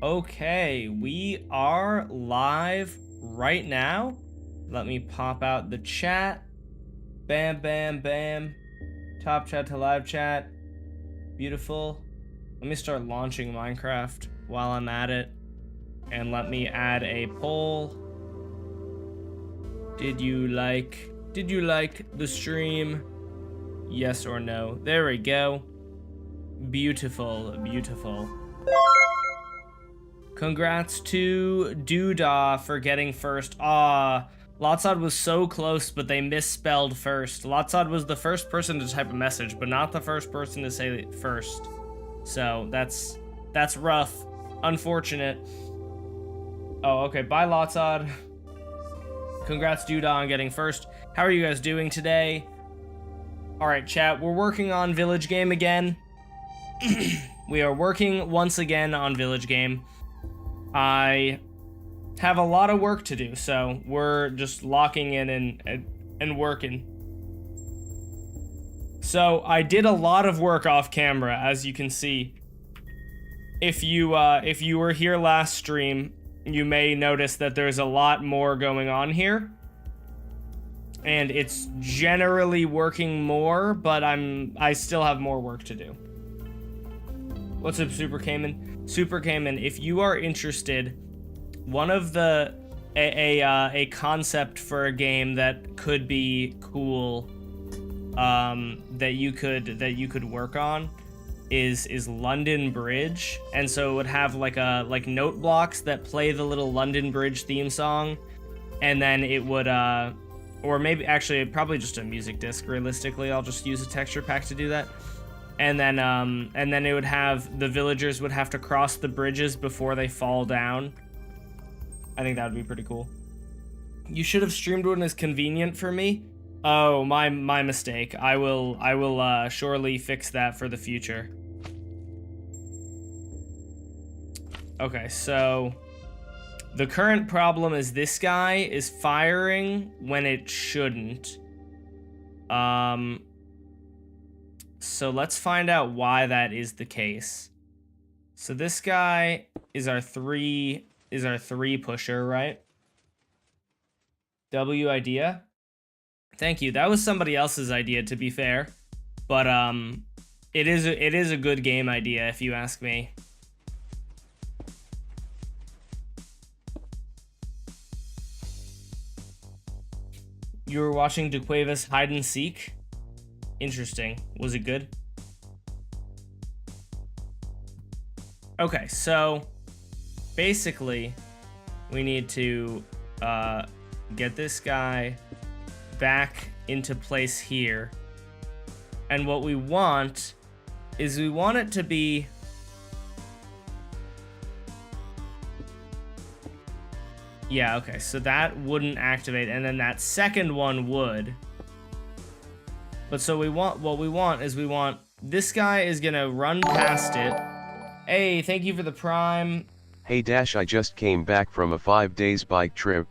Okay, we are live right now. Let me pop out the chat. Bam, bam, bam. Top chat to live chat. Beautiful. Let me start launching Minecraft while I'm at it. And let me add a poll. Did you like the stream? Yes or no? There we go. Beautiful, beautiful. Congrats to Doodah for getting first. Lotsod was so close, but they misspelled first. Lotsod was the first person to type a message, but not the first person to say it first. So that's rough. Unfortunate. Oh, okay. Bye, Lotsod. Congrats, Doodah, on getting first. How are you guys doing today? Alright, chat. We're working on Village Game again. We are working once again on Village Game. I have a lot of work to do, so we're just locking in and working. So I did a lot of work off camera, as you can see. If you were here last stream, you may notice that there's a lot more going on here. And it's generally working more, but I still have more work to do. What's up, Super Cayman? Super Cayman, if you are interested, one of a concept for a game that could be cool, that you could work on, is London Bridge, and so it would have like note blocks that play the little London Bridge theme song, and then it would or maybe actually probably just a music disc. Realistically, I'll just use a texture pack to do that. And then it would have, the villagers would have to cross the bridges before they fall down. I think that would be pretty cool. You should have streamed when it's convenient for me. Oh, my mistake. I will surely fix that for the future. Okay, so the current problem is this guy is firing when it shouldn't. So let's find out why that is the case. So this guy is our three pusher, right? W idea. Thank you. That was somebody else's idea, to be fair, but it is a good game idea if you ask me. You were watching DeQuavis hide and seek? Interesting. Was it good? Okay, so basically we need to get this guy back into place here. And what we want is we want it to be yeah, okay, so that wouldn't activate, and then that second one would. But so what we want is this guy is gonna run past it. Hey, thank you for the prime. Hey Dash, I just came back from a 5 days bike trip.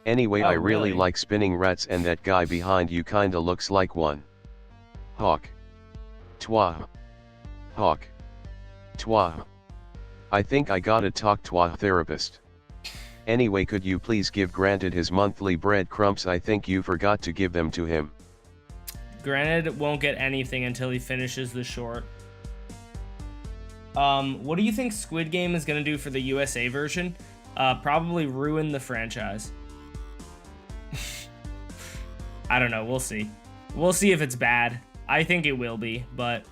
Anyway, I really like spinning rats, and that guy behind you kinda looks like one. Hawk. Twa. Hawk. Twa. I think I gotta talk to a therapist. Anyway, could you please give Granted his monthly breadcrumbs? I think you forgot to give them to him. Granted won't get anything until he finishes the short. What do you think Squid Game is gonna do for the USA version? Probably ruin the franchise. I don't know, we'll see. We'll see if it's bad. I think it will be, but...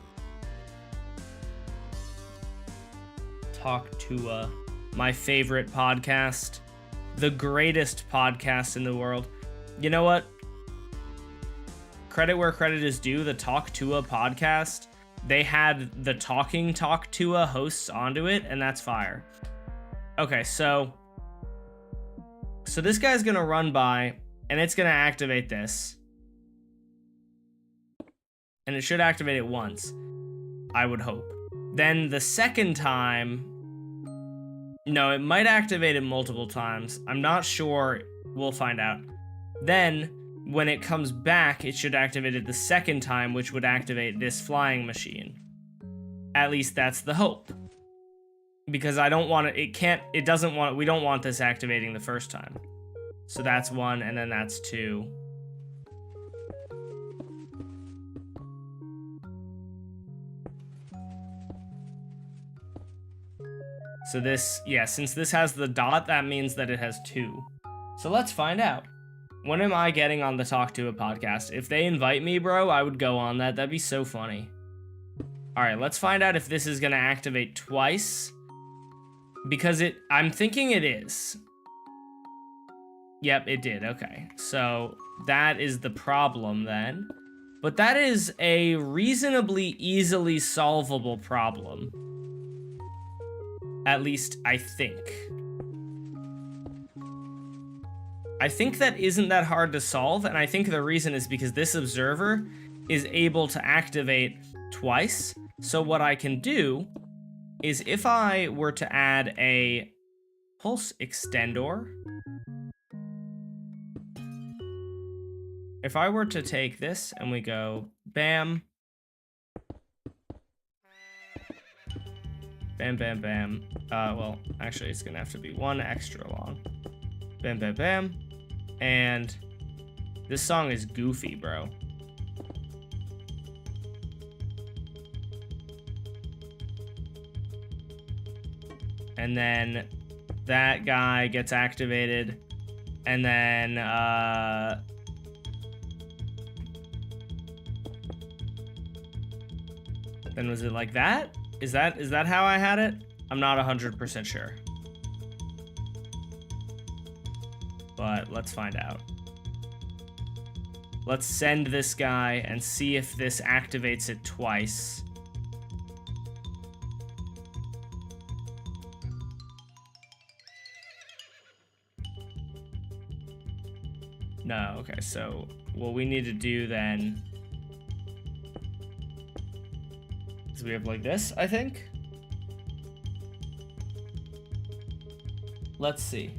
Talk to, my favorite podcast. The greatest podcast in the world. You know what? Credit where credit is due, the Talk to a podcast, they had the talking Talk to a hosts onto it, and that's fire. Okay, so this guy's gonna run by, and it's gonna activate this. And it should activate it once, I would hope. Then the second time, no, it might activate it multiple times. I'm not sure, we'll find out. Then, when it comes back, it should activate it the second time, which would activate this flying machine. At least that's the hope. because I don't want it, we don't want this activating the first time. So that's 1, and then that's 2. So this, yeah, since this has the dot, that means that it has 2. So let's find out. When am I getting on the Talk to a podcast? If they invite me, bro, I would go on that. That'd be so funny. All right, let's find out if this is gonna activate twice. Because I'm thinking it is. Yep, it did, okay. So that is the problem then. But that is a reasonably easily solvable problem. At least, I think. I think that isn't that hard to solve, and I think the reason is because this observer is able to activate twice. So what I can do is if I were to add a pulse extendor, if I were to take this and we go bam, bam, bam, bam. Well, actually, it's gonna have to be 1 extra long. Bam, bam, bam. And this song is goofy, bro. And then that guy gets activated. And then, then was it like that? Is that how I had it? I'm not 100% sure. But let's find out. Let's send this guy and see if this activates it twice. No, okay, so what we need to do then is we have like this, I think. Let's see.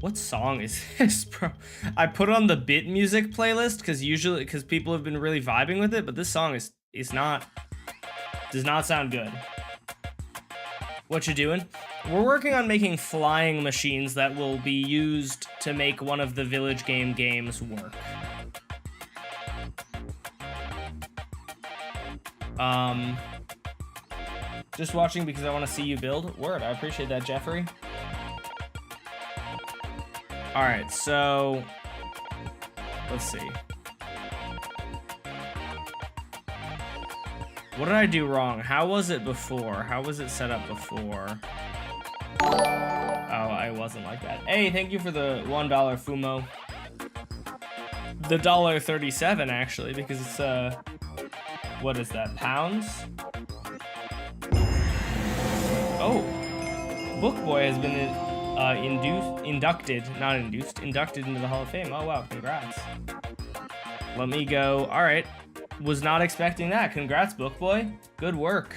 What song is this, bro? I put on the bit music playlist because people have been really vibing with it, but this song does not sound good. What you doing? We're working on making flying machines that will be used to make one of the village games work. Just watching because I want to see you build. Word, I appreciate that, Jeffrey. All right, so let's see. What did I do wrong? How was it before? How was it set up before? Oh, I wasn't like that. Hey, thank you for the $1 Fumo. The $1.37 actually, because it's what is that? Pounds? Oh, Bookboy has been inducted into the Hall of Fame. Oh wow, congrats. Let me go. All right, was not expecting that. Congrats, Bookboy. Good work.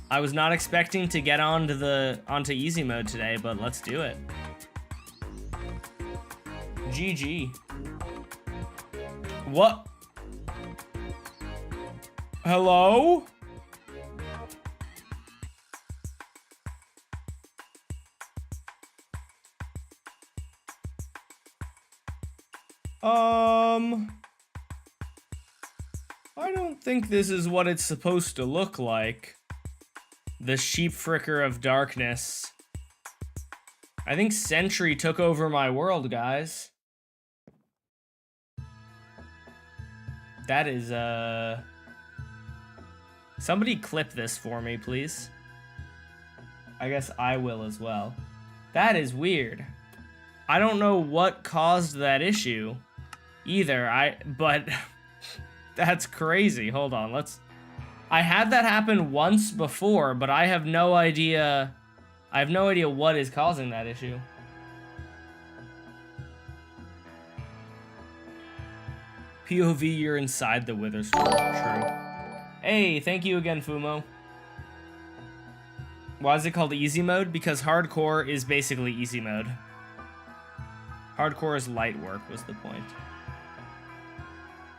I was not expecting to get onto easy mode today, but let's do it. GG. What? Hello? I don't think this is what it's supposed to look like. The sheep fricker of darkness. I think Sentry took over my world, guys. That is, somebody clip this for me, please. I guess I will as well. That is weird. I don't know what caused that issue either, but that's crazy. Hold on, I had that happen once before, but I have no idea what is causing that issue. POV, you're inside the Wither Storm. True. Hey, thank you again, Fumo. Why is it called easy mode? Because hardcore is basically easy mode. Hardcore is light work was the point.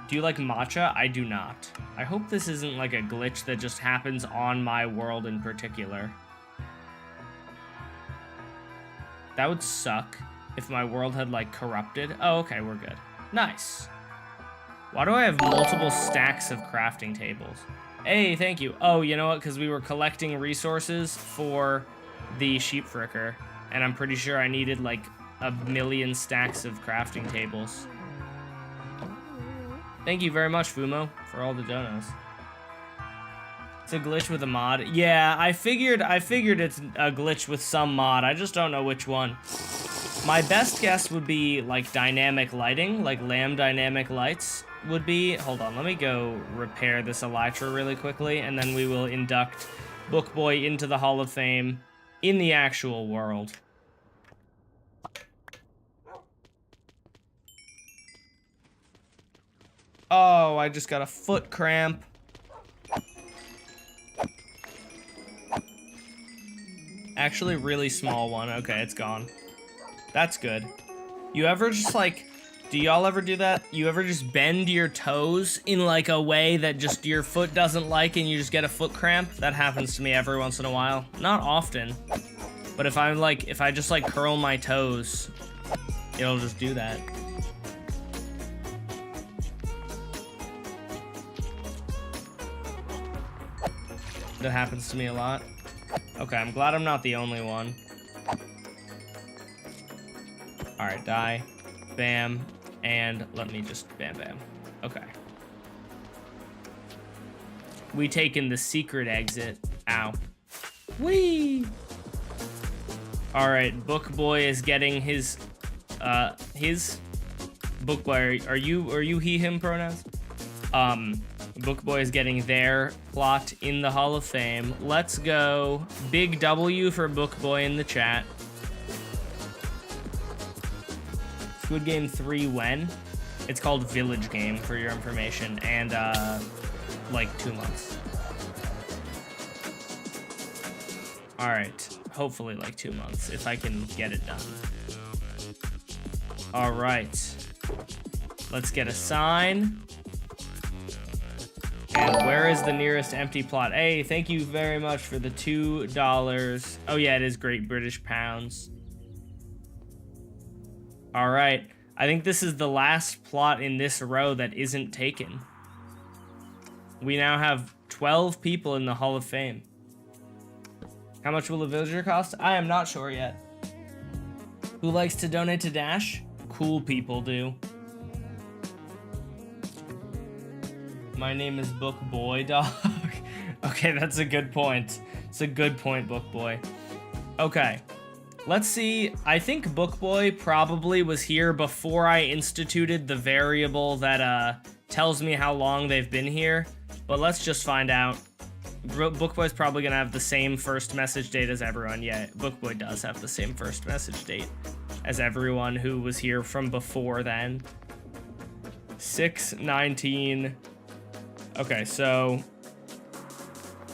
Do you like matcha? I do not. I hope this isn't like a glitch that just happens on my world in particular. That would suck if my world had like corrupted. Oh, okay, we're good. Nice. Why do I have multiple stacks of crafting tables? Hey, thank you. Oh, you know what? Because we were collecting resources for the sheep fricker, and I'm pretty sure I needed like 1,000,000 stacks of crafting tables. Thank you very much, Fumo, for all the donos. It's a glitch with a mod. Yeah, I figured it's a glitch with some mod. I just don't know which one. My best guess would be like dynamic lighting, like lamb dynamic lights would be. Hold on, let me go repair this elytra really quickly, and then we will induct Bookboy into the Hall of Fame in the actual world. Oh, I just got a foot cramp. Actually, really small one. Okay, it's gone. That's good. You ever just like, do y'all ever do that? You ever just bend your toes in like a way that just your foot doesn't like and you just get a foot cramp? That happens to me every once in a while. Not often. But if I just like curl my toes, it'll just do that. That happens to me a lot. Okay, I'm glad I'm not the only one. Alright, die. Bam. And let me just bam bam. Okay. We taken the secret exit. Ow. Whee! Alright, Bookboy is getting his Bookboy, are you he him pronouns? Bookboy is getting their plot in the Hall of Fame. Let's go. Big W for Bookboy in the chat. Squid Game 3 when? It's called Village Game, for your information, and like 2 months. Alright, hopefully like 2 months, if I can get it done. Alright. Let's get a sign. And where is the nearest empty plot? Hey, thank you very much for the $2. Oh yeah, it is Great British Pounds. All right, I think this is the last plot in this row that isn't taken. We now have 12 people in the Hall of Fame. How much will a villager cost? I am not sure yet. Who likes to donate to Dash? Cool people do. My name is Bookboy, dog. Okay, that's a good point. It's a good point, Bookboy. Okay, let's see. I think Bookboy probably was here before I instituted the variable that tells me how long they've been here. But let's just find out. Bookboy's probably gonna have the same first message date as everyone. Yeah, Bookboy does have the same first message date as everyone who was here from before then. 6/19. Okay, so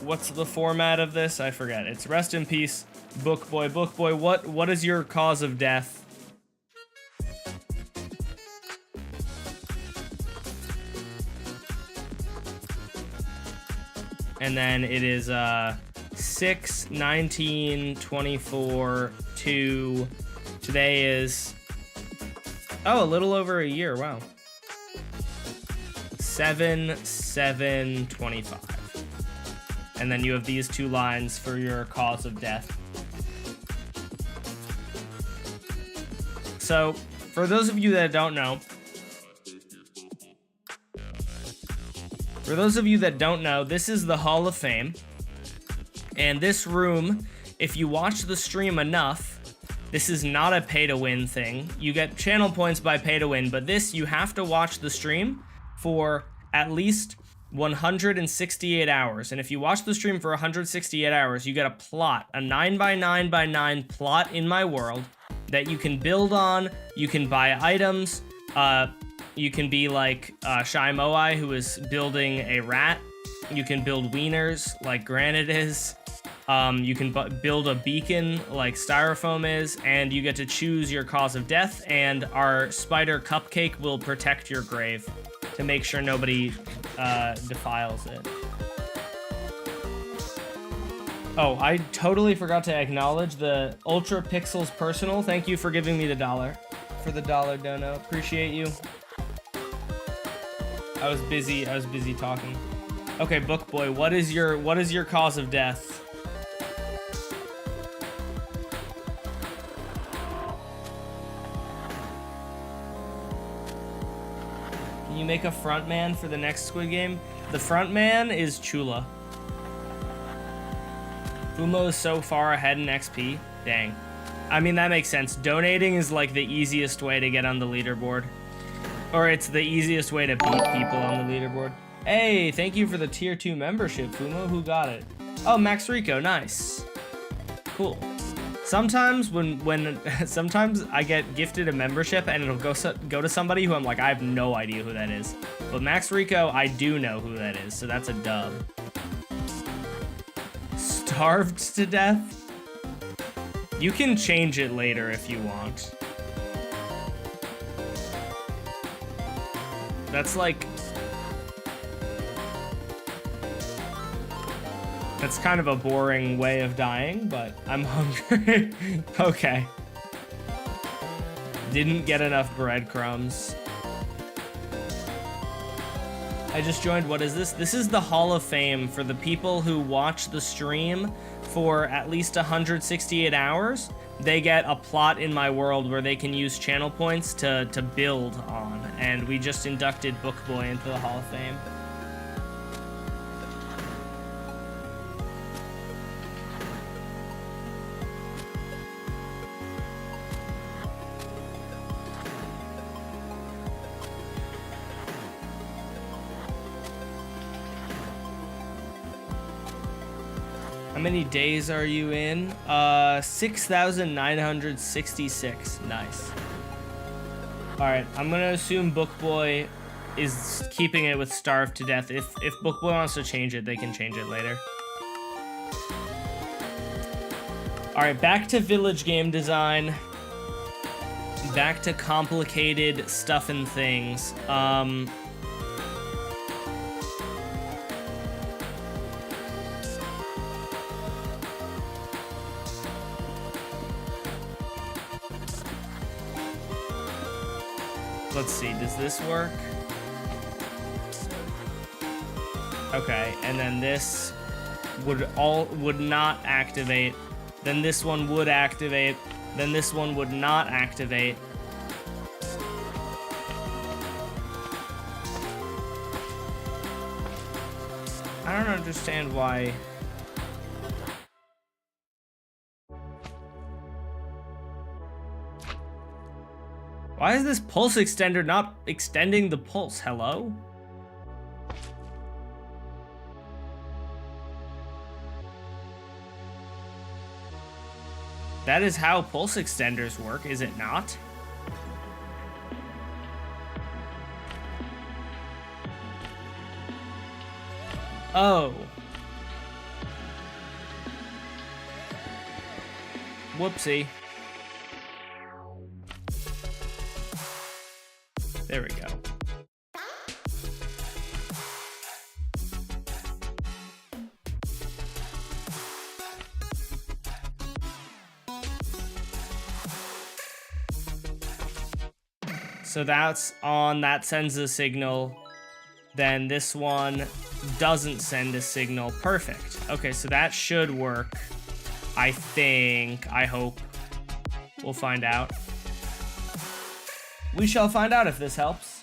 what's the format of this? I forget. It's rest in peace, Bookboy. Bookboy, what is your cause of death? And then it is 6/19/24 to today is, oh, a little over a year. Wow. 7/7/25. And then you have these two lines for your cause of death. So, for those of you that don't know, this is the Hall of Fame. And this room, if you watch the stream enough, this is not a pay-to-win thing. You get channel points by pay-to-win, but this, you have to watch the stream for at least 168 hours. And if you watch the stream for 168 hours, you get a plot, a 9x9x9 plot in my world that you can build on. You can buy items. You can be like Shy Moai, who is building a rat. You can build wieners like Granite is. You can build a beacon like Styrofoam is, and you get to choose your cause of death, and our spider cupcake will protect your grave. to make sure nobody defiles it. Oh, I totally forgot to acknowledge the Ultra Pixels Personal. Thank you for giving me the $1 for the $1 dono. Appreciate you. I was busy talking. Okay, Book Boy, what is your cause of death? Can you make a front man for the next Squid Game? The front man is Chula. Fumo is so far ahead in XP. Dang. I mean, that makes sense. Donating is like the easiest way to get on the leaderboard. Or it's the easiest way to beat people on the leaderboard. Hey, thank you for the tier 2 membership, Fumo. Who got it? Oh, Max Rico. Nice. Cool. Sometimes sometimes I get gifted a membership and it'll go to somebody who I'm like, I have no idea who that is. But Max Rico, I do know who that is, so that's a dub. Starved to death? You can change it later if you want. That's like... That's kind of a boring way of dying, but I'm hungry. Okay. Didn't get enough breadcrumbs. I just joined, what is this? This is the Hall of Fame for the people who watch the stream for at least 168 hours. They get a plot in my world where they can use channel points to build on. And we just inducted Book Boy into the Hall of Fame. How many days are you in? 6,966. Nice. Alright, I'm gonna assume Book Boy is keeping it with Starved to Death. If Book Boy wants to change it, they can change it later. Alright, back to village game design. Back to complicated stuff and things. Let's see, does this work? Okay, and then this would not activate. Then this one would activate. Then this one would not activate. I don't understand why. Why is this pulse extender not extending the pulse? Hello? That is how pulse extenders work, is it not? Oh. Whoopsie. There we go. So that's on, that sends a signal. Then this one doesn't send a signal. Perfect. Okay, so that should work. I think, I hope. We'll find out. We shall find out if this helps.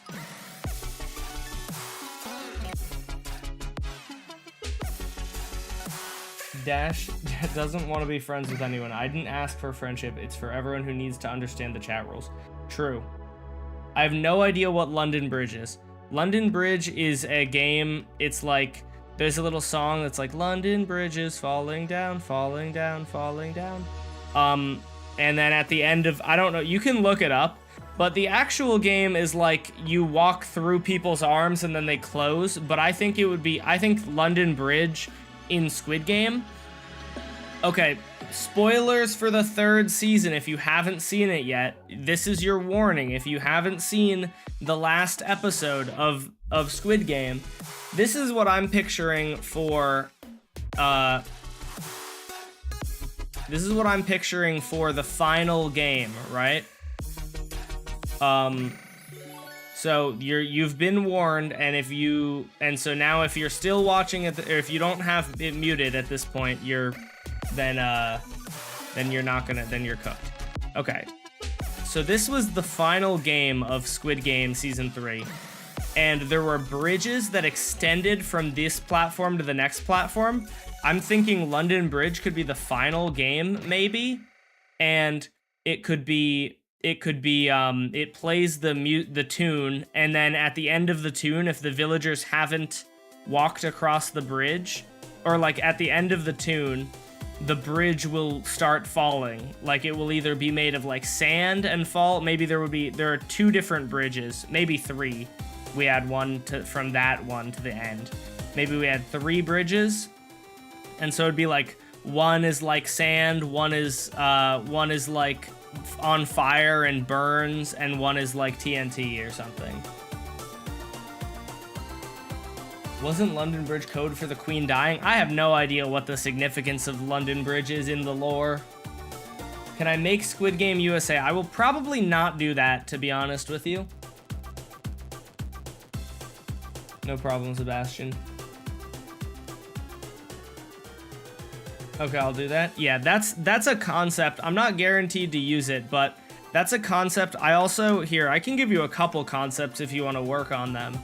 Dash doesn't want to be friends with anyone. I didn't ask for friendship. It's for everyone who needs to understand the chat rules. True. I have no idea what London Bridge is. London Bridge is a game. It's like, there's a little song that's like, London Bridge is falling down, falling down, falling down. And then at the end of, I don't know, you can look it up. But the actual game is like you walk through people's arms and then they close. But I think it would be, I think London Bridge in Squid Game. Okay, spoilers for the 3rd season. If you haven't seen it yet, this is your warning. If you haven't seen the last episode of Squid Game, this is what I'm picturing for this is what I'm picturing for the final game, right? So you've been warned, and so now if you're still watching it, or if you don't have it muted at this point, then you're cooked. Okay. So this was the final game of Squid Game Season 3. And there were bridges that extended from this platform to the next platform. I'm thinking London Bridge could be the final game, maybe. And it plays the tune, and then at the end of the tune, if the villagers haven't walked across the bridge, or like at the end of the tune, the bridge will start falling. Like it will either be made of like sand and fall. Maybe there are 2 different bridges, maybe 3. We had one from that one to the end. Maybe we had 3 bridges, and so it'd be like one is like sand, one is like on fire and burns, and one is like TNT or something. Wasn't London Bridge code for the Queen dying? I have no idea what the significance of London Bridge is in the lore. Can I make Squid Game USA? I will probably not do that, to be honest with you. No problem, Sebastian. Okay, I'll do that. Yeah, that's a concept. I'm not guaranteed to use it, but that's a concept. I can give you a couple concepts if you want to work on them.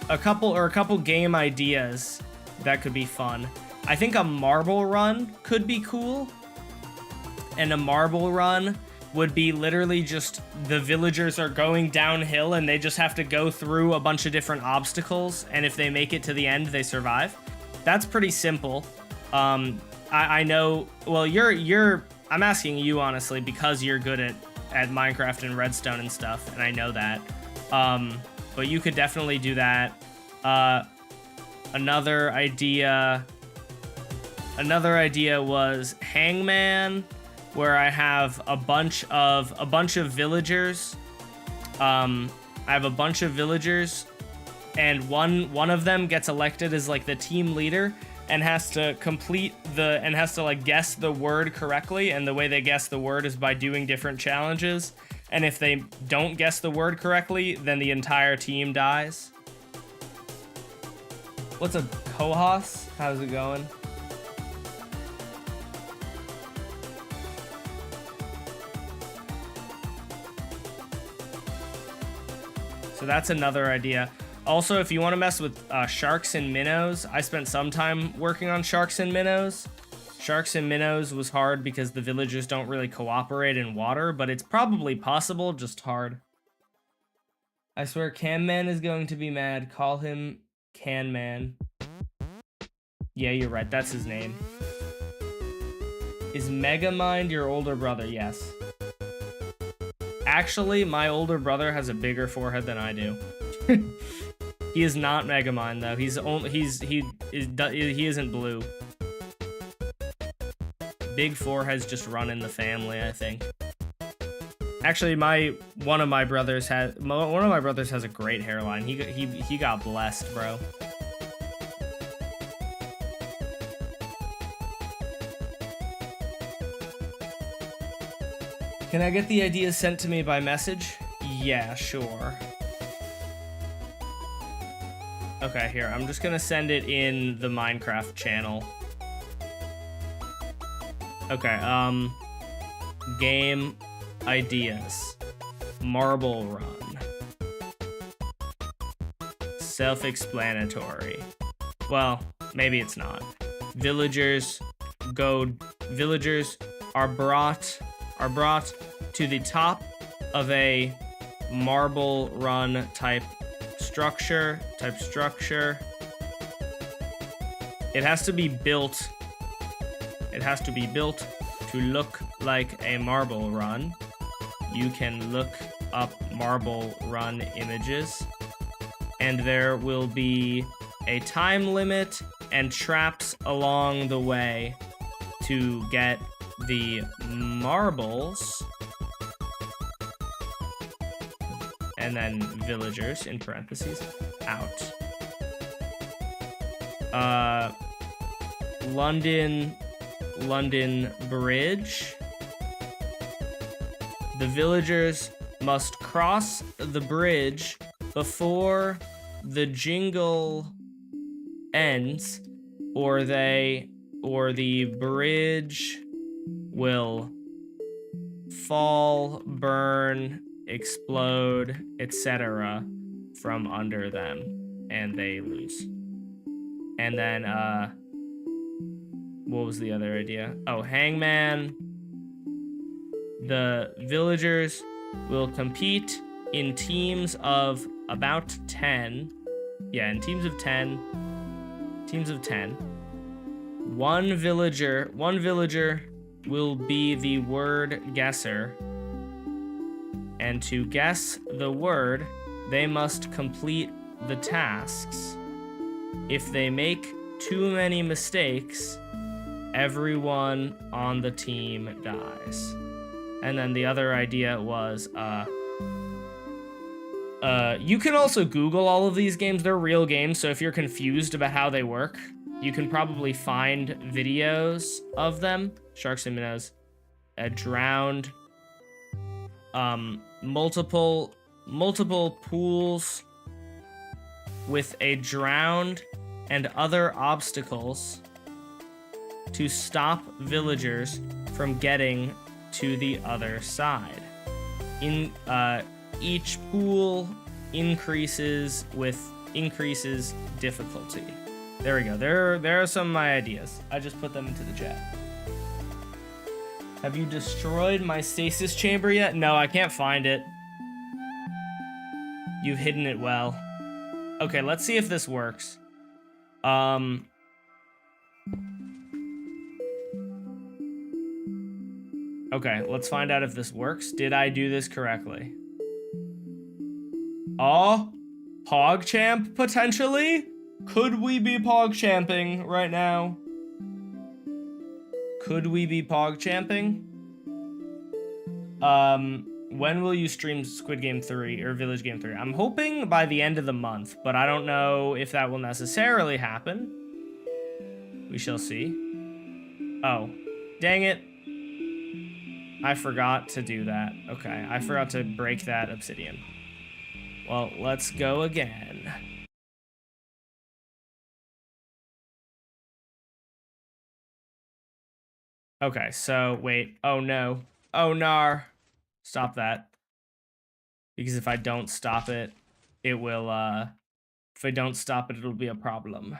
A couple game ideas that could be fun. I think a marble run could be cool. And a marble run would be literally just the villagers are going downhill and they just have to go through a bunch of different obstacles, and if they make it to the end, they survive. That's pretty simple. I know, well, I'm asking you honestly because you're good at Minecraft and Redstone and stuff, and I know that. But you could definitely do that. Another idea was Hangman, where I have a bunch of villagers. I have a bunch of villagers, and one of them gets elected as like the team leader and has to like guess the word correctly, and the way they guess the word is by doing different challenges. And if they don't guess the word correctly, then the entire team dies. What's up, Kohas? How's it going? So that's another idea. Also, if you want to mess with sharks and minnows, I spent some time working on sharks and minnows. Sharks and minnows was hard because the villagers don't really cooperate in water, but it's probably possible, just hard. I swear Can Man is going to be mad. Call him Can Man. Yeah, you're right. That's his name. Is Megamind your older brother? Yes. Actually, my older brother has a bigger forehead than I do. He is not Megamind though. He isn't blue. Big foreheads just run in the family, I think. Actually, one of my brothers has a great hairline. He got blessed, bro. Can I get the ideas sent to me by message? Yeah, sure. Okay, here, I'm just gonna send it in the Minecraft channel. Okay, game ideas. Marble run. Self-explanatory. Well, maybe it's not. Villagers are brought to the top of a marble run type structure. It has to be built. It has to be built to look like a marble run. You can look up marble run images, and there will be a time limit and traps along the way to get the marbles, and then villagers in parentheses, out. London Bridge. The villagers must cross the bridge before the jingle ends, or the bridge will fall, burn, explode, etc. from under them, and they lose. And then, what was the other idea? Oh, hangman. The villagers will compete in teams of about 10. Yeah, in teams of 10. Teams of 10. One villager will be the word guesser. And to guess the word, they must complete the tasks. If they make too many mistakes, everyone on the team dies. And then the other idea was, you can also Google all of these games. They're real games, so if you're confused about how they work, you can probably find videos of them. Sharks and minnows, a drowned, multiple pools with a drowned and other obstacles to stop villagers from getting to the other side. Each pool increases difficulty. There we go. There are some of my ideas. I just put them into the chat. Have you destroyed my stasis chamber yet? No, I can't find it. You've hidden it well. Okay, let's see if this works. Okay, let's find out if this works. Did I do this correctly? Oh, PogChamp, potentially? Could we be PogChamping right now? Could we be PogChamping? When will you stream Squid Game 3 or Village Game 3? I'm hoping by the end of the month, but I don't know if that will necessarily happen. We shall see. Oh, dang it. I forgot to do that. Okay, I forgot to break that obsidian. Well, let's go again. Okay, so wait. Oh no. Oh nar. Stop that. Because if I don't stop it, it will, if I don't stop it, it'll be a problem.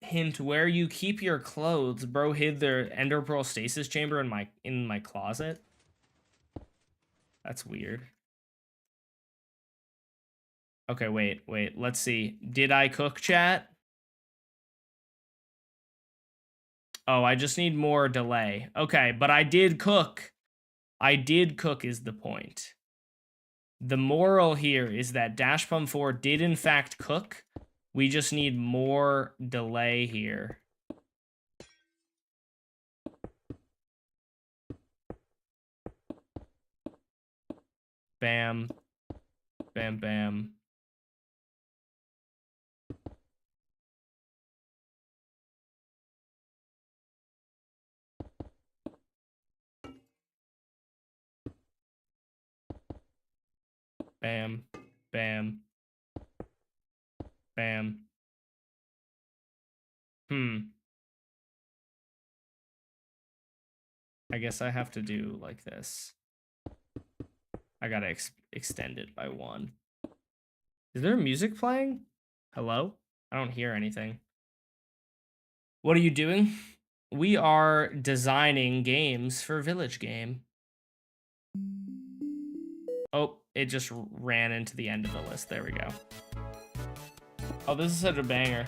Hint, where you keep your clothes. Bro hid their ender pearl stasis chamber in my closet. That's weird. Okay, wait. Let's see. Did I cook, chat? Oh, I just need more delay. Okay, but I did cook. I did cook is the point. The moral here is that Dash Pump 4 did in fact cook. We just need more delay here. Bam. Bam, bam. Bam. Bam. Bam. I guess I have to do like this. I gotta extend it by 1. Is there music playing? Hello? I don't hear anything. What are you doing? We are designing games for Village Game. Oh, it just ran into the end of the list. There we go. Oh, this is such a banger.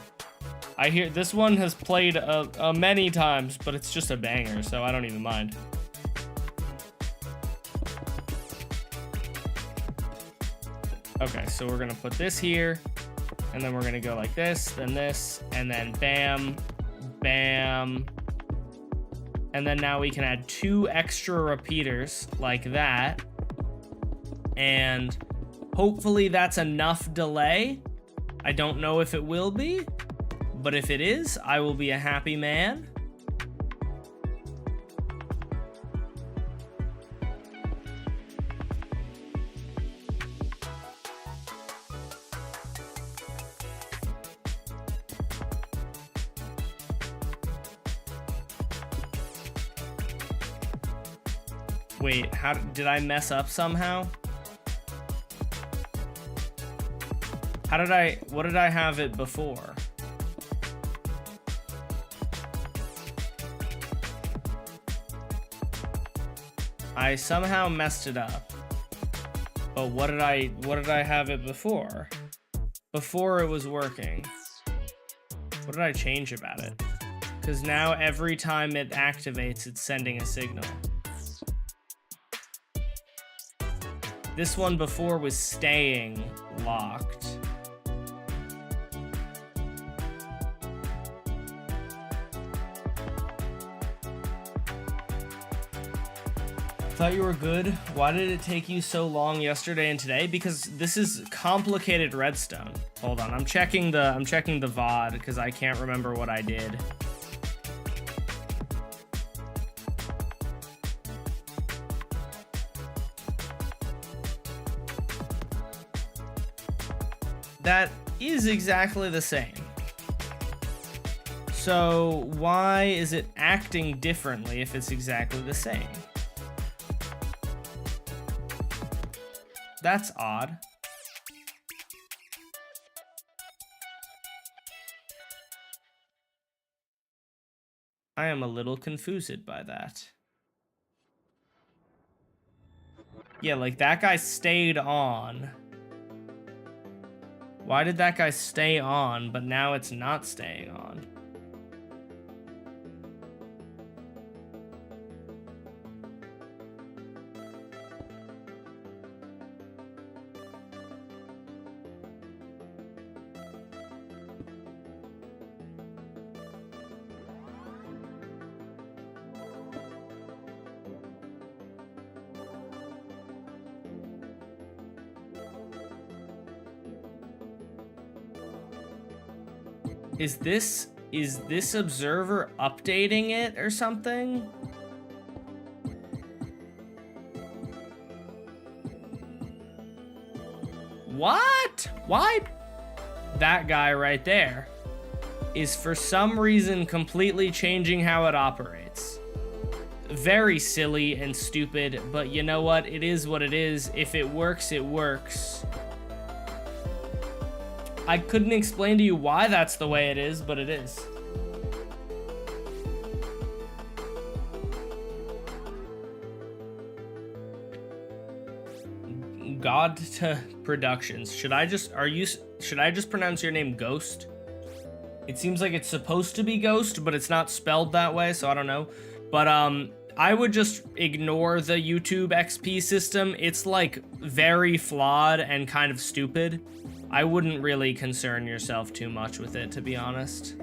I hear this one has played many times, but it's just a banger, so I don't even mind. Okay, so we're gonna put this here, and then we're gonna go like this, and then bam, Bam. And then now we can add 2 extra repeaters like that. And hopefully that's enough delay. I don't know if it will be, but if it is, I will be a happy man. Wait, how did I mess up somehow? What did I have it before? I somehow messed it up. But what did I have it before? Before it was working. What did I change about it? Because now every time it activates, it's sending a signal. This one before was staying locked. Thought you were good. Why did it take you so long yesterday and today? Because this is complicated Redstone. Hold on, I'm checking the VOD because I can't remember what I did. That is exactly the same. So why is it acting differently if it's exactly the same? That's odd. I am a little confused by that. Yeah, like that guy stayed on. Why did that guy stay on, but now it's not staying on? Is this observer updating it or something? What? Why? That guy right there is for some reason completely changing how it operates. Very silly and stupid, but you know what? It is what it is. If it works, it works. I couldn't explain to you why that's the way it is, but it is. God to Productions. Should I just pronounce your name Ghost? It seems like it's supposed to be Ghost, but it's not spelled that way, so I don't know. But I would just ignore the YouTube XP system. It's like very flawed and kind of stupid. I wouldn't really concern yourself too much with it, to be honest.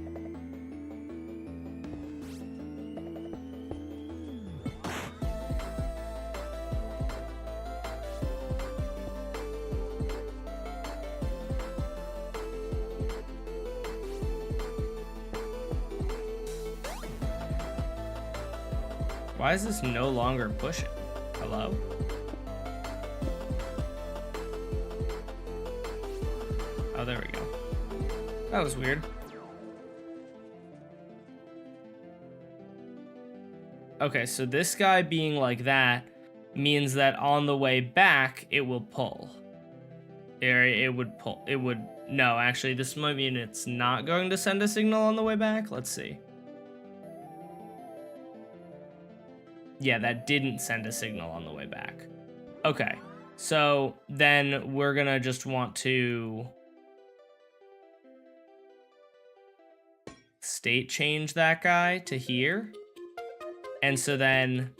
Why is this no longer pushing? Hello? Oh, there we go. That was weird. Okay, so this guy being like that means that on the way back, it will pull. It would pull. It would... No, actually, this might mean it's not going to send a signal on the way back. Let's see. Yeah, that didn't send a signal on the way back. Okay, so then we're gonna just want to state change that guy to here. And so then,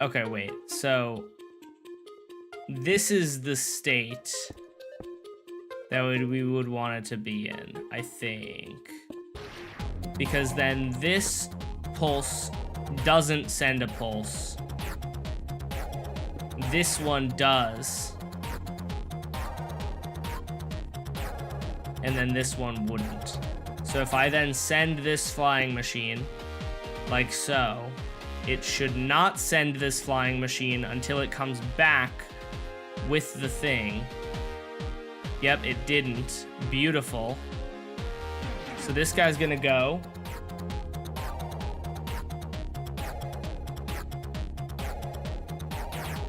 okay, wait, so this is the state that we would want it to be in, I think. because then this pulse doesn't send a pulse. This one does. And then this one wouldn't. So if I then send this flying machine, like so, it should not send this flying machine until it comes back with the thing. Yep, it didn't. Beautiful. So this guy's gonna go.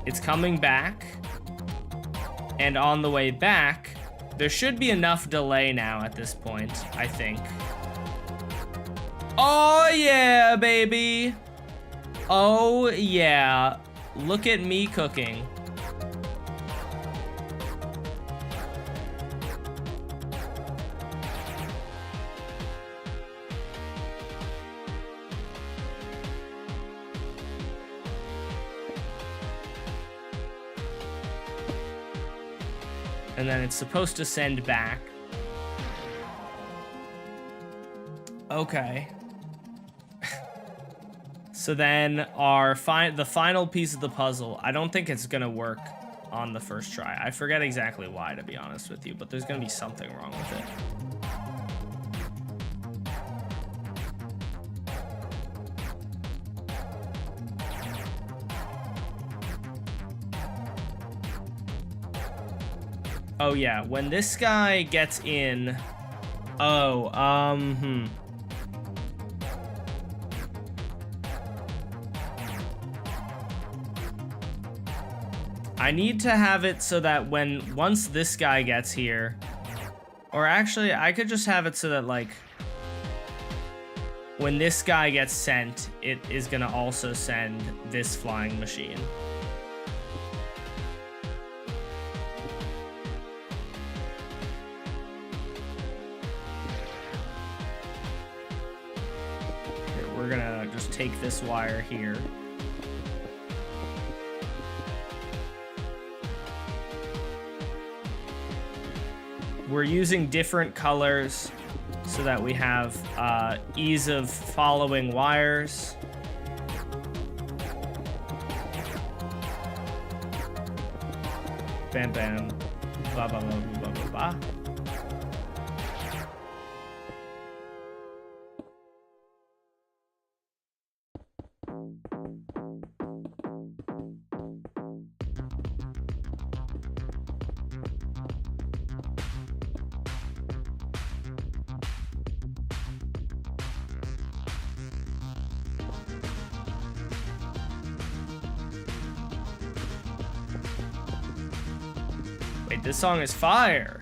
It's coming back. And on the way back, there should be enough delay now at this point, I think. Oh yeah, baby. Oh yeah. Look at me cooking. And then it's supposed to send back. Okay. So then the final piece of the puzzle, I don't think it's gonna work on the first try. I forget exactly why, to be honest with you, but there's gonna be something wrong with it. Oh yeah, when this guy gets in... Oh, I need to have it so that once this guy gets here... Or actually, I could just have it so that, like... When this guy gets sent, it is gonna also send this flying machine. We're gonna just take this wire here. We're using different colors so that we have ease of following wires. Bam bam. Ba ba ba ba ba ba. Wait, this song is fire.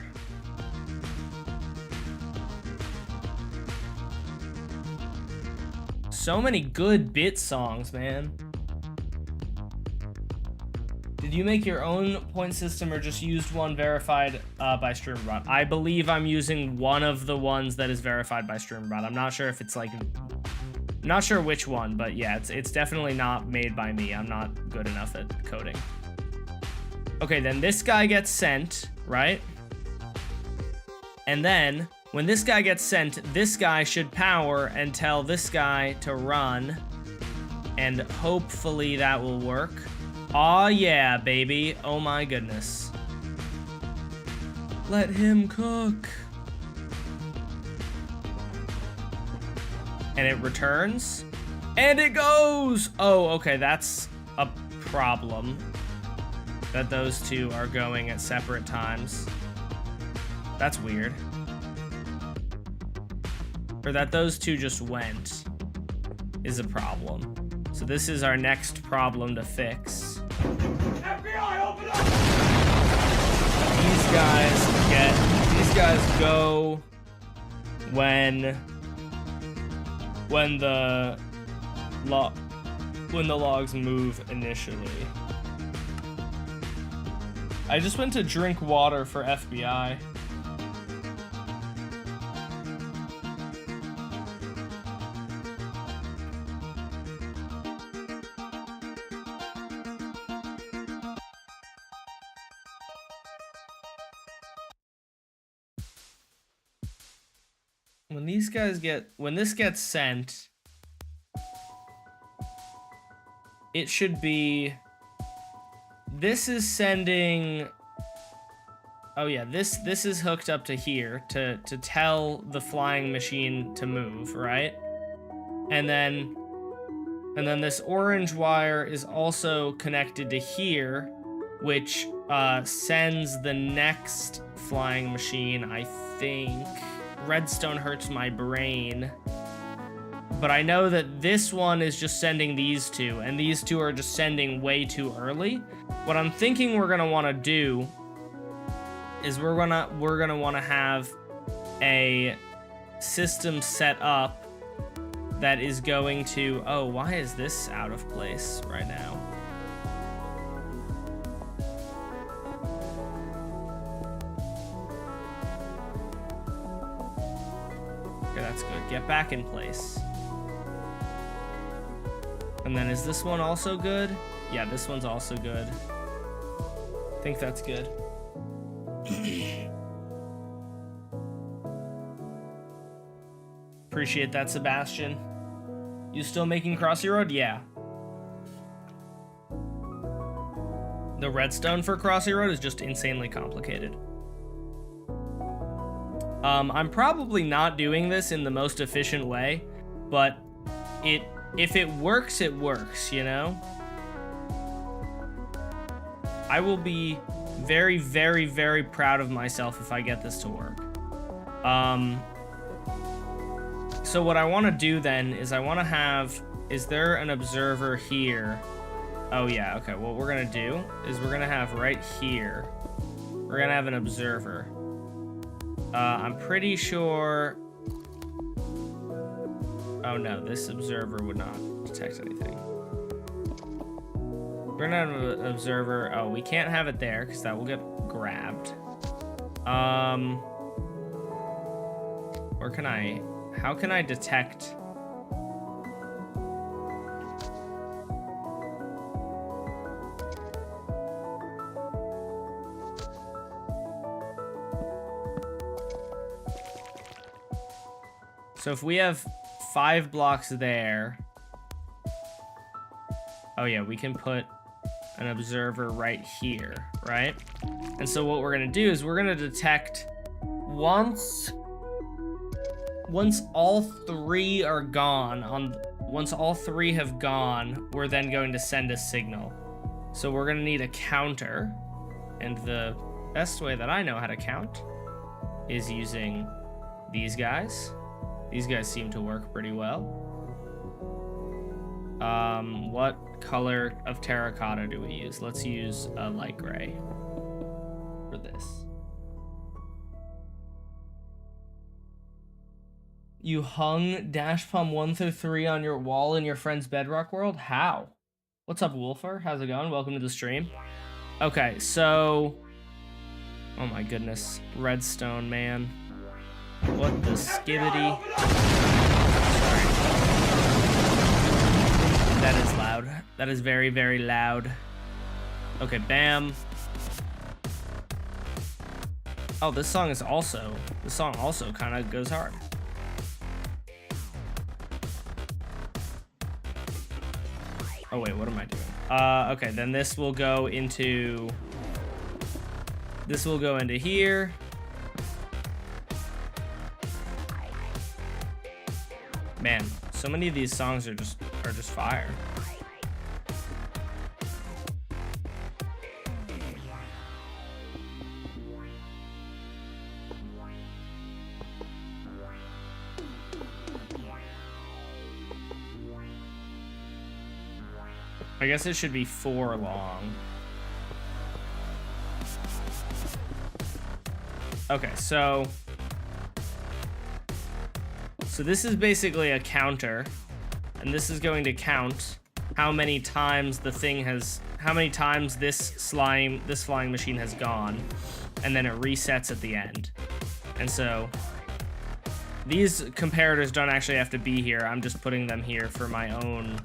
So many good bit songs, man. Did you make your own point system or just used one verified by StreamBot? I believe I'm using one of the ones that is verified by StreamBot. I'm not sure if it's like... I'm not sure which one, but yeah, it's definitely not made by me. I'm not good enough at coding. Okay, then this guy gets sent, right? And then, when this guy gets sent, this guy should power and tell this guy to run. And hopefully that will work. Aw, yeah, baby. Oh my goodness. Let him cook. And it returns. And it goes! Oh, okay, that's a problem. That those two are going at separate times. That's weird. Or that those two just went is a problem. So this is our next problem to fix. FBI, open up! These guys go when the logs move initially. I just went to drink water for FBI. when this gets sent, it should be, this is sending, oh yeah, this is hooked up to here to tell the flying machine to move, right? And then this orange wire is also connected to here, which sends the next flying machine, I think. Redstone hurts my brain. But I know that this one is just sending these two, and these two are just sending way too early. What I'm thinking we're gonna wanna do is we're gonna wanna have a system set up that is going to, oh, why is this out of place right now? Okay, that's good. Get back in place. And then is this one also good? Yeah, this one's also good. I think that's good. Appreciate that, Sebastian. You still making Crossy Road? Yeah. The redstone for Crossy Road is just insanely complicated. I'm probably not doing this in the most efficient way, but if it works, it works, you know? I will be very, very, very proud of myself if I get this to work. So what I want to do then is I want to have, is there an observer here? Oh yeah, okay, what we're going to do is we're going to have right here, we're going to have an observer. I'm pretty sure, oh no, this observer would not detect anything. We're gonna have an observer, oh, we can't have it there because that will get grabbed. Where can I, how can I detect? So if we have 5 blocks there, oh yeah, we can put an observer right here, right? And so what we're gonna do is we're gonna detect once all 3 are gone, once all 3 have gone, we're then going to send a signal. So we're gonna need a counter, and the best way that I know how to count is using these guys. These guys seem to work pretty well. What color of terracotta do we use? Let's use a light gray for this. You hung Dash Pum 1 through 3 on your wall in your friend's Bedrock world? How? What's up, Wolfer? How's it going? Welcome to the stream. Okay, so... oh my goodness. Redstone, man. What the skibbity? Sorry. That is loud. That is very, very loud. Okay, bam. Oh, this song also kind of goes hard. Oh wait, what am I doing? Okay, then this will go into here. Man, so many of these songs are just fire. I guess it should be 4 long. Okay, so this is basically a counter, and this is going to count how many times this flying machine has gone, and then it resets at the end. And so these comparators don't actually have to be here. I'm just putting them here for my own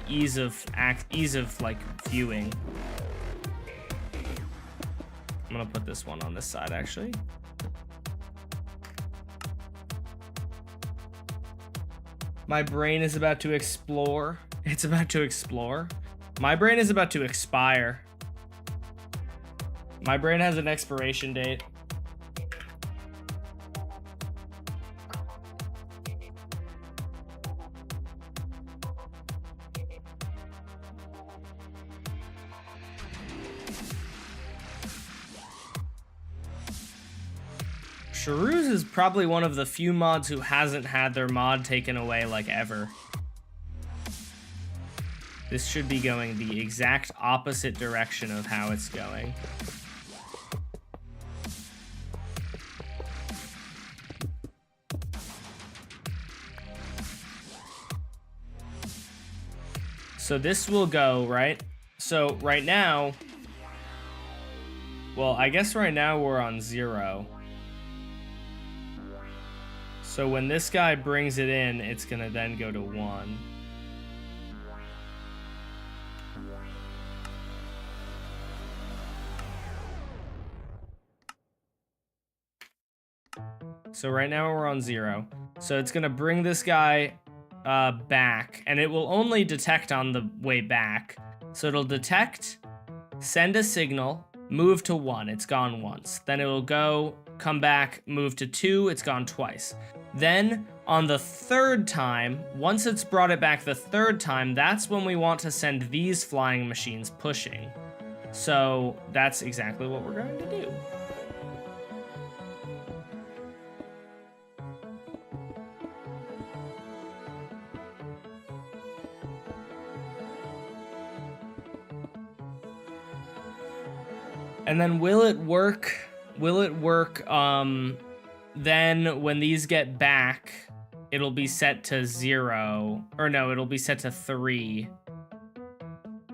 ease of like viewing. I'm gonna put this one on this side actually. My brain is about to explore. It's about to explore. My brain is about to expire. My brain has an expiration date. Shrews is probably one of the few mods who hasn't had their mod taken away like ever. This should be going the exact opposite direction of how it's going. So this will go, right? So right now, well, I guess right now we're on 0. So when this guy brings it in, it's gonna then go to 1. So right now we're on 0. So it's gonna bring this guy back, and it will only detect on the way back. So it'll detect, send a signal, move to 1, it's gone once. Then it'll go, come back, move to 2, it's gone twice. Then on the 3rd time, once it's brought it back the 3rd time, that's when we want to send these flying machines pushing. So that's exactly what we're going to do. And then will it work? Will it work? Then when these get back, it'll be set to 0. Or no, it'll be set to 3.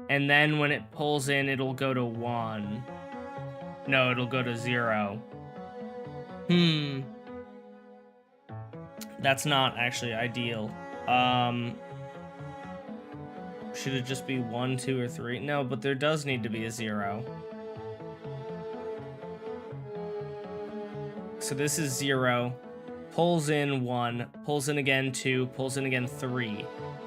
And then when it pulls in, it'll go to 1. No, it'll go to 0. That's not actually ideal. Should it just be 1, 2, or 3? No, but there does need to be a 0. So this is 0, pulls in 1, pulls in again 2, pulls in again 3.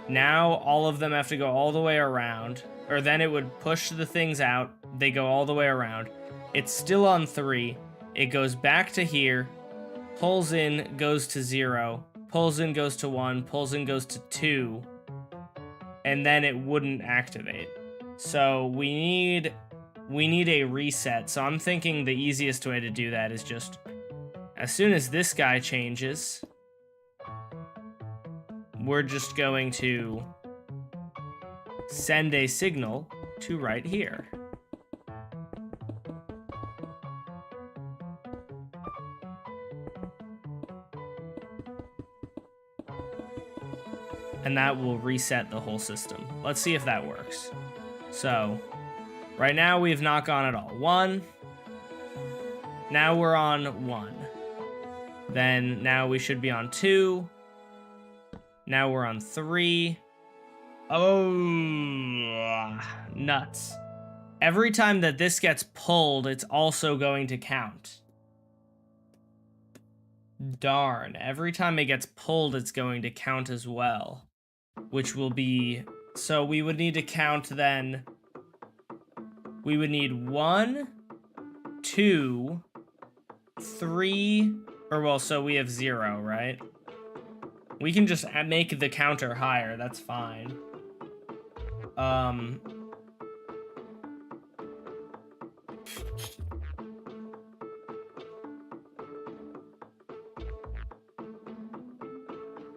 Now all of them have to go all the way around, or then it would push the things out, they go all the way around. It's still on 3, it goes back to here, pulls in, goes to 0, pulls in, goes to 1, pulls in, goes to 2, and then it wouldn't activate. So we need a reset. So I'm thinking the easiest way to do that is just, as soon as this guy changes, we're just going to send a signal to right here. And that will reset the whole system. Let's see if that works. So, right now we've not gone at all. 1. Now we're on 1. Then now we should be on 2. Now we're on 3. Oh, nuts. Every time that this gets pulled, it's also going to count. Darn. Every time it gets pulled, it's going to count as well. Which will be... So we would need to count then... We would need 1, 2, 3... Or, well, so we have 0, right? We can just make the counter higher. That's fine.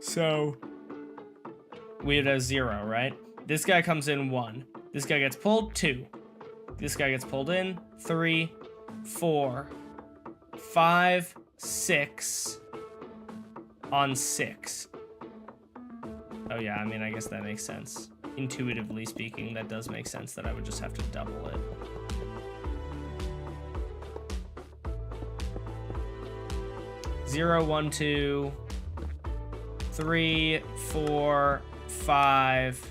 So, we would have 0, right? This guy comes in 1. This guy gets pulled, 2. This guy gets pulled in, 3, 4, 5... 6 on 6. Oh yeah, I mean, I guess that makes sense. Intuitively speaking, that does make sense that I would just have to double it. Zero, 1, 2, 3, 4, 5.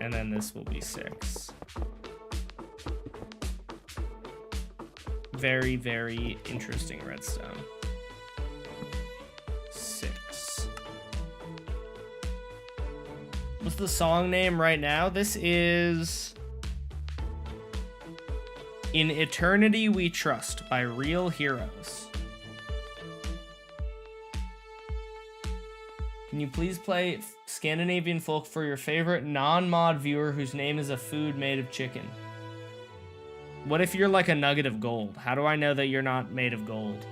And then this will be 6. Very, very interesting redstone. 6. What's the song name right now? This is In Eternity We Trust by Real Heroes. Can you please play Scandinavian folk for your favorite non-mod viewer whose name is a food made of chicken? What if you're like a nugget of gold? How do I know that you're not made of gold?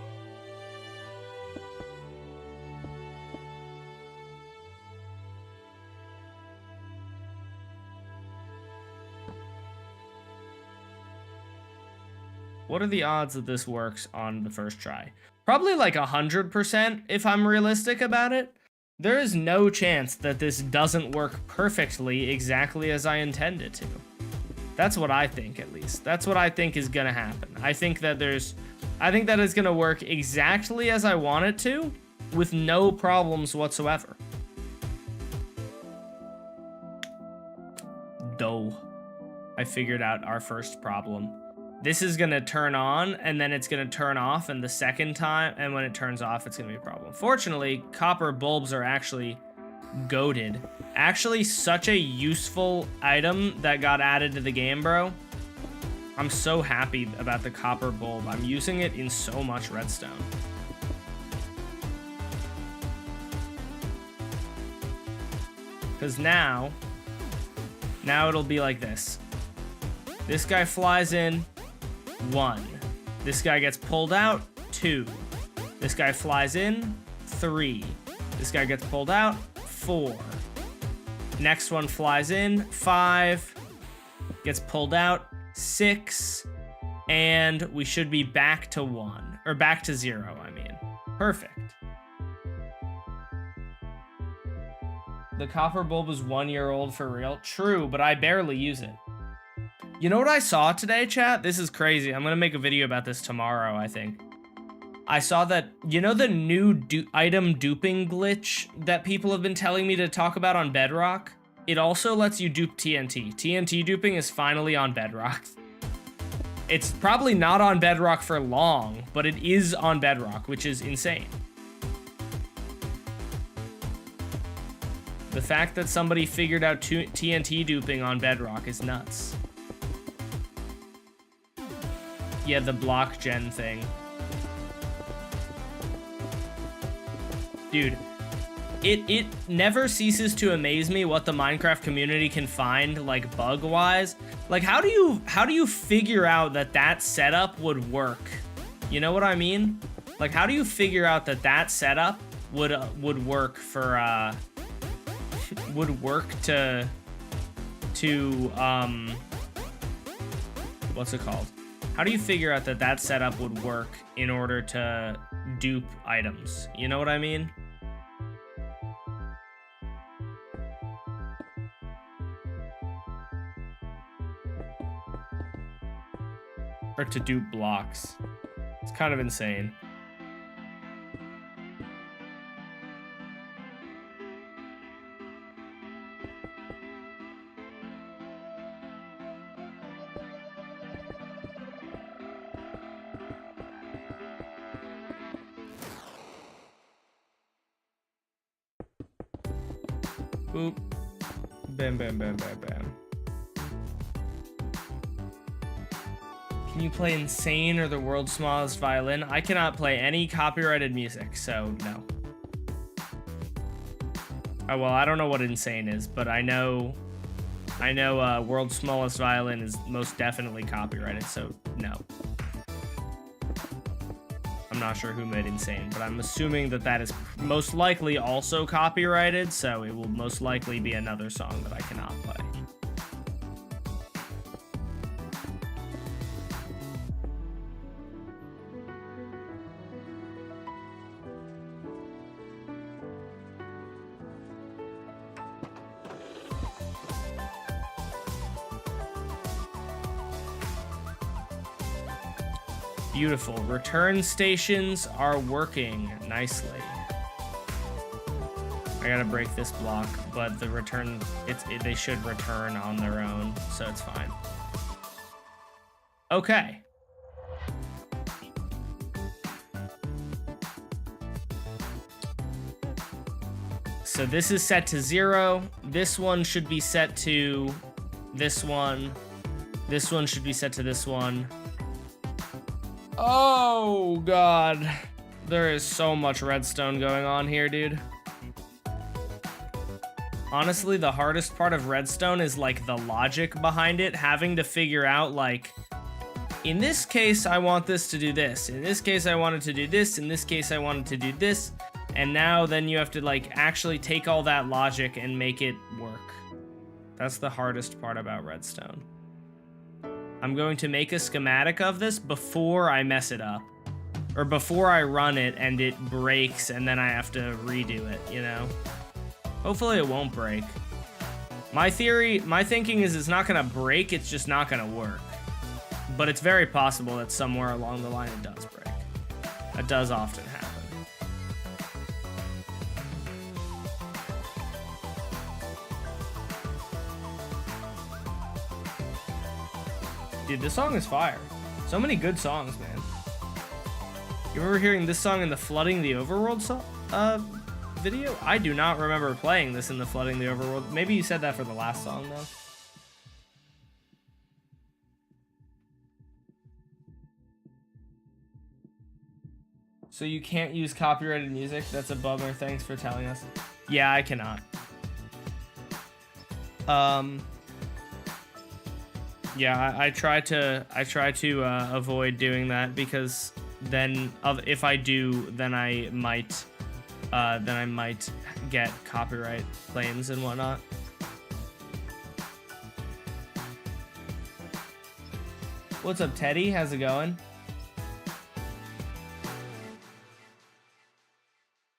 What are the odds that this works on the first try? Probably like 100% if I'm realistic about it. There is no chance that this doesn't work perfectly exactly as I intend it to. That's what I think, at least. That's what I think is gonna happen. I think that it's gonna work exactly as I want it to, with no problems whatsoever. Doh. I figured out our first problem. This is gonna turn on, and then it's gonna turn off, and the second time, and when it turns off, it's gonna be a problem. Fortunately, copper bulbs are actually goated. Actually, such a useful item that got added to the game, bro. I'm so happy about the copper bulb. I'm using it in so much redstone. Because now it'll be like this. This guy flies in, 1. This guy gets pulled out, 2. This guy flies in, 3. This guy gets pulled out, 4. Next one flies in, 5. Gets pulled out, 6. And we should be back to 1. Or back to 0, I mean. Perfect. The copper bulb is 1 year old for real. True, but I barely use it. You know what I saw today, chat? This is crazy. I'm gonna make a video about this tomorrow, I think. I saw that, you know the new item duping glitch that people have been telling me to talk about on Bedrock? It also lets you dupe TNT. TNT duping is finally on Bedrock. It's probably not on Bedrock for long, but it is on Bedrock, which is insane. The fact that somebody figured out TNT duping on Bedrock is nuts. Yeah, the block gen thing. Dude, it never ceases to amaze me what the Minecraft community can find, like, bug-wise. Like, how do you figure out that setup would work? You know what I mean? Like, how do you figure out that setup would work for would work to what's it called? How do you figure out that setup would work in order to dupe items? You know what I mean? Or to dupe blocks. It's kind of insane. Boop. Bam, bam, bam, bam, bam. Can you play Insane or the World's Smallest Violin? I cannot play any copyrighted music, so no. Oh, well, I don't know what Insane is, but I know World's Smallest Violin is most definitely copyrighted, so no. I'm not sure who made Insane, but I'm assuming that is most likely also copyrighted, so it will most likely be another song that I cannot play. Beautiful. Return stations are working nicely. I gotta break this block, but the return, they should return on their own, so it's fine. Okay. So this is set to 0. This one should be set to this one. This one should be set to this one. Oh, God. There is so much redstone going on here, dude. Honestly, the hardest part of redstone is, like, the logic behind it. Having to figure out, like, in this case, I want this to do this. In this case, I want it to do this. In this case, I want it to do this. And now then you have to, like, actually take all that logic and make it work. That's the hardest part about redstone. I'm going to make a schematic of this before I mess it up. Or before I run it and it breaks and then I have to redo it, you know? Hopefully it won't break. My thinking is it's not gonna break, it's just not gonna work. But it's very possible that somewhere along the line it does break. That does often happen. Dude, this song is fire. So many good songs, man. You remember hearing this song in the Flooding the Overworld video? I do not remember playing this in the Flooding the Overworld. Maybe you said that for the last song, though. So you can't use copyrighted music? That's a bummer. Thanks for telling us. Yeah, I cannot. Yeah, I try to avoid doing that because then if I do, then I might get copyright claims and whatnot. What's up, Teddy? How's it going?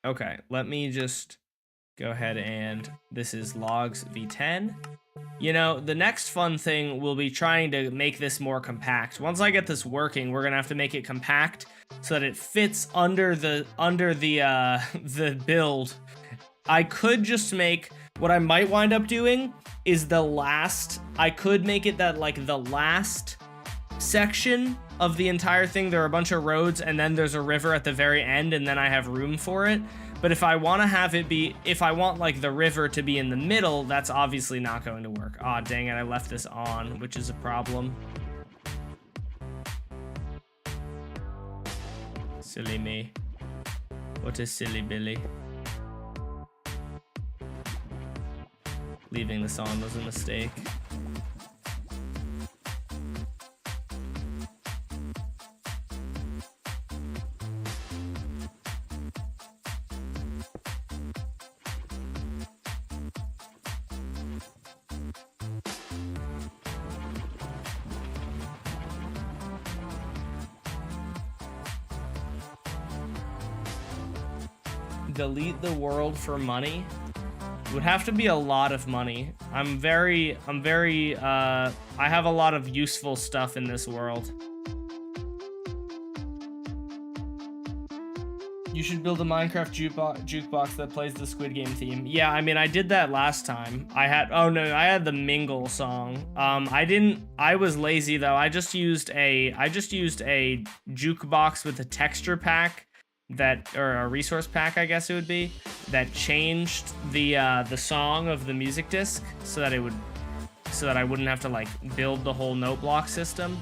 Okay, let me just go ahead and this is logs v10. You know, the next fun thing will be trying to make this more compact. Once I get this working, we're gonna have to make it compact so that it fits under the the build. I could just make, what I might wind up doing is I could make it that, like, the last section of the entire thing, there are a bunch of roads and then there's a river at the very end and then I have room for it. But if I want to have it be, if I want, like, the river to be in the middle, that's obviously not going to work. Aw, dang it, I left this on, which is a problem. Silly me. What a silly Billy. Leaving this on was a mistake. Delete the world for money? It would have to be a lot of money. I have a lot of useful stuff in this world. You should build a Minecraft jukebox that plays the Squid Game theme. Yeah, I mean, I did that last time. I had the Mingle song. I was lazy though. I just used a jukebox with a texture pack or a resource pack, I guess it would be, that changed the song of the music disc so that I wouldn't have to, like, build the whole note block system.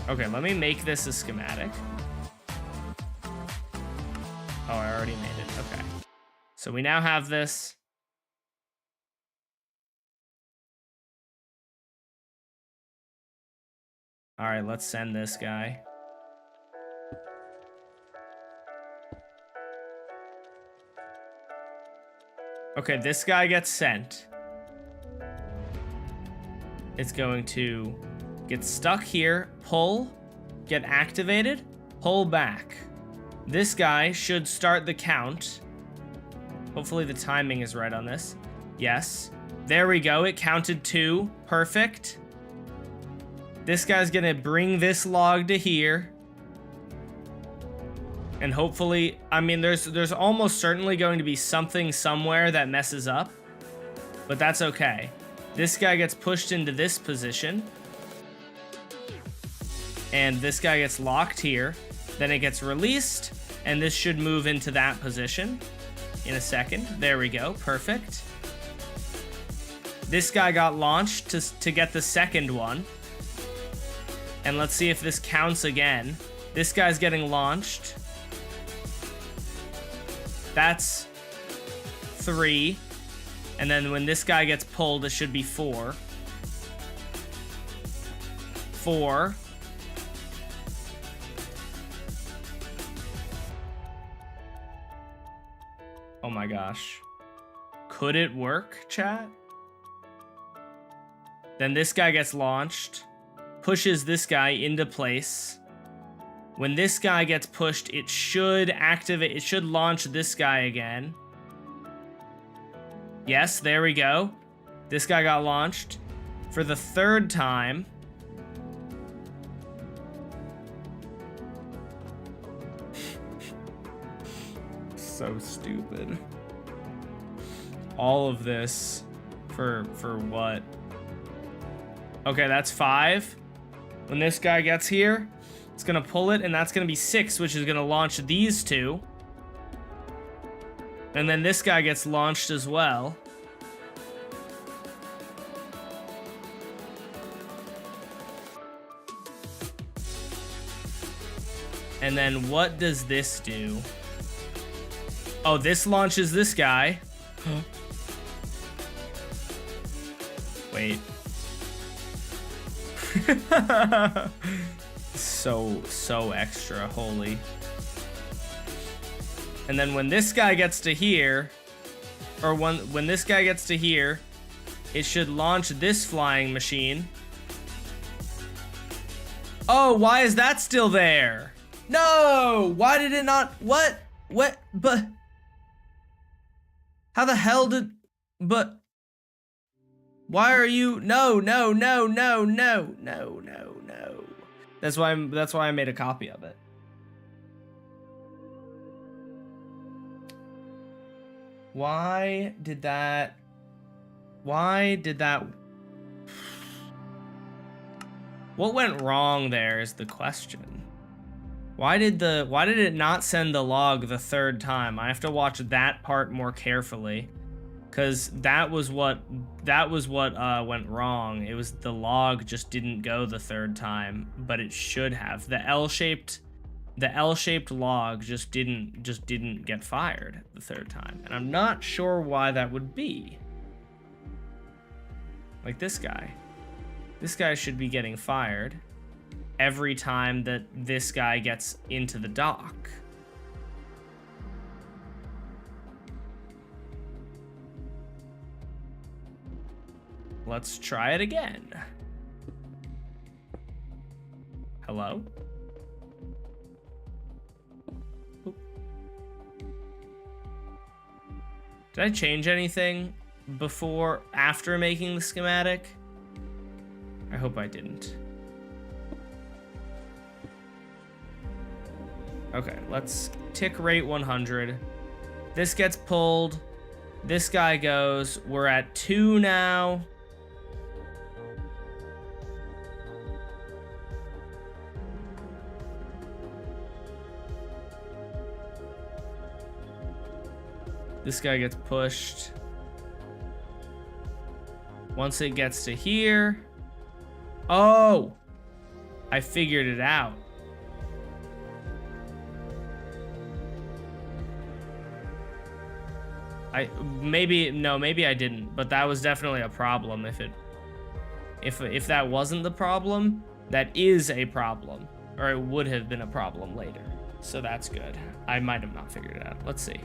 Okay, let me make this a schematic. Oh, I already made it. Okay. So we now have this. All right, let's send this guy. Okay, this guy gets sent. It's going to get stuck here, pull, get activated, pull back. This guy should start the count. Hopefully the timing is right on this. Yes. There we go, it counted 2. Perfect. This guy's gonna bring this log to here. And hopefully, I mean, there's almost certainly going to be something somewhere that messes up, but that's okay. This guy gets pushed into this position, and this guy gets locked here. Then it gets released, and this should move into that position in a second. There we go, perfect. This guy got launched to get the second one. And let's see if this counts again. This guy's getting launched. That's 3. And then when this guy gets pulled, it should be 4. 4. Oh my gosh. Could it work, chat? Then this guy gets launched, pushes this guy into place. When this guy gets pushed, it should activate, it should launch this guy again. Yes, there we go. This guy got launched for the 3rd time. So stupid. All of this for what? Okay, that's 5. When this guy gets here, it's gonna pull it, and that's gonna be 6, which is gonna launch these 2. And then this guy gets launched as well. And then what does this do? Oh, this launches this guy. Wait. so extra, holy. And then when this guy gets to here, or when this guy gets to here, it should launch this flying machine. Oh, why is that still there? No! Why did it not? What? But how the hell did? But why are you? No. That's why I made a copy of it. Why did that? What went wrong there is the question. Why did it not send the log the 3rd time? I have to watch that part more carefully, because that was what went wrong. It was the log just didn't go the 3rd time, but it should have. The L-shaped log just didn't get fired the 3rd time, and I'm not sure why that would be. Like this guy should be getting fired every time that this guy gets into the dock. Let's try it again. Hello? Oop. Did I change anything after making the schematic? I hope I didn't. Okay, let's tick rate 100. This gets pulled. This guy goes. We're at 2 now. This guy gets pushed. Once it gets to here. Oh! I figured it out. Maybe I didn't, but that was definitely a problem. If that wasn't the problem, that is a problem, or it would have been a problem later. So that's good. I might have not figured it out. Let's see.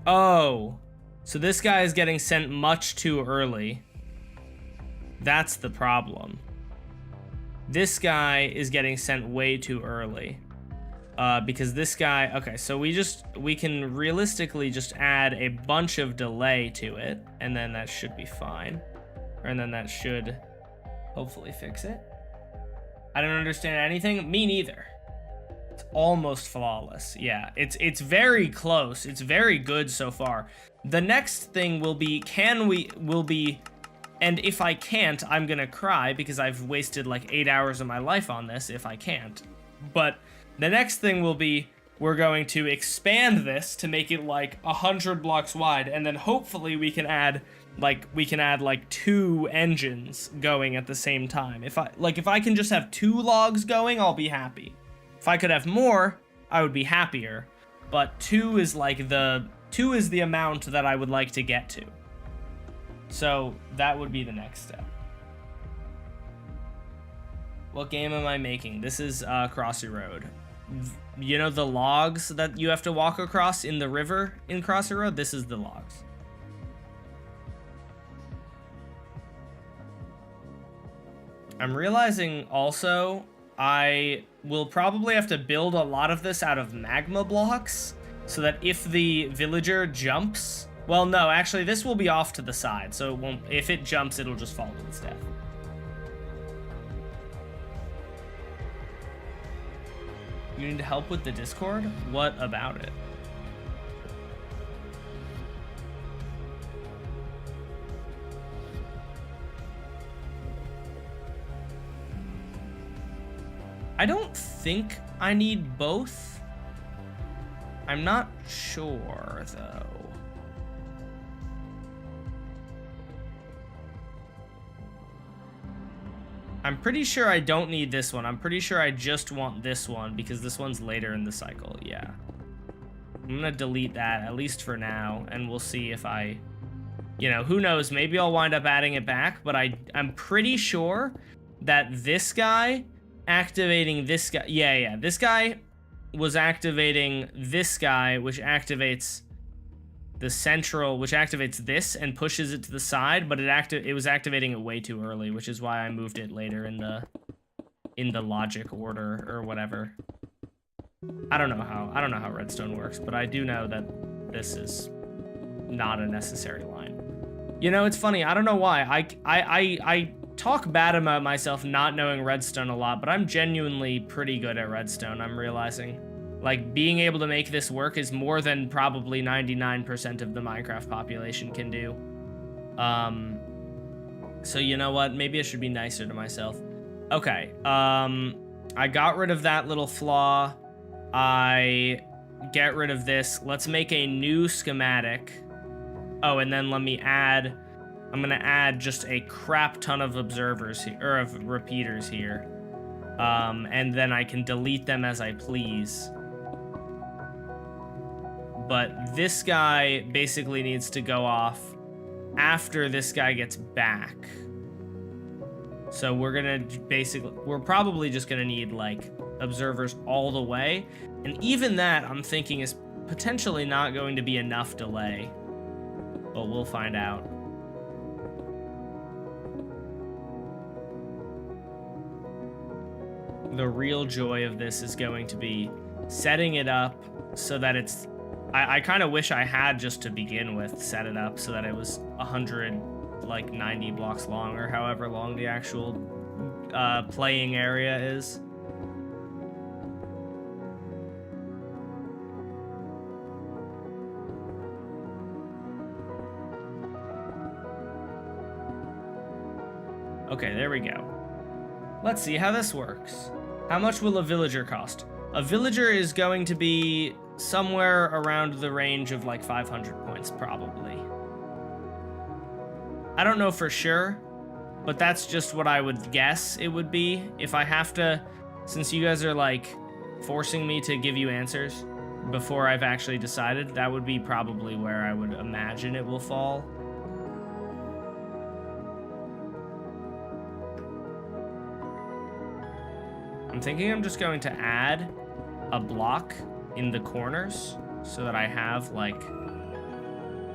Oh. So this guy is getting sent much too early. That's the problem. This guy is getting sent way too early. Because this guy, okay, so we can realistically just add a bunch of delay to it, and then that should be fine. And then that should hopefully fix it. I don't understand anything. Me neither. It's almost flawless. Yeah, it's very close. It's very good so far. The next thing will be, and if I can't, I'm gonna cry because I've wasted like 8 hours of my life on this if I can't. But the next thing will be, we're going to expand this to make it like 100 blocks wide, and then hopefully we can add like 2 engines going at the same time. If I can just have 2 logs going, I'll be happy. If I could have more, I would be happier. But 2 is the amount that I would like to get to. So that would be the next step. What game am I making? This is Crossy Road. You know the logs that you have to walk across in the river in Crossy Road? This is the logs. I'm realizing also I will probably have to build a lot of this out of magma blocks so that if the villager jumps, well, no, actually this will be off to the side, so it won't, if it jumps, it'll just fall to its death. You need help with the Discord? What about it? I don't think I need both. I'm not sure, though. I'm pretty sure I don't need this one. I'm pretty sure I just want this one because this one's later in the cycle. Yeah. I'm gonna delete that, at least for now, and we'll see if I... You know, who knows? Maybe I'll wind up adding it back, but I'm pretty sure that this guy activating this guy... Yeah, this guy was activating this guy, which activates the central, which activates this and pushes it to the side, but it was activating it way too early, which is why I moved it later in the logic order or whatever. I don't know how Redstone works, but I do know that this is not a necessary line. You know, it's funny, I don't know why. I talk bad about myself not knowing Redstone a lot, but I'm genuinely pretty good at Redstone, I'm realizing. Like, being able to make this work is more than probably 99% of the Minecraft population can do. So you know what? Maybe I should be nicer to myself. Okay, I got rid of that little flaw. I get rid of this. Let's make a new schematic. Oh, and then let me add... I'm gonna add just a crap ton of observers here, or of repeaters here. And then I can delete them as I please. But this guy basically needs to go off after this guy gets back. So we're probably just gonna need like observers all the way. And even that, I'm thinking, is potentially not going to be enough delay. But we'll find out. The real joy of this is going to be setting it up so that it's... I kind of wish I had just to begin with set it up so that it was 90 blocks long, or however long the actual playing area is. Okay, there we go. Let's see how this works. How much will a villager cost? A villager is going to be somewhere around the range of like 500 points, probably. I don't know for sure, but that's just what I would guess it would be. If I have to, since you guys are like forcing me to give you answers before I've actually decided, that would be probably where I would imagine it will fall. I'm thinking I'm just going to add a block in the corners so that I have like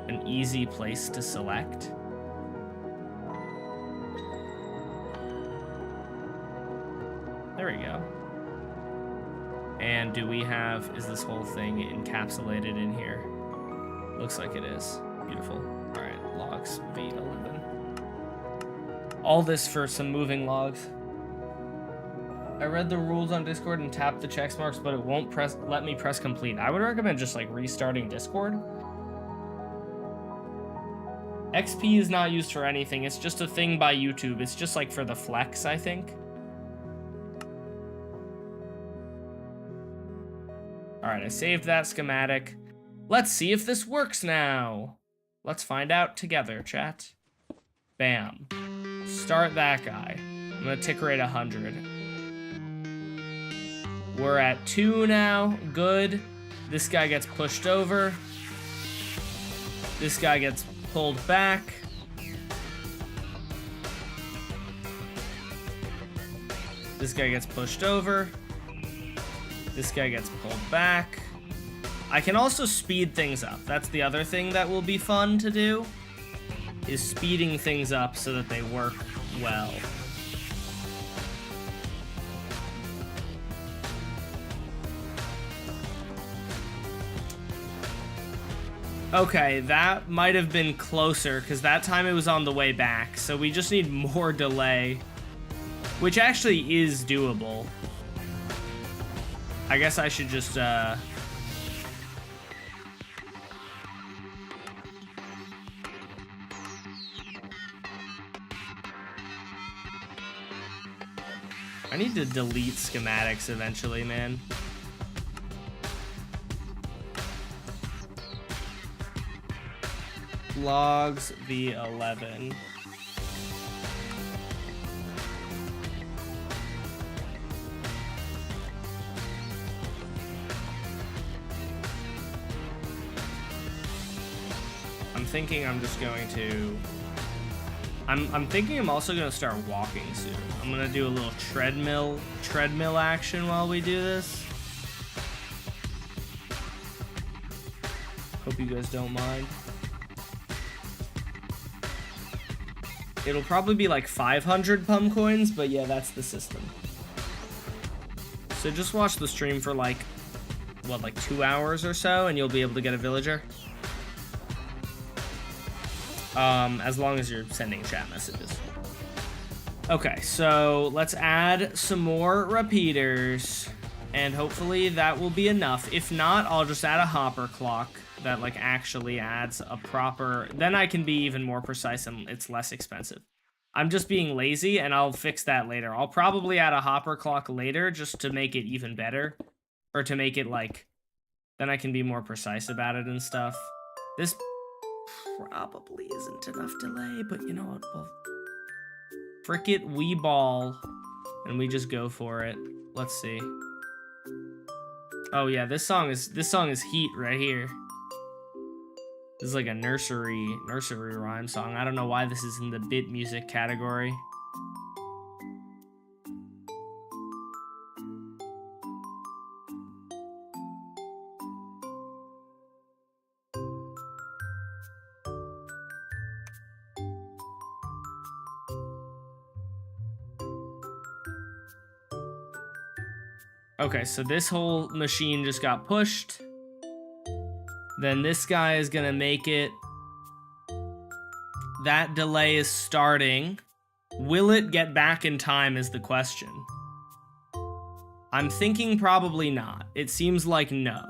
an easy place to select. There we go. And do we have, is this whole thing encapsulated in here? Looks like it is. Beautiful. All right, logs v11. All this for some moving logs. I read the rules on Discord and tapped the check marks, but it won't let me press complete. I would recommend just like restarting Discord. XP is not used for anything. It's just a thing by YouTube. It's just like for the flex, I think. All right, I saved that schematic. Let's see if this works now. Let's find out together, chat. Bam. Start that guy. I'm gonna tick rate 100. We're at 2 now. Good. This guy gets pushed over. This guy gets pulled back. This guy gets pushed over. This guy gets pulled back. I can also speed things up. That's the other thing that will be fun to do, is speeding things up so that they work well. Okay, that might have been closer, because that time it was on the way back, so we just need more delay, which actually is doable. I guess I should just, I need to delete schematics eventually, man. Logs v11. I'm thinking I'm just going to... I'm thinking I'm also going to start walking soon. I'm going to do a little treadmill action while we do this. Hope you guys don't mind. It'll probably be like 500 pum coins, but yeah, that's the system. So just watch the stream for like, what, like 2 hours or so, and you'll be able to get a villager. As long as you're sending chat messages. Okay, so let's add some more repeaters, and hopefully that will be enough. If not, I'll just add a hopper clock that like actually adds a proper, then I can be even more precise and it's less expensive. I'm just being lazy and I'll fix that later. I'll probably add a hopper clock later just to make it even better, or to make it like, then I can be more precise about it and stuff. This probably isn't enough delay, but you know what, well, frick it, we ball, and we just go for it. Let's see. Oh yeah, this song is heat right here. This is like a nursery rhyme song. I don't know why this is in the bit music category. Okay, so this whole machine just got pushed. Then this guy is gonna make it. That delay is starting. Will it get back in time is the question. I'm thinking probably not. It seems like no.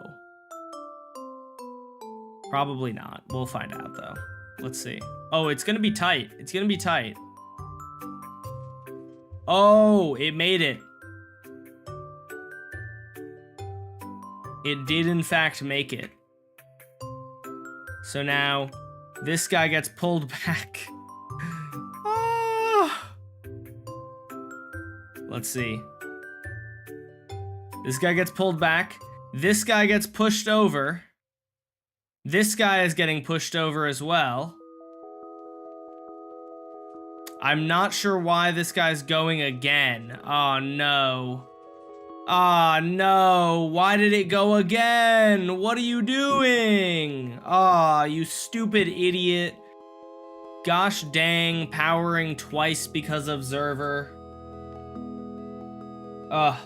Probably not. We'll find out though. Let's see. Oh, it's gonna be tight. It's gonna be tight. Oh, it made it. It did in fact make it. So now, this guy gets pulled back. Ah. Let's see. This guy gets pulled back. This guy gets pushed over. This guy is getting pushed over as well. I'm not sure why this guy's going again. Oh no. Ah, no. Why did it go again? What are you doing? Ah, you stupid idiot. Gosh dang, powering twice because of Zerver. Ugh.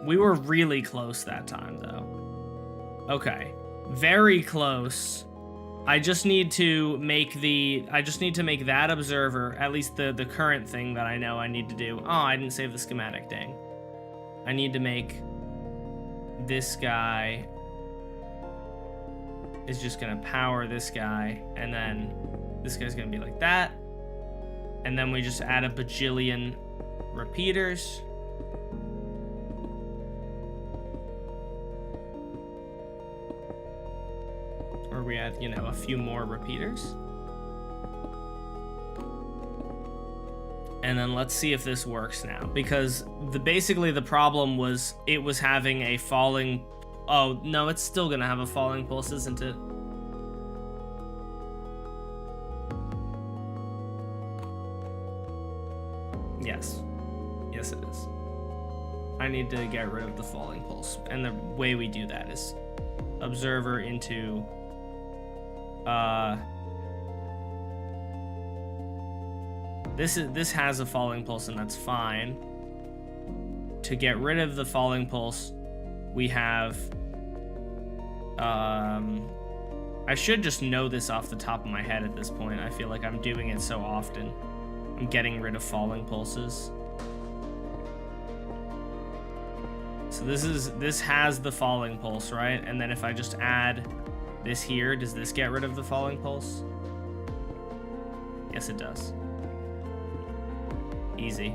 We were really close that time, though. Okay. Very close. I just need to make that observer, at least the current thing that I know I need to do. Oh, I didn't save the schematic, dang. I need to make this guy is just gonna power this guy, and then this guy's gonna be like that. And then we just add a bajillion repeaters. Or we add, you know, a few more repeaters. And then let's see if this works now, because basically the problem was it was having a falling. Oh no, it's still gonna have a falling pulse, isn't it? Yes, yes it is. I need to get rid of the falling pulse, and the way we do that is observer into this has a falling pulse, and that's fine. To get rid of the falling pulse, we have I should just know this off the top of my head at this point. I feel like I'm doing it so often. I'm getting rid of falling pulses. So this has the falling pulse, right? And then if I just add this here, does this get rid of the falling pulse? Yes, it does. Easy.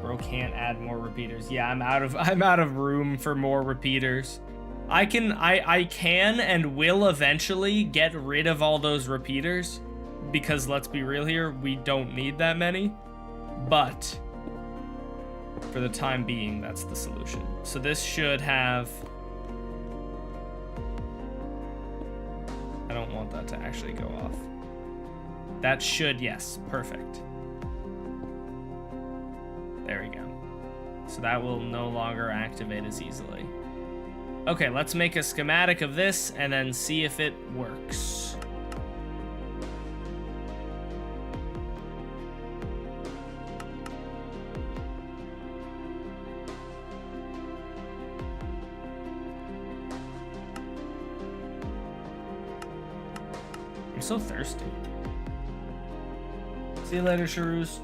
Bro can't add more repeaters. Yeah, I'm out of room for more repeaters. I can and will eventually get rid of all those repeaters, because let's be real here, we don't need that many. But for the time being, that's the solution. So this should have, I don't want that to actually go off. That should, yes, perfect. There we go. So that will no longer activate as easily. Okay, let's make a schematic of this and then see if it works. I'm so thirsty. See you later, Sharoos.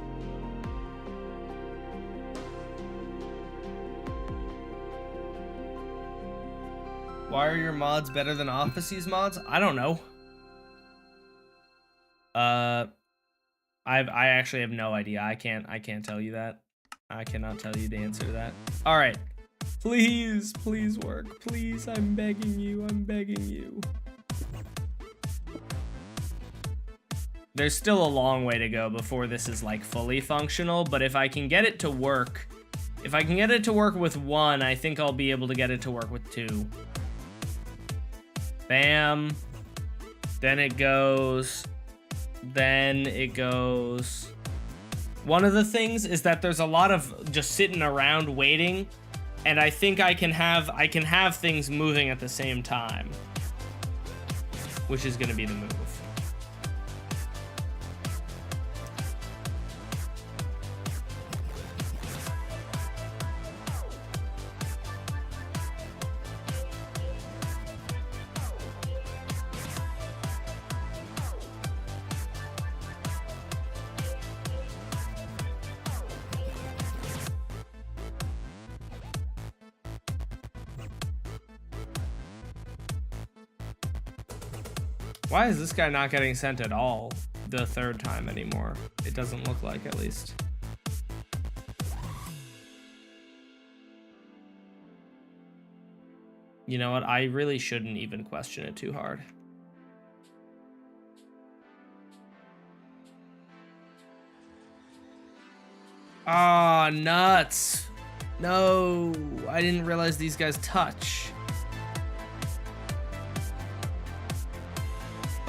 Why are your mods better than Office's mods? I don't know. I actually have no idea. I can't tell you that. I cannot tell you the answer to that. All right. Please work. Please, I'm begging you. I'm begging you. There's still a long way to go before this is like fully functional, but if I can get it to work, if I can get it to work with one, I think I'll be able to get it to work with two. Bam. Then it goes. Then it goes. One of the things is that there's a lot of just sitting around waiting, and I think I can have things moving at the same time, which is going to be the move. Why is this guy not getting sent at all the third time anymore? It doesn't look like, at least. You know what? I really shouldn't even question it too hard. Ah, nuts. No, I didn't realize these guys touch.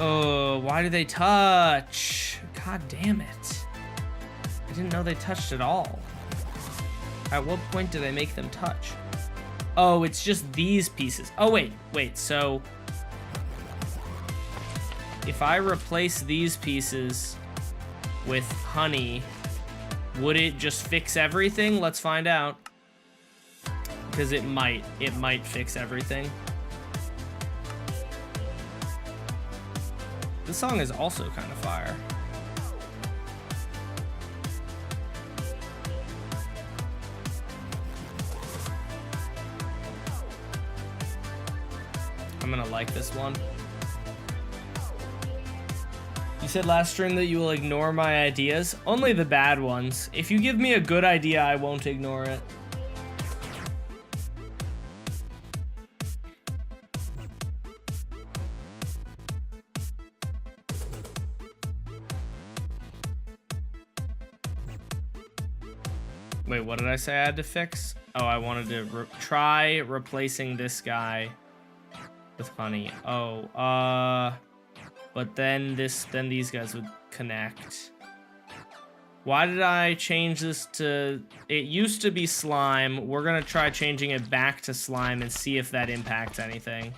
Oh, why do they touch? God damn it. I didn't know they touched at all. At what point do they make them touch? Oh, it's just these pieces. Oh, wait, so if I replace these pieces with honey, would it just fix everything? Let's find out. Because it might fix everything. This song is also kind of fire. I'm gonna like this one. You said last stream that you will ignore my ideas. Only the bad ones. If you give me a good idea, I won't ignore it. Wait, what did I say I had to fix? Oh, I wanted to try replacing this guy with honey. Oh, but then these guys would connect. Why did I change this to... It used to be slime. We're gonna try changing it back to slime and see if that impacts anything.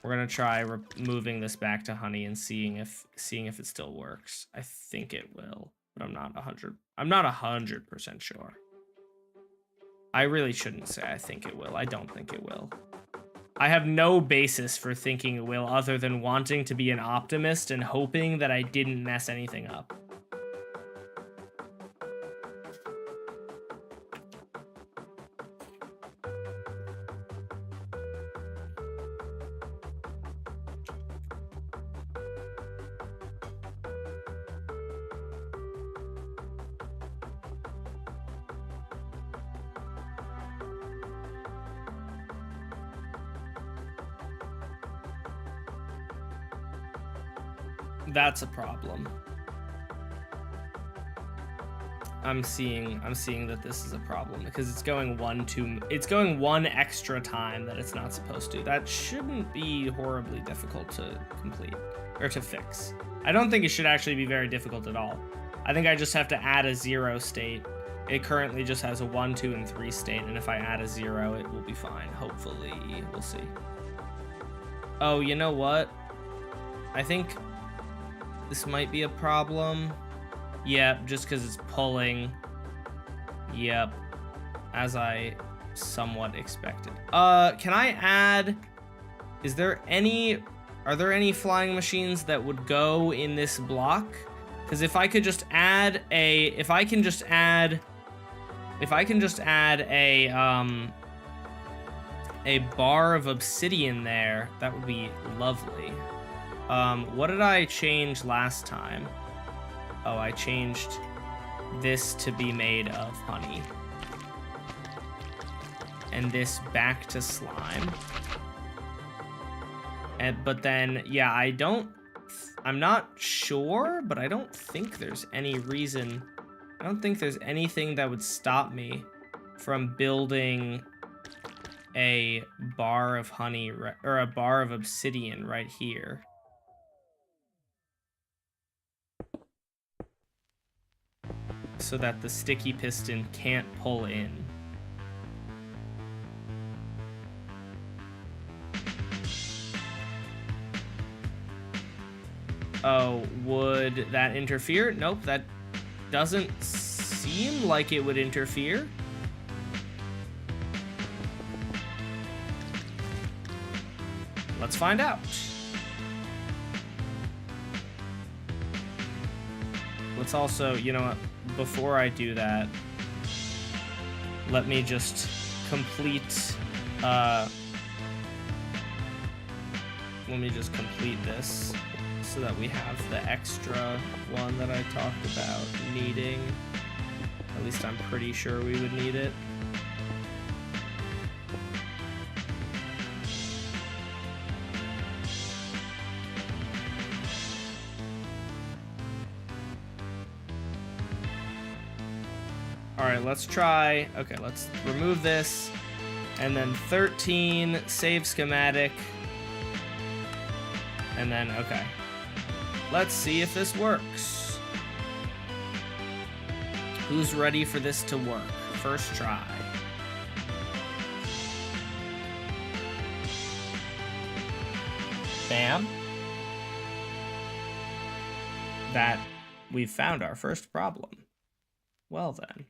We're gonna try moving this back to honey and seeing if it still works. I think it will, but I'm not 100% sure. I really shouldn't say I think it will. I don't think it will. I have no basis for thinking it will other than wanting to be an optimist and hoping that I didn't mess anything up. That's a problem. I'm seeing that this is a problem because it's going one extra time that it's not supposed to. That shouldn't be horribly difficult to complete or to fix. I don't think it should actually be very difficult at all. I think I just have to add a 0 state. It currently just has a 1, 2, and 3 state, and if I add a 0, it will be fine. Hopefully, we'll see. Oh, you know what? I think this might be a problem. Yep, just because it's pulling. Yep, as I somewhat expected. Can I add... Are there any flying machines that would go in this block? Because if I can just add a bar of obsidian there, that would be lovely. What did I change last time? Oh, I changed this to be made of honey. And this back to slime. But then, yeah, I'm not sure, but I don't think there's any reason. I don't think there's anything that would stop me from building a bar of honey, or a bar of obsidian right here. So that the sticky piston can't pull in. Oh, would that interfere? Nope, that doesn't seem like it would interfere. Let's find out. Let's also, you know what, before I do that, let me just complete this so that we have the extra one that I talked about needing. At least I'm pretty sure we would need it. Alright, let's try. Okay, let's remove this. And then 13, save schematic. And then, okay. Let's see if this works. Who's ready for this to work? First try. Bam. That we've found our first problem. Well then.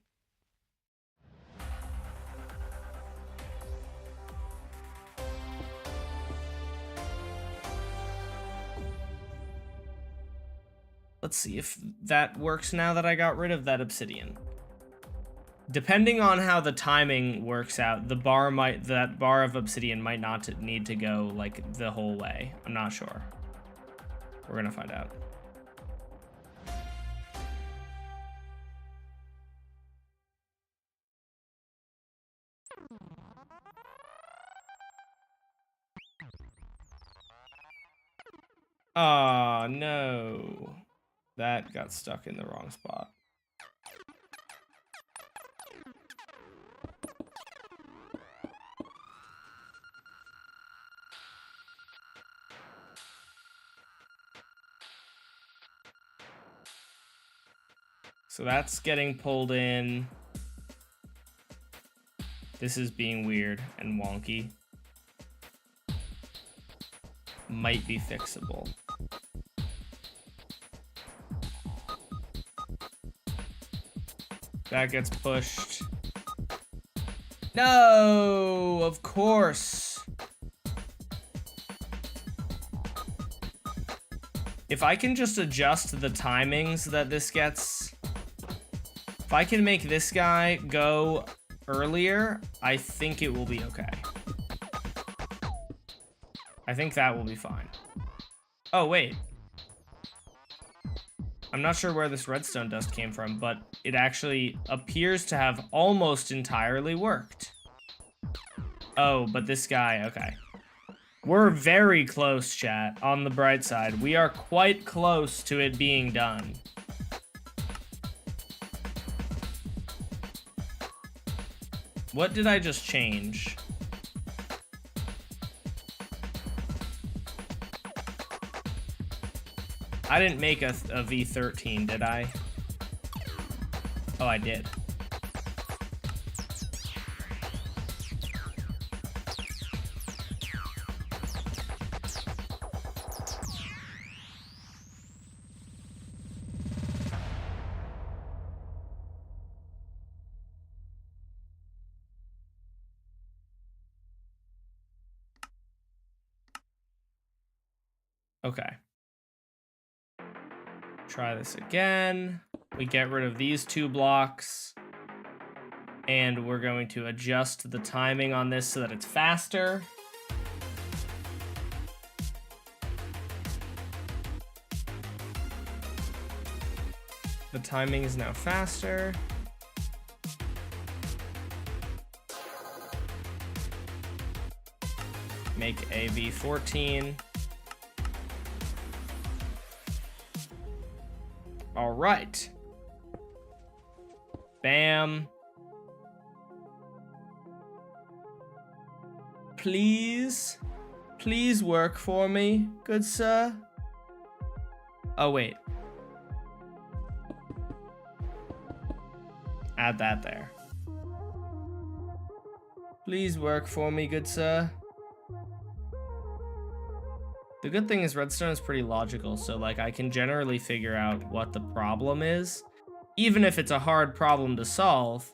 Let's see if that works now that I got rid of that obsidian. Depending on how the timing works out, that bar of obsidian might not need to go like the whole way. I'm not sure. We're gonna find out. Oh no. That got stuck in the wrong spot. So that's getting pulled in. This is being weird and wonky. Might be fixable. That gets pushed. No, of course. If I can just adjust the timings that this gets, if I can make this guy go earlier, I think it will be okay. I think that will be fine. Oh, wait. I'm not sure where this redstone dust came from, but it actually appears to have almost entirely worked. Oh, but this guy, okay. We're very close, chat, on the bright side. We are quite close to it being done. What did I just change? I didn't make a V13, did I? Oh, I did. Okay. Try this again. We get rid of these 2 blocks. And we're going to adjust the timing on this so that it's faster. The timing is now faster. Make a V14. All right. Bam. Please work for me, good sir. Oh, wait. Add that there. Please work for me, good sir. The good thing is Redstone is pretty logical, so like I can generally figure out what the problem is. Even if it's a hard problem to solve,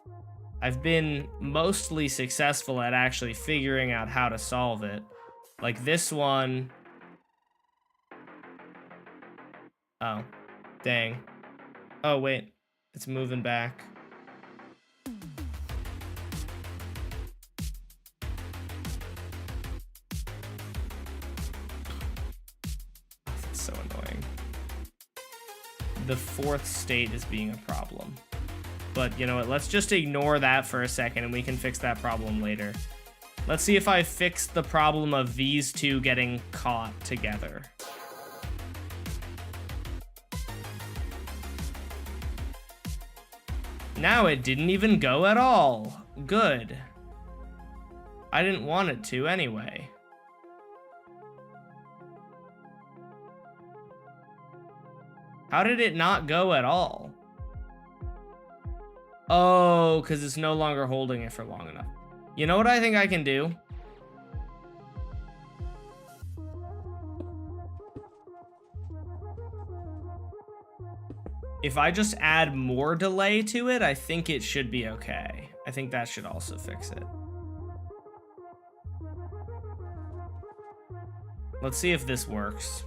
I've been mostly successful at actually figuring out how to solve it. Like this one. Oh, dang. Oh, wait, it's moving back. So annoying. The 4th state is being a problem. But you know what, let's just ignore that for a second and we can fix that problem later. Let's see if I fix the problem of these 2 getting caught together. Now it didn't even go at all. Good. I didn't want it to anyway. How did it not go at all? Oh, because it's no longer holding it for long enough. You know what I think I can do? if I just add more delay to it, I think it should be okay. I think that should also fix it. Let's see if this works.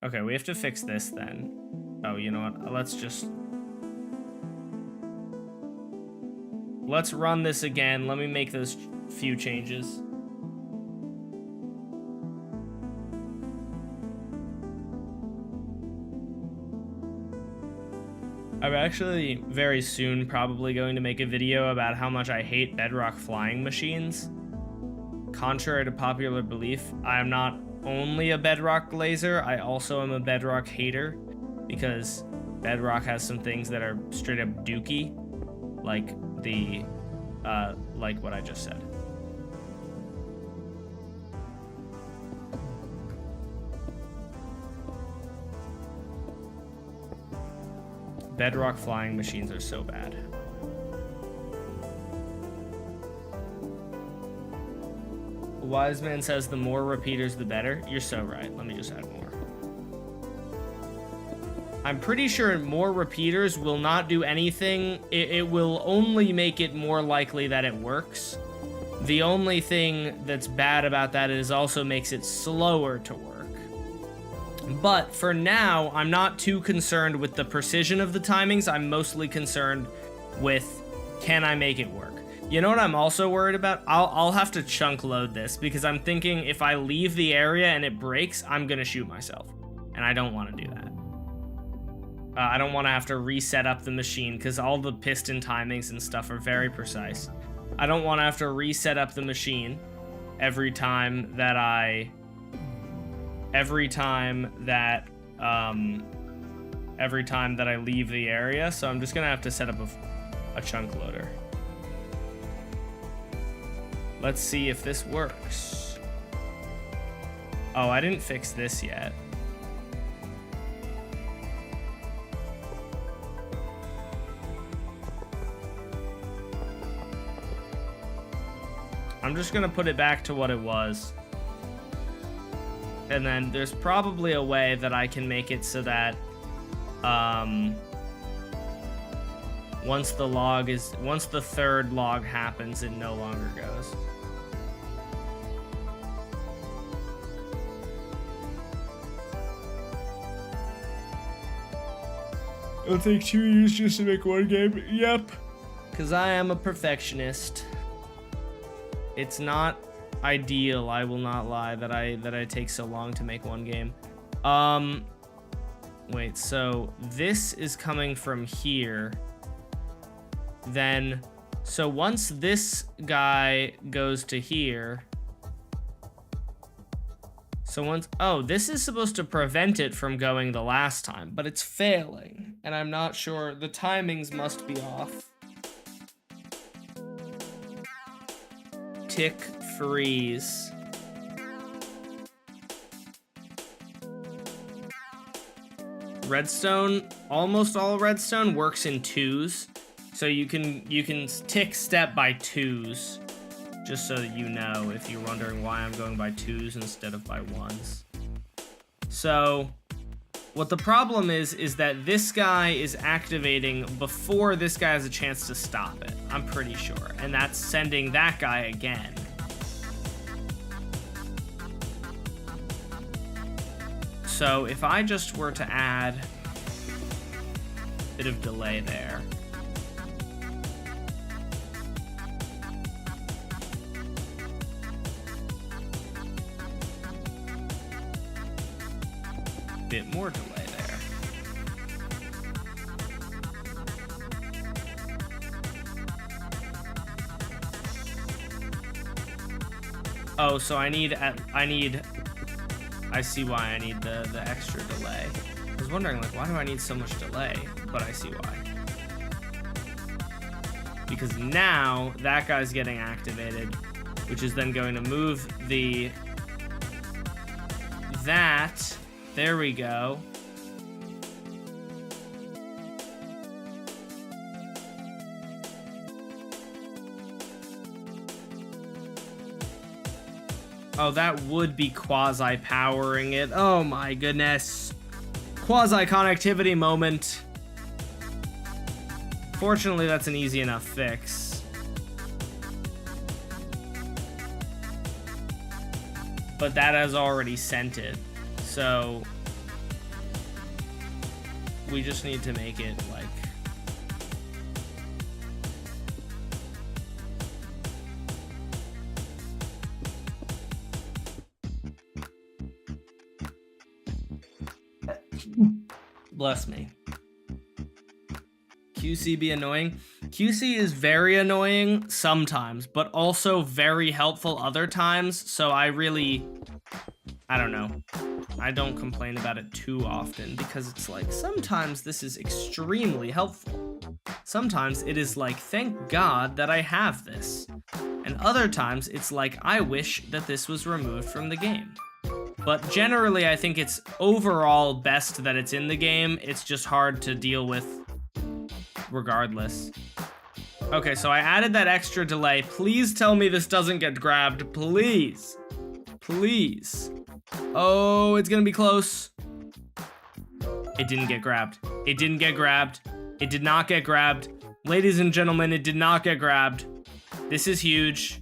Okay, we have to fix this then. Oh, you know what? Let's run this again. Let me make those few changes. I'm actually very soon probably going to make a video about how much I hate bedrock flying machines. Contrary to popular belief, I am not only a bedrock glazer, I also am a bedrock hater, because bedrock has some things that are straight up dookie, like like what I just said. Bedrock flying machines are so bad. A wise man says the more repeaters the better. You're so right. Let me just add more. I'm pretty sure more repeaters will not do anything. It will only make it more likely that it works. The only thing that's bad about that is also makes it slower to work. But for now, I'm not too concerned with the precision of the timings. I'm mostly concerned with, can I make it work? You know what I'm also worried about? I'll have to chunk load this, because I'm thinking if I leave the area and it breaks, I'm gonna shoot myself. And I don't want to do that. I don't want to have to reset up the machine, because all the piston timings and stuff are very precise. I don't want to have to reset up the machine every time that I leave the area, so I'm just gonna have to set up a chunk loader. Let's see if this works. Oh, I didn't fix this yet. I'm just gonna put it back to what it was. And then there's probably a way that I can make it so that once the third log happens, it no longer goes. It'll take 2 years just to make one game. Yep. Because I am a perfectionist. It's not ideal, I will not lie, that I take so long to make one game. Wait, so this is coming from here. Then, so once this guy goes to here, oh, this is supposed to prevent it from going the last time, but it's failing, and I'm not sure, the timings must be off. Tick freeze. Redstone, almost all Redstone works in 2s, so you can tick step by 2s, just so that you know, if you're wondering why I'm going by 2s instead of by 1s. So what the problem is that this guy is activating before this guy has a chance to stop it, I'm pretty sure, and that's sending that guy again. So if I just were to add a bit of delay there. Bit more delay there. Oh, so I see why I need the extra delay. I was wondering, like, why do I need so much delay? But I see why. Because now that guy's getting activated, which is then going to move that. There we go. Oh, that would be quasi-powering it. Oh my goodness. Quasi-connectivity moment. Fortunately, that's an easy enough fix. But that has already sent it. So we just need to make it like... Bless me. QC be annoying? QC is very annoying sometimes, but also very helpful other times, so I don't know. I don't complain about it too often, because it's like, sometimes this is extremely helpful. Sometimes it is like, thank God that I have this. And other times, it's like, I wish that this was removed from the game. But generally, I think it's overall best that it's in the game. It's just hard to deal with regardless. Okay, so I added that extra delay. Please tell me this doesn't get grabbed. Please. Please. Oh, it's gonna be close. It didn't get grabbed. It didn't get grabbed. It did not get grabbed. Ladies and gentlemen, it did not get grabbed. This is huge.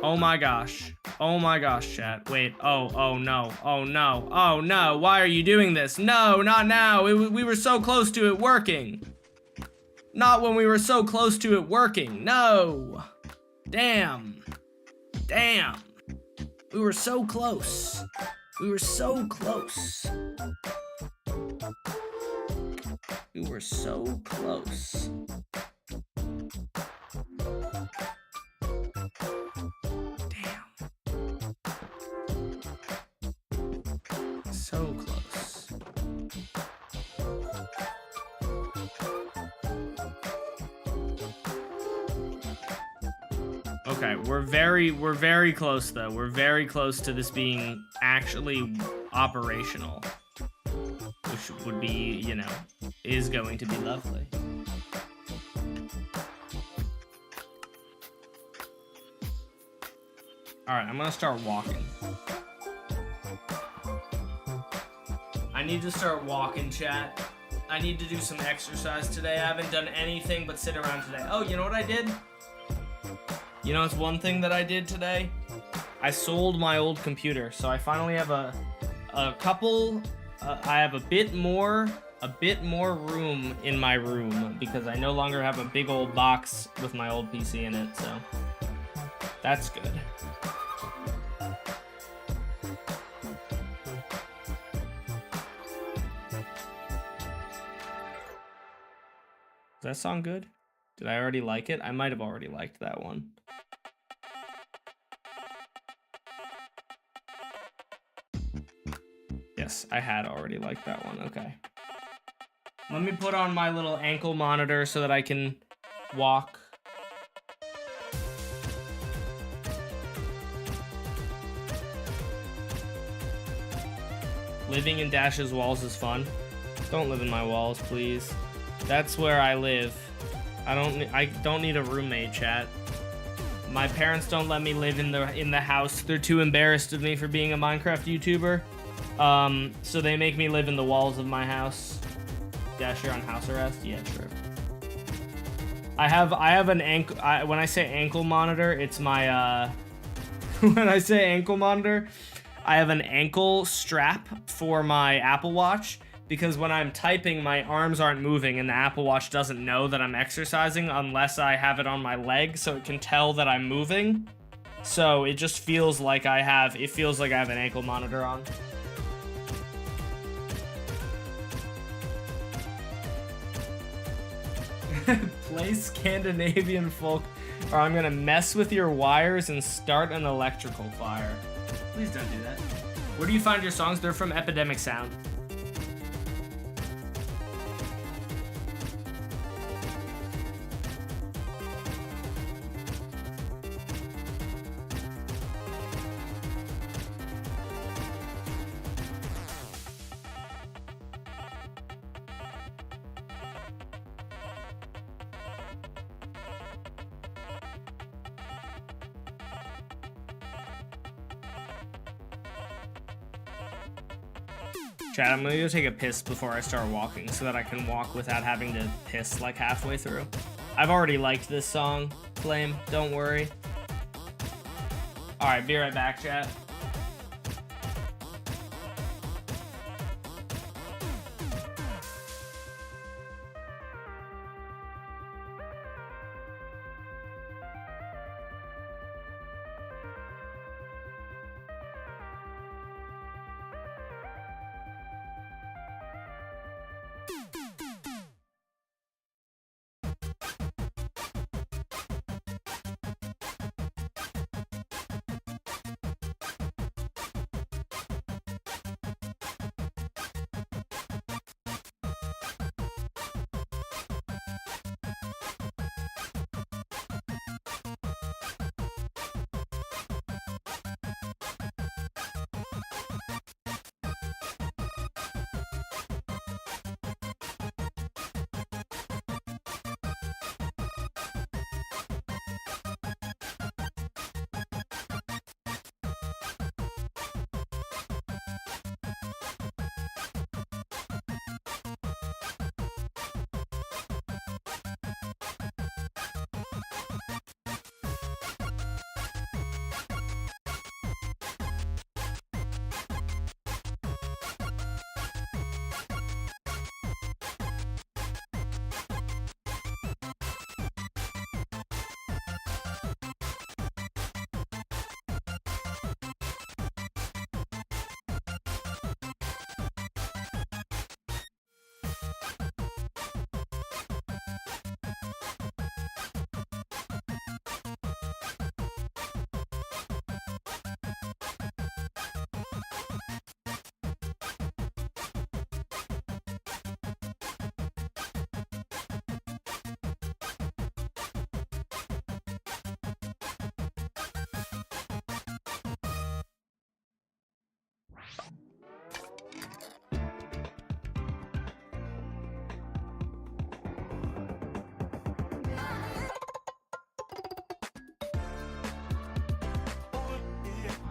Oh my gosh. Oh my gosh, chat. Wait. Oh no. Oh no. Oh no. Why are you doing this? No, not now. We were so close to it working. Not when we were so close to it working. No. Damn. Damn. We were so close. We were so close. We were so close. So close. Okay, we're very close though. We're very close to this being actually operational. Which would be, you know, is going to be lovely. Alright, I'm gonna start walking. I need to start walking, chat. I need to do some exercise today. I haven't done anything but sit around today. Oh, you know what I did? You know, it's one thing that I did today. I sold my old computer, so I finally have a couple. I have a bit more room in my room because I no longer have a big old box with my old PC in it. So that's good. Does that sound good? Did I already like it? I might have already liked that one. Yes, I had already liked that one. Okay. Let me put on my little ankle monitor so that I can walk. Living in Dash's walls is fun. Don't live in my walls, please. That's where I live. I don't need a roommate, chat. My parents don't let me live in the house. They're too embarrassed of me for being a Minecraft YouTuber. So they make me live in the walls of my house. Dash, you're on house arrest? Yeah, true. I have an ankle. When I say ankle monitor, it's my when I say ankle monitor, I have an ankle strap for my Apple Watch. Because when I'm typing, my arms aren't moving, and the Apple Watch doesn't know that I'm exercising unless I have it on my leg, so it can tell that I'm moving. So it just feels like I have an ankle monitor on. Play Scandinavian folk, or I'm gonna mess with your wires and start an electrical fire. Please don't do that. Where do you find your songs? They're from Epidemic Sound. Chat, I'm gonna go take a piss before I start walking so that I can walk without having to piss like halfway through. I've already liked this song, Flame, don't worry. Alright, be right back, chat.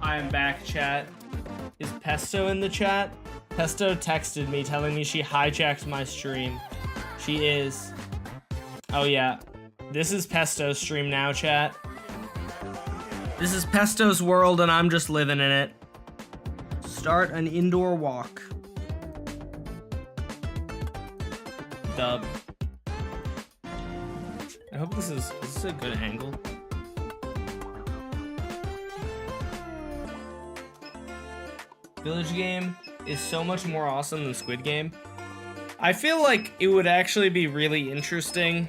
I am back, chat. Is Pesto in the chat? Pesto texted me telling me she hijacked my stream. She is. Oh yeah. This is Pesto's stream now, chat. This is Pesto's world and I'm just living in it. Start an indoor walk. Dub. I hope this is a good angle? Village Game is so much more awesome than Squid Game. I feel like it would actually be really interesting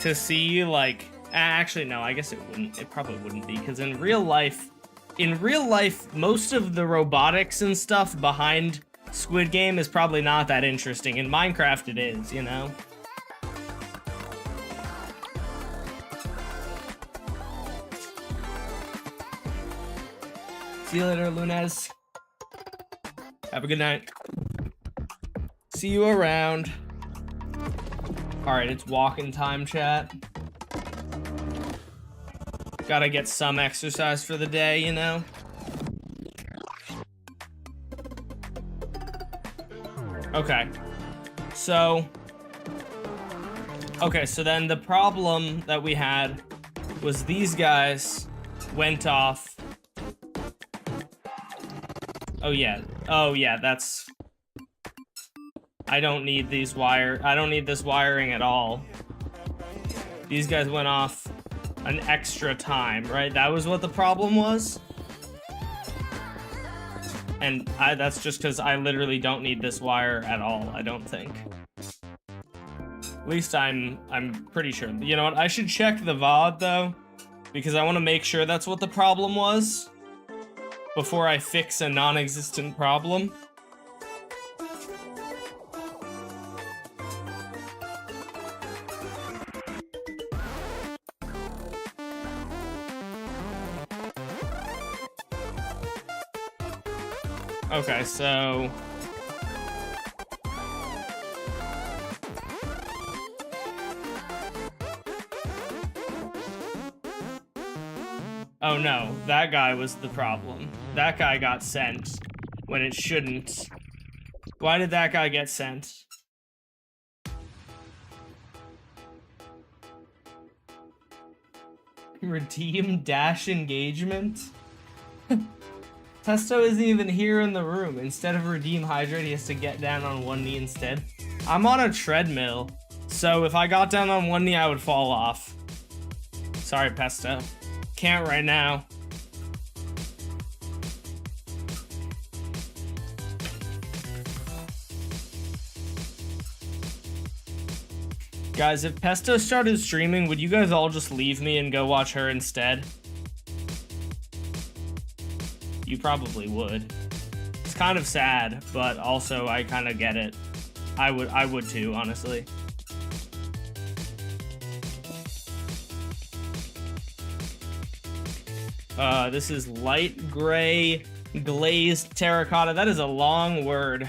to see, like, actually no, I guess it wouldn't. It probably wouldn't be, because in real life, most of the robotics and stuff behind Squid Game is probably not that interesting. In Minecraft it is, you know? See you later, Lunez. Have a good night. See you around. Alright, it's walking time, chat. Gotta get some exercise for the day, you know? Okay. So then the problem that we had was these guys went off. Oh yeah, that's... I don't need this wiring at all. These guys went off an extra time, right? That was what the problem was? And that's just because I literally don't need this wire at all, I don't think. At least I'm pretty sure. You know what, I should check the VOD though, because I want to make sure that's what the problem was before I fix a non-existent problem. Okay, so... Oh no, that guy was the problem. That guy got sent when it shouldn't. Why did that guy get sent? Redeem dash engagement? Testo isn't even here in the room. Instead of redeem hydrate, he has to get down on one knee instead. I'm on a treadmill, so if I got down on one knee, I would fall off. Sorry, Pesto. Can't right now. Guys, if Pesto started streaming, would you guys all just leave me and go watch her instead? You probably would. It's kind of sad, but also I kind of get it. I would too, honestly. This is light gray glazed terracotta. That is a long word.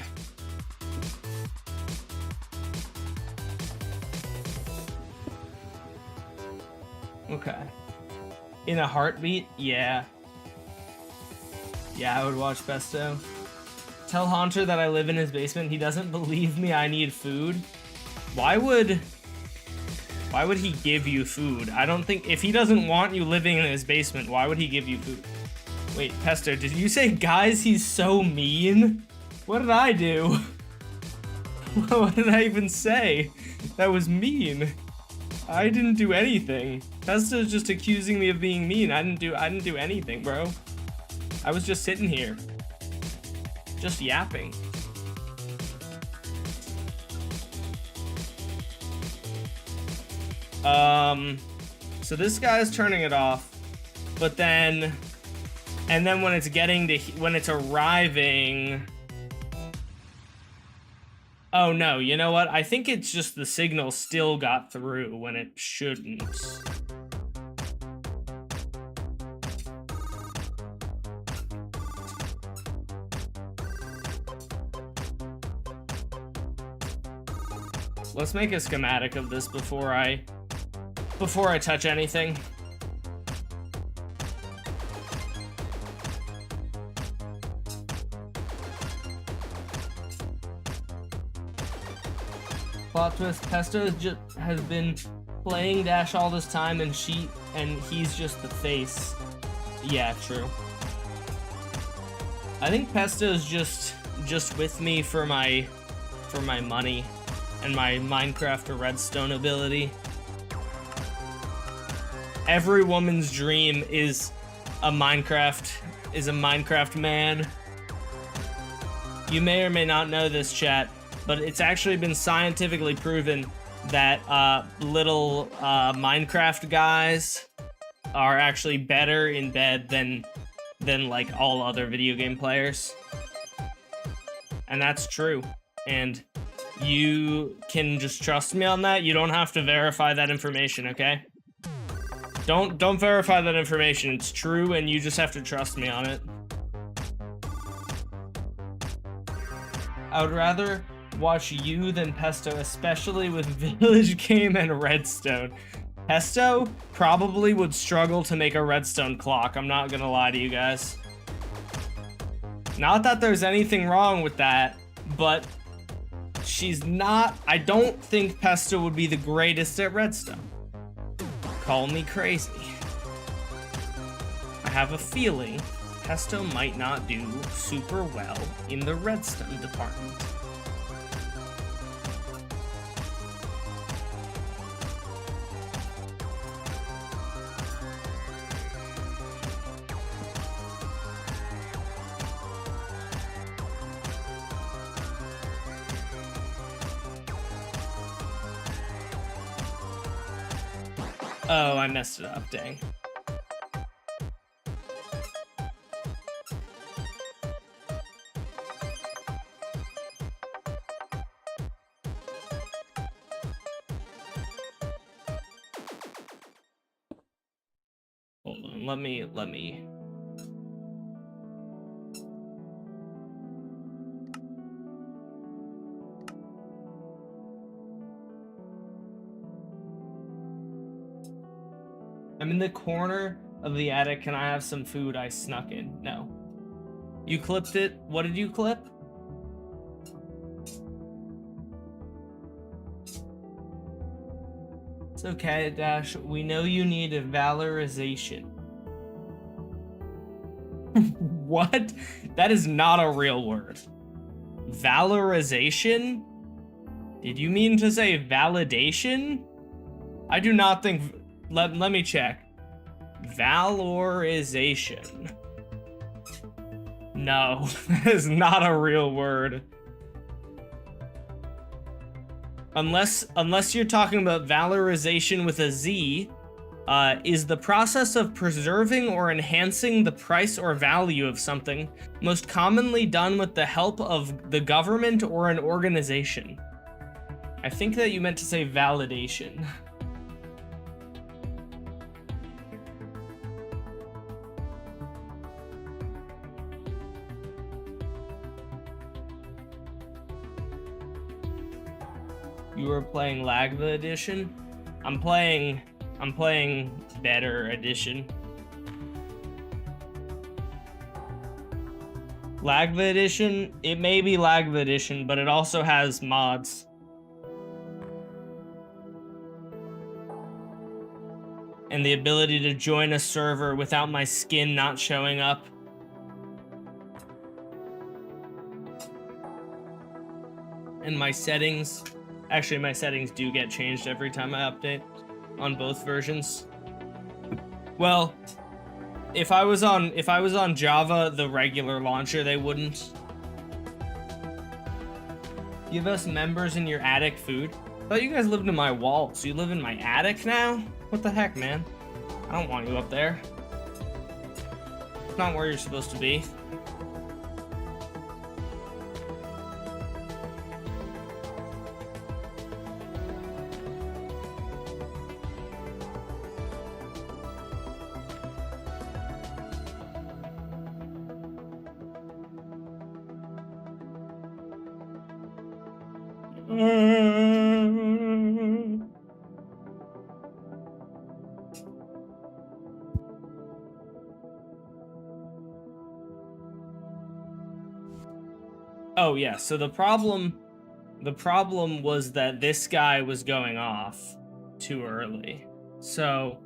Okay. In a heartbeat? Yeah. Yeah, I would watch Pesto. Tell Haunter that I live in his basement. He doesn't believe me. I need food. Why would he give you food? I don't think... If he doesn't want you living in his basement, why would he give you food? Wait, Pesto, did you say, guys, he's so mean? What did I do? What did I even say? That was mean. I didn't do anything. Pesto's just accusing me of being mean. I didn't do anything, bro. I was just sitting here. Just yapping. So this guy's turning it off, but then, and then when it's arriving, oh no, you know what? I think it's just the signal still got through when it shouldn't. Let's make a schematic of this before I touch anything. Plot twist, Pesto has been playing Dash all this time and he's just the face. Yeah, true. I think Pesto's just with me for my money and my Minecraft or Redstone ability. Every woman's dream is a Minecraft man. You may or may not know this, chat, but it's actually been scientifically proven that little Minecraft guys are actually better in bed than like all other video game players. And that's true. And you can just trust me on that. You don't have to verify that information, okay? Don't verify that information. It's true, and you just have to trust me on it. I would rather watch you than Pesto, especially with Village Game and Redstone. Pesto probably would struggle to make a Redstone clock. I'm not gonna lie to you guys. Not that there's anything wrong with that, but she's not... I don't think Pesto would be the greatest at Redstone. Call me crazy. I have a feeling Pesto might not do super well in the Redstone department. Oh, I messed it up, dang. Hold on, let me... I'm in the corner of the attic. Can I have some food? I snuck in. No. You clipped it? What did you clip? It's okay, Dash. We know you need a valorization. What? That is not a real word. Valorization? Did you mean to say validation? I do not think... Let me check. Valorization. No, that is not a real word. Unless you're talking about valorization with a Z, is the process of preserving or enhancing the price or value of something, most commonly done with the help of the government or an organization. I think that you meant to say validation. You were playing Lagva edition? I'm playing better edition. Lagva edition? It may be Lagva edition, but it also has mods. And the ability to join a server without my skin not showing up. And my settings. Actually, my settings do get changed every time I update on both versions. Well, if I was on Java, the regular launcher, they wouldn't. Give us members in your attic food. I thought you guys lived in my wall, so you live in my attic now? What the heck, man? I don't want you up there. It's not where you're supposed to be. Oh yeah, so the problem was that this guy was going off too early. So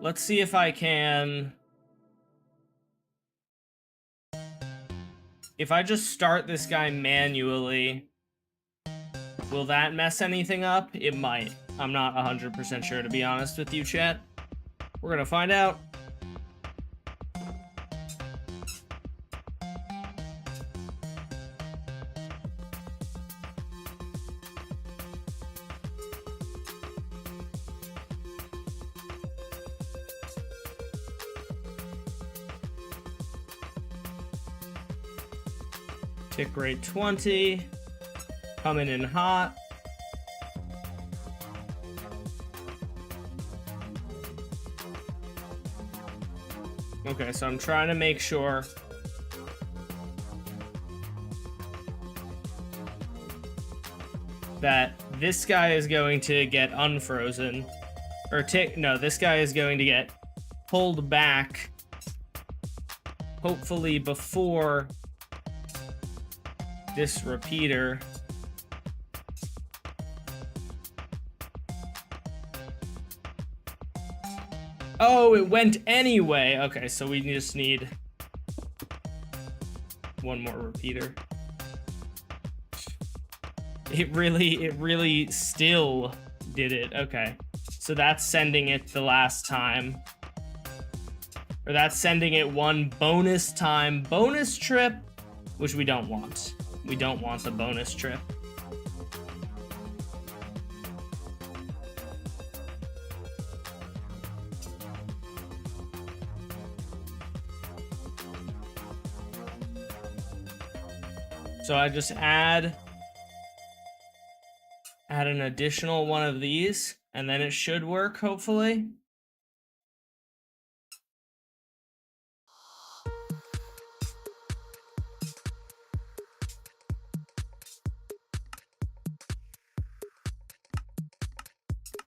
let's see if I can... If I just start this guy manually, will that mess anything up? It might. I'm not 100% sure, to be honest with you, chat. We're gonna find out. Tick rate 20. Coming in hot. Okay, so I'm trying to make sure that this guy is going to get unfrozen. Or no, this guy is going to get pulled back, hopefully before this repeater. Oh, it went anyway. Okay, so we just need one more repeater. It really still did it. Okay, so that's sending it the last time. Or that's sending it one bonus time. Bonus trip, which we don't want. We don't want the bonus trip. So I just add an additional one of these, and then it should work, hopefully.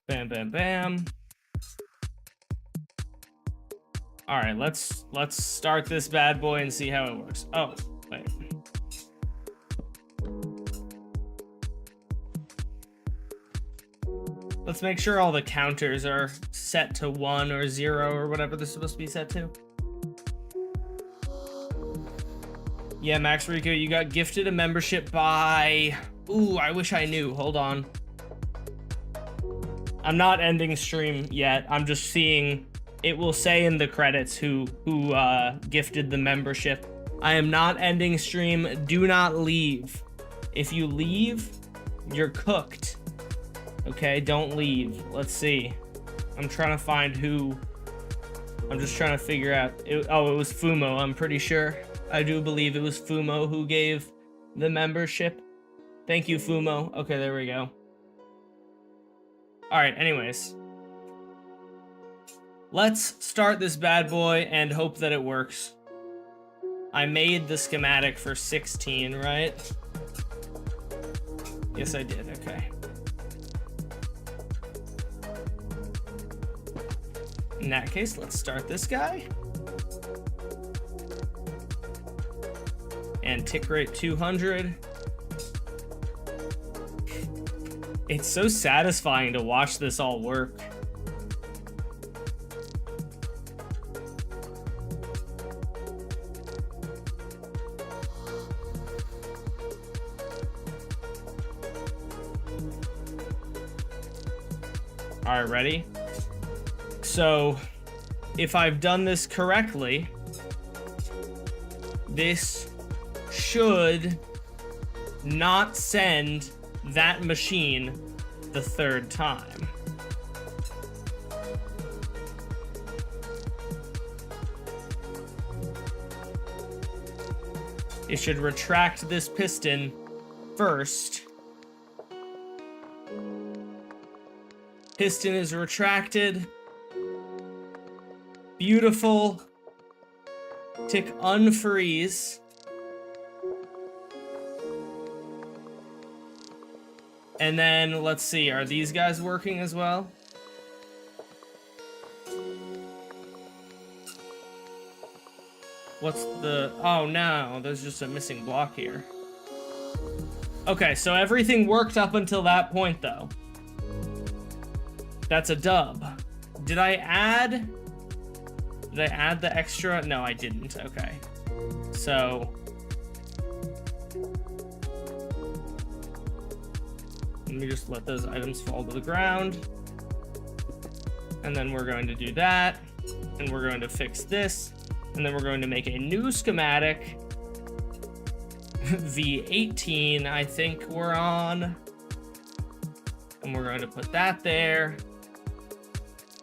Bam, bam, bam. All right, let's start this bad boy and see how it works. Oh, wait. Let's make sure all the counters are set to 1 or 0 or whatever they're supposed to be set to. Yeah, Max Rico, you got gifted a membership by... Ooh, I wish I knew. Hold on. I'm not ending stream yet. I'm just seeing... It will say in the credits who gifted the membership. I am not ending stream. Do not leave. If you leave, you're cooked. Okay, don't leave. Let's see. I'm trying to find who... I'm just trying to figure out... Oh, it was Fumo, I'm pretty sure. I do believe it was Fumo who gave the membership. Thank you, Fumo. Okay, there we go. Alright, anyways. Let's start this bad boy and hope that it works. I made the schematic for 16, right? Yes, I did. Okay. In that case, let's start this guy. And tick rate 200. It's so satisfying to watch this all work. All right, ready? So, if I've done this correctly, this should not send that machine the 3rd time. It should retract this piston first. Piston is retracted. Beautiful. Tick unfreeze. And then, let's see, are these guys working as well? What's the... Oh, no, there's just a missing block here. Okay, so everything worked up until that point, though. That's a dub. Did I add the extra? No, I didn't. Okay. So... let me just let those items fall to the ground. And then we're going to do that. And we're going to fix this. And then we're going to make a new schematic. V18, I think we're on. And we're going to put that there.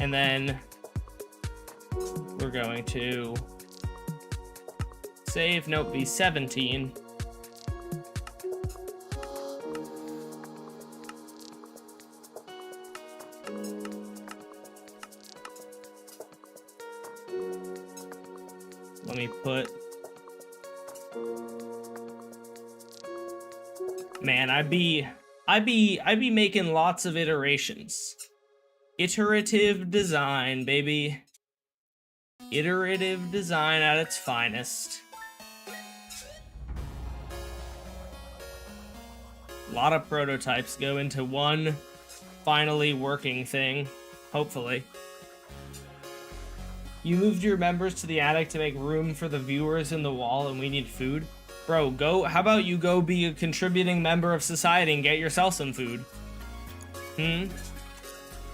And then we're going to save. Nope, V17. Let me put... Man, I'd be making lots of iterations. Iterative design, baby. Iterative design at its finest. A lot of prototypes go into one finally working thing, hopefully. You moved your members to the attic to make room for the viewers in the wall, and we need food. Bro, go. How about you go be a contributing member of society and get yourself some food?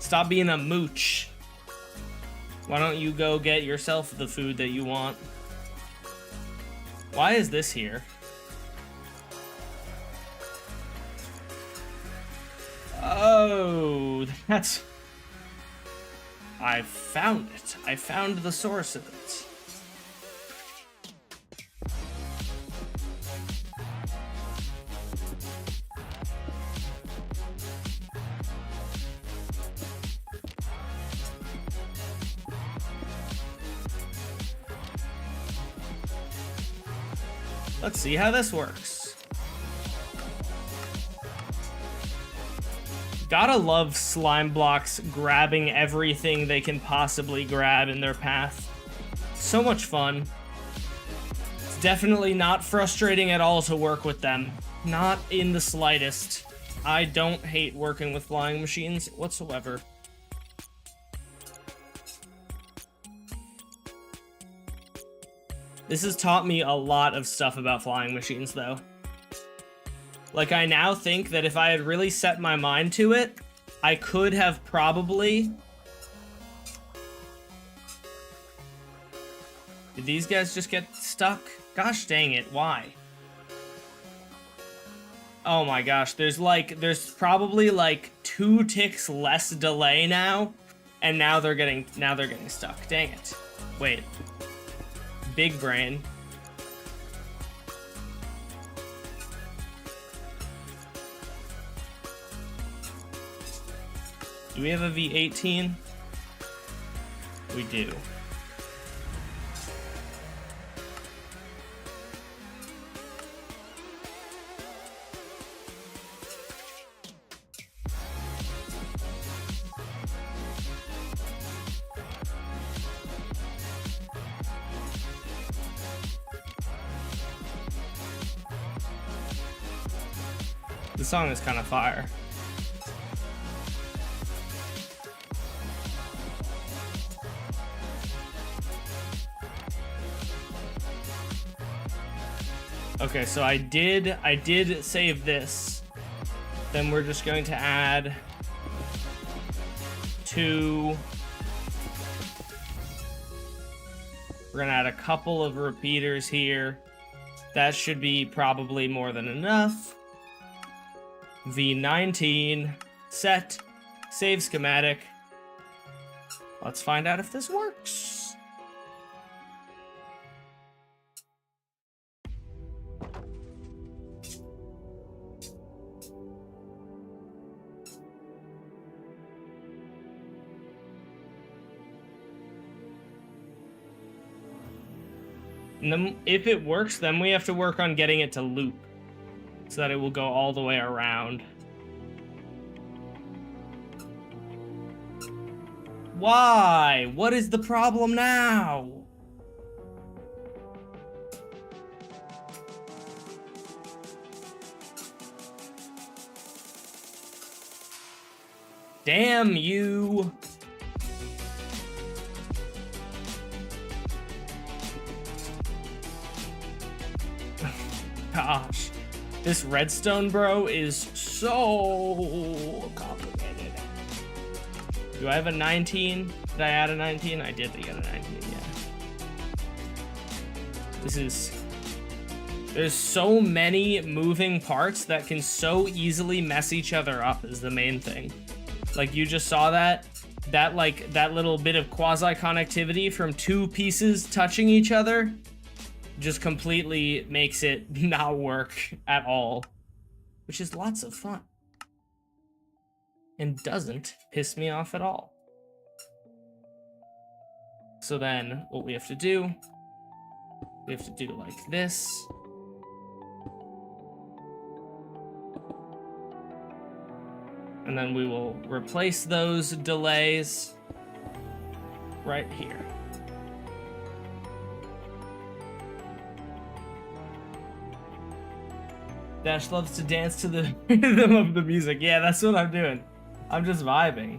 Stop being a mooch. Why don't you go get yourself the food that you want? Why is this here? Oh, that's... I found it. I found the source of it. Let's see how this works. Gotta love slime blocks grabbing everything they can possibly grab in their path. So much fun. It's definitely not frustrating at all to work with them. Not in the slightest. I don't hate working with flying machines whatsoever. This has taught me a lot of stuff about flying machines, though. Like, I now think that if I had really set my mind to it, I could have probably... Did these guys just get stuck? Gosh dang it, why? Oh my gosh, there's probably like 2 ticks less delay now, and now they're getting stuck. Dang it. Wait. Big brain. Do we have a V18? We do. The song is kind of fire. Okay, so I did save this. Then we're just going to add 2. We're gonna add a couple of repeaters here. That should be probably more than enough. V19, set, save schematic. Let's find out if this works. And then if it works, then we have to work on getting it to loop so that it will go all the way around. Why? What is the problem now? Damn you. Gosh, this Redstone, bro, is so complicated. Do I have a 19? Did I add a 19? I did get a 19, yeah. There's so many moving parts that can so easily mess each other up is the main thing. Like, you just saw that little bit of quasi-connectivity from 2 pieces touching each other just completely makes it not work at all, which is lots of fun and doesn't piss me off at all. So then what we have to do like this. And then we will replace those delays right here. Dash loves to dance to the rhythm of the music. Yeah, that's what I'm doing. I'm just vibing.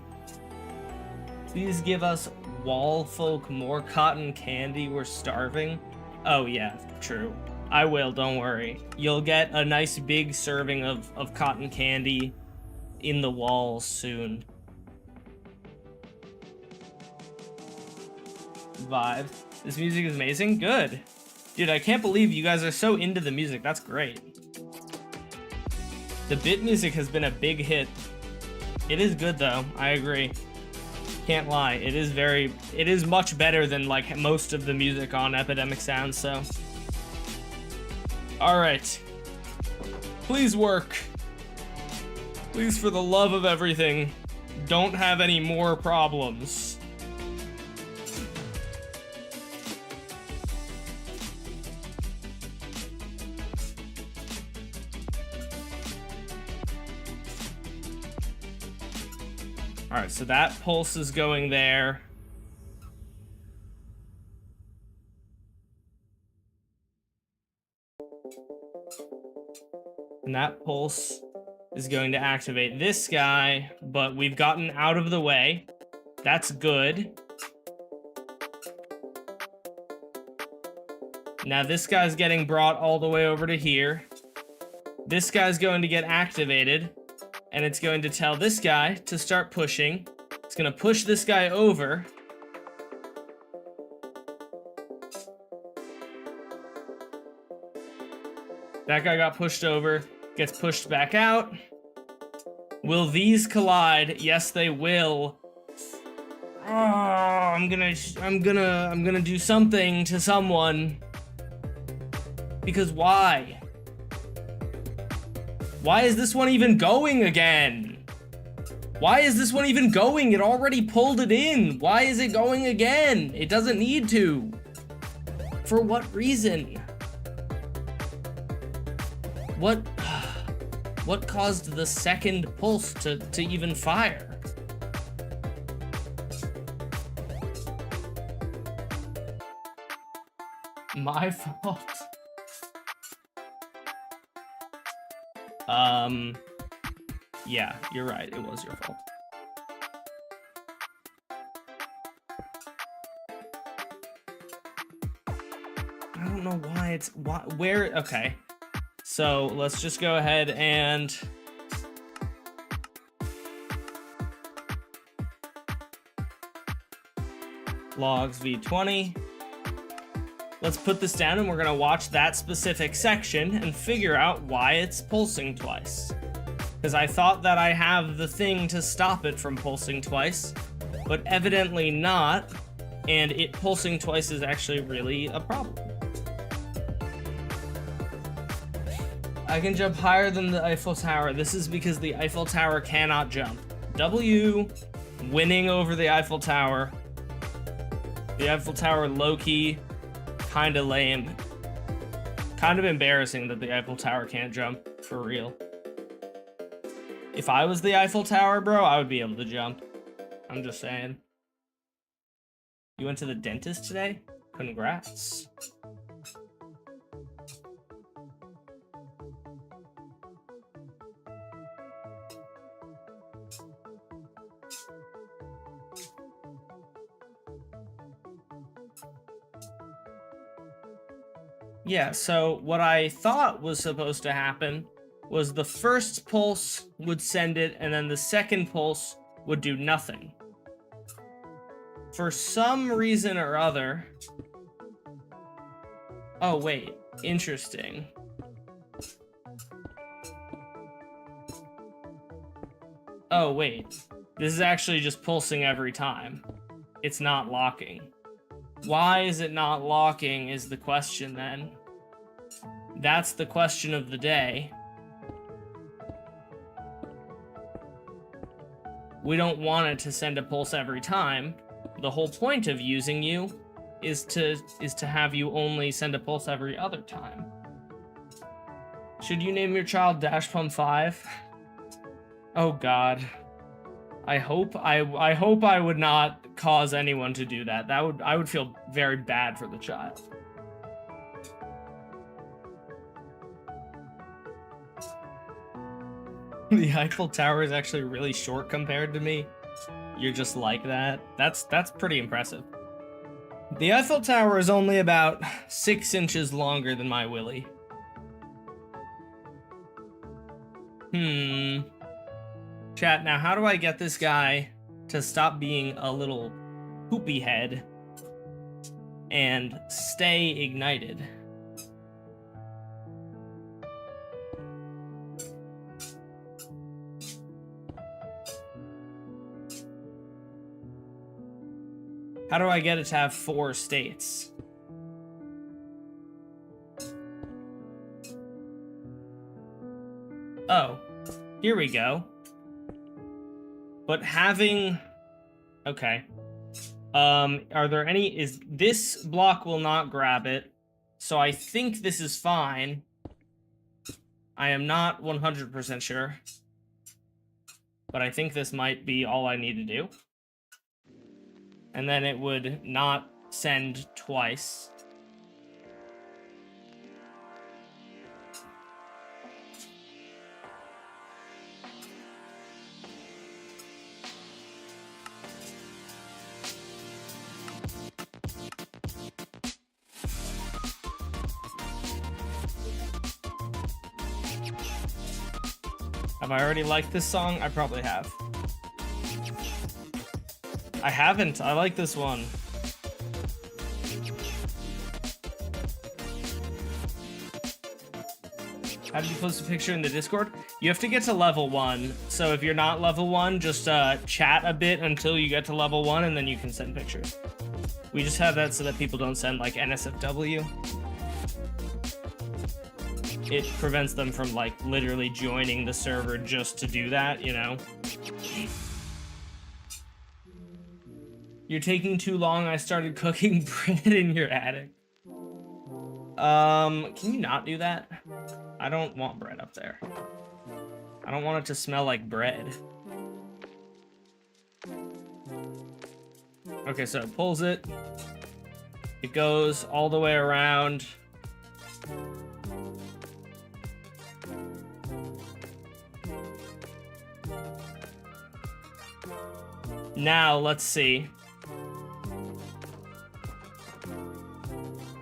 Please give us wall folk more cotton candy. We're starving. Oh yeah, true. I will, don't worry. You'll get a nice big serving of cotton candy in the walls soon. Vibe. This music is amazing. Good. Dude, I can't believe you guys are so into the music. That's great. The bit music has been a big hit. It is good though, I agree. Can't lie, it is much better than like most of the music on Epidemic Sound, so. Alright. Please work. Please, for the love of everything, don't have any more problems. Alright, so that pulse is going there. And that pulse is going to activate this guy, but we've gotten out of the way. That's good. Now this guy's getting brought all the way over to here. This guy's going to get activated, and it's going to tell this guy to start pushing. It's going to push this guy over. That guy got pushed over, gets pushed back out. Will these collide? Yes, they will. Oh, I'm gonna do something to someone. Because why? Why is this one even going again? Why is this one even going? It already pulled it in. Why is it going again? It doesn't need to. For what reason? What caused the second pulse to even fire? My fault. Yeah, you're right. It was your fault. I don't know why it's where. Okay, so let's just go ahead and logs v20. Let's put this down and we're gonna watch that specific section and figure out why it's pulsing twice. Because I thought that I have the thing to stop it from pulsing twice, but evidently not, and it pulsing twice is actually really a problem. I can jump higher than the Eiffel Tower. This is because the Eiffel Tower cannot jump. W, winning over the Eiffel Tower. The Eiffel Tower low-key, kinda lame. Kind of embarrassing that the Eiffel Tower can't jump, for real. If I was the Eiffel Tower, bro, I would be able to jump. I'm just saying. You went to the dentist today? Congrats. Yeah, so what I thought was supposed to happen was the first pulse would send it, and then the second pulse would do nothing. For some reason or other... Oh, wait. Interesting. Oh, wait. This is actually just pulsing every time. It's not locking. Why is it not locking is the question, then. That's the question of the day. We don't want it to send a pulse every time. The whole point of using you is to have you only send a pulse every other time. Should you name your child Dash Pump 5? Oh god. I hope I would not cause anyone to do that. I would feel very bad for the child. The Eiffel Tower is actually really short compared to me. You're just like that. That's pretty impressive. The Eiffel Tower is only about 6 inches longer than my willy. Chat, now how do I get this guy to stop being a little poopy head and stay ignited? How do I get it to have 4 states? Oh, here we go. But having... Okay. Are there any... This block will not grab it, so I think this is fine. I am not 100% sure. But I think this might be all I need to do. And then it would not send twice. Have I already liked this song? I probably have. I haven't. I like this one. How did you post a picture in the Discord? You have to get to level 1. So if you're not level 1, just chat a bit until you get to level 1, and then you can send pictures. We just have that so that people don't send, like, NSFW. It prevents them from, like, literally joining the server just to do that, you know? You're taking too long. I started cooking bread in your attic. Can you not do that? I don't want bread up there. I don't want it to smell like bread. Okay, so it pulls it. It goes all the way around. Now, let's see.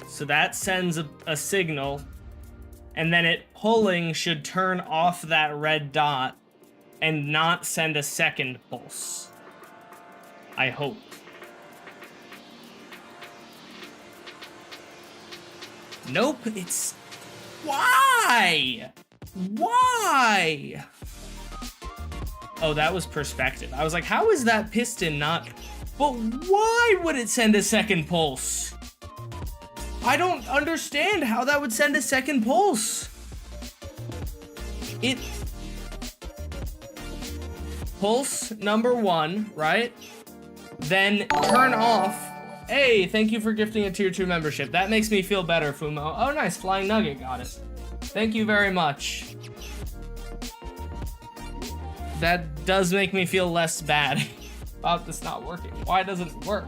So that sends a signal, and then it pulling should turn off that red dot and not send a second pulse. I hope. Nope, it's... Why? Why? Oh, that was perspective. I was like, how is that piston not... But why would it send a second pulse? I don't understand how that would send a second pulse. It... Pulse number 1, right? Then turn off. Hey, thank you for gifting a tier 2 membership. That makes me feel better, Fumo. Oh, nice. Flying Nugget got it. Thank you very much. That does make me feel less bad about this not working. Why doesn't it work?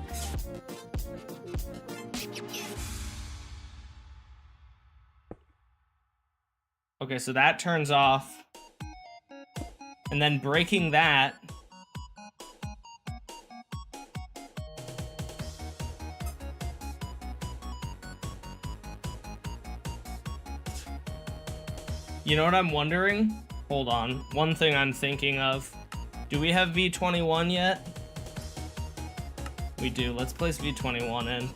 Okay, so that turns off. And then breaking that. You know what I'm wondering? Hold on. One thing I'm thinking of. Do we have V21 yet? We do. Let's place V21 in.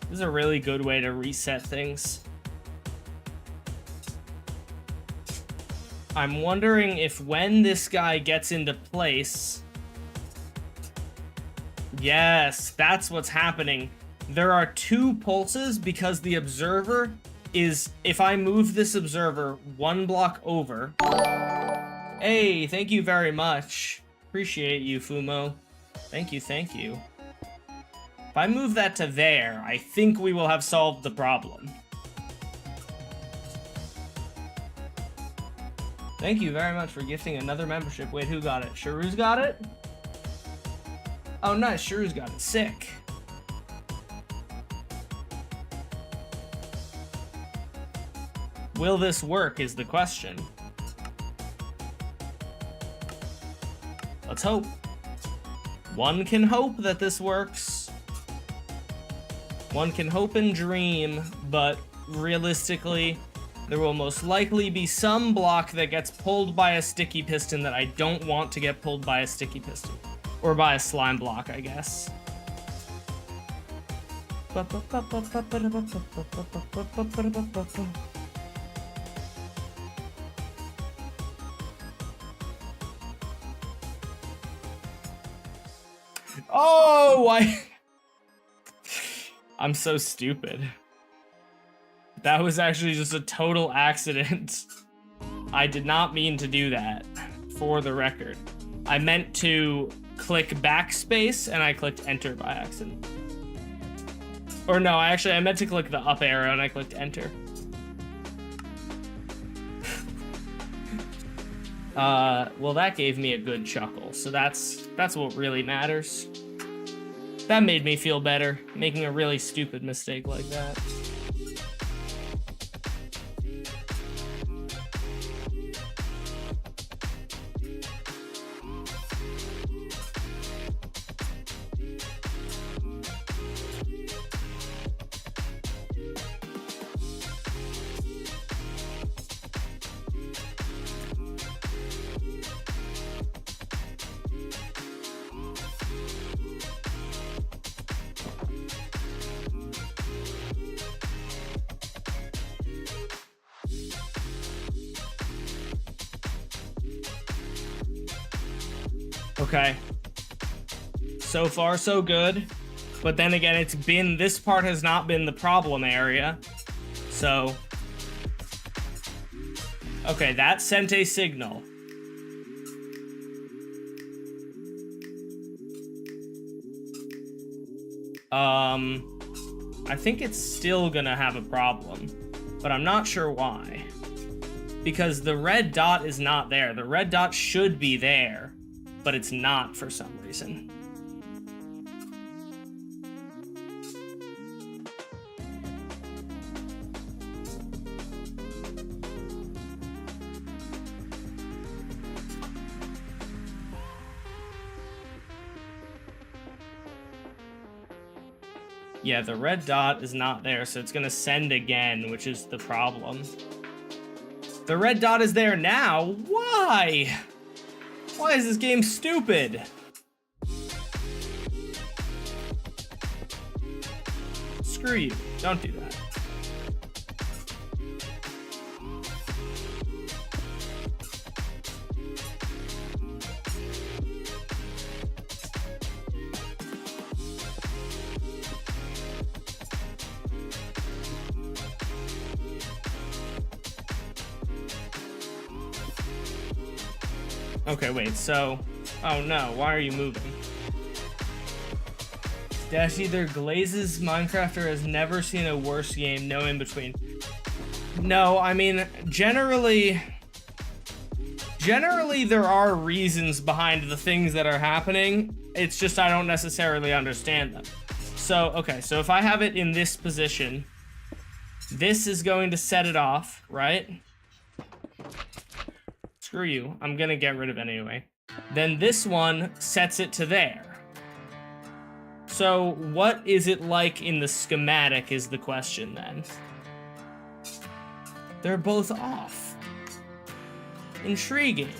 This is a really good way to reset things. I'm wondering if when this guy gets into place... Yes, that's what's happening. There are 2 pulses because the observer is... If I move this observer 1 block over... Hey, thank you very much. Appreciate you, Fumo. Thank you, thank you. If I move that to there, I think we will have solved the problem. Thank you very much for gifting another membership. Wait, who got it? Sharu's got it? Oh, nice. Sharu's got it. Sick. Will this work is the question. Let's hope. One can hope that this works. One can hope and dream, but realistically, there will most likely be some block that gets pulled by a sticky piston that I don't want to get pulled by a sticky piston. Or by a slime block, I guess. Oh, I'm so stupid. That was actually just a total accident. I did not mean to do that, for the record. I meant to click backspace, and I clicked enter by accident. Or no, I meant to click the up arrow, and I clicked enter. Well, that gave me a good chuckle, so that's what really matters. That made me feel better, making a really stupid mistake like that. Okay. So far, so good. But then again, this part has not been the problem area. So. Okay, that sent a signal. I think it's still gonna have a problem, but I'm not sure why. Because the red dot is not there. The red dot should be there, but it's not for some reason. Yeah, the red dot is not there, so it's gonna send again, which is the problem. The red dot is there now? Why? Why is this game stupid? Screw you. Don't do that. Okay, wait, so... Oh no, why are you moving? Dash either glazes Minecraft or has never seen a worse game, no in between. No, I mean, generally there are reasons behind the things that are happening. It's just I don't necessarily understand them. So, okay, so if I have it in this position, this is going to set it off, right? Screw you. I'm gonna get rid of it anyway. Then this one sets it to there. So what is it like in the schematic is the question then. They're both off. Intriguing.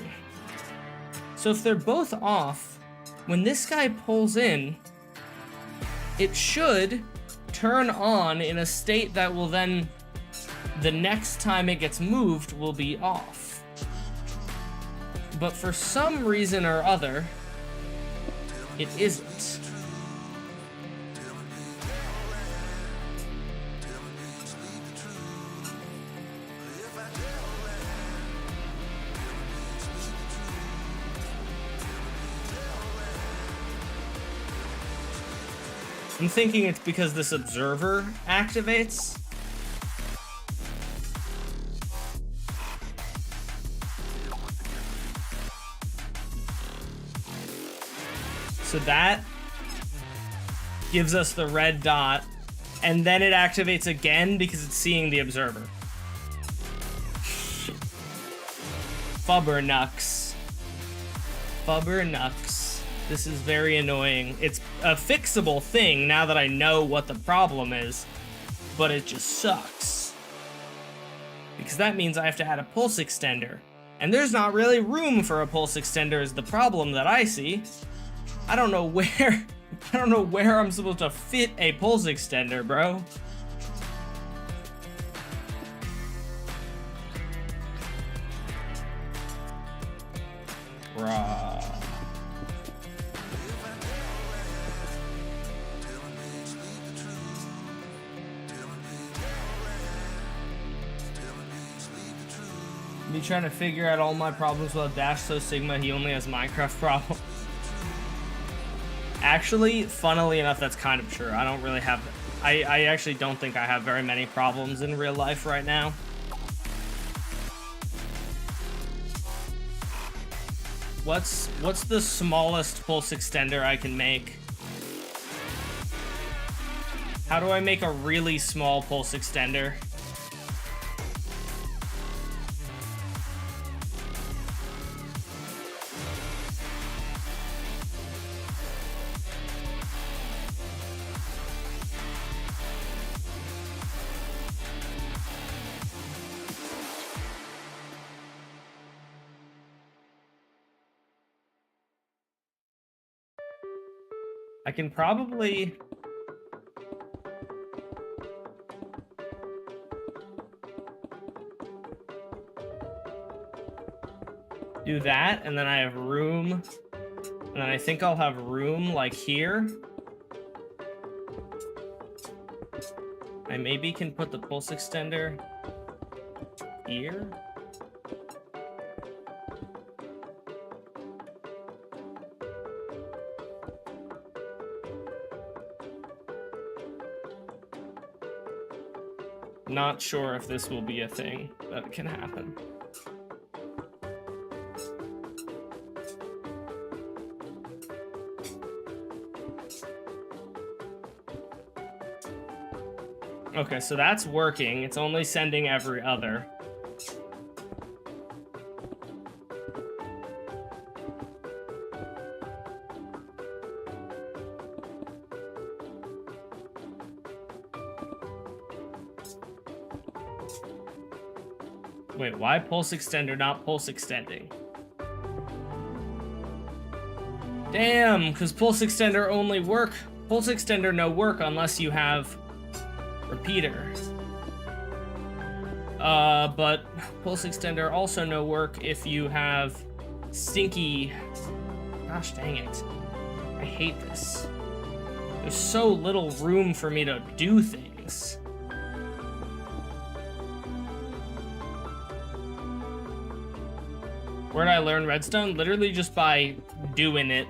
So if they're both off, when this guy pulls in, it should turn on in a state that will then, the next time it gets moved, will be off. But for some reason or other, it isn't. I'm thinking it's because this observer activates. So that gives us the red dot, and then it activates again because it's seeing the observer. Fubbernux. Fubbernux. This is very annoying. It's a fixable thing now that I know what the problem is, but it just sucks. Because that means I have to add a pulse extender. And there's not really room for a pulse extender is the problem that I see. I don't know where I'm supposed to fit a pulse extender, bro. Bruh. Me trying to figure out all my problems while Dash so Sigma, he only has Minecraft problems. Actually, funnily enough, that's kind of true. I don't really have... I actually don't think I have very many problems in real life right now. What's the smallest pulse extender I can make? How do I make a really small pulse extender? I can probably... do that, and then I have room. And then I think I'll have room like here. I maybe can put the pulse extender here. Not sure if this will be a thing that can happen. Okay, so that's working. It's only sending every other. Wait, why pulse extender, not pulse extending? Damn, because pulse extender only work. Pulse extender no work unless you have repeater. But pulse extender also no work if you have stinky. Gosh dang it. I hate this. There's so little room for me to do things. Where did I learn Redstone? Literally just by doing it.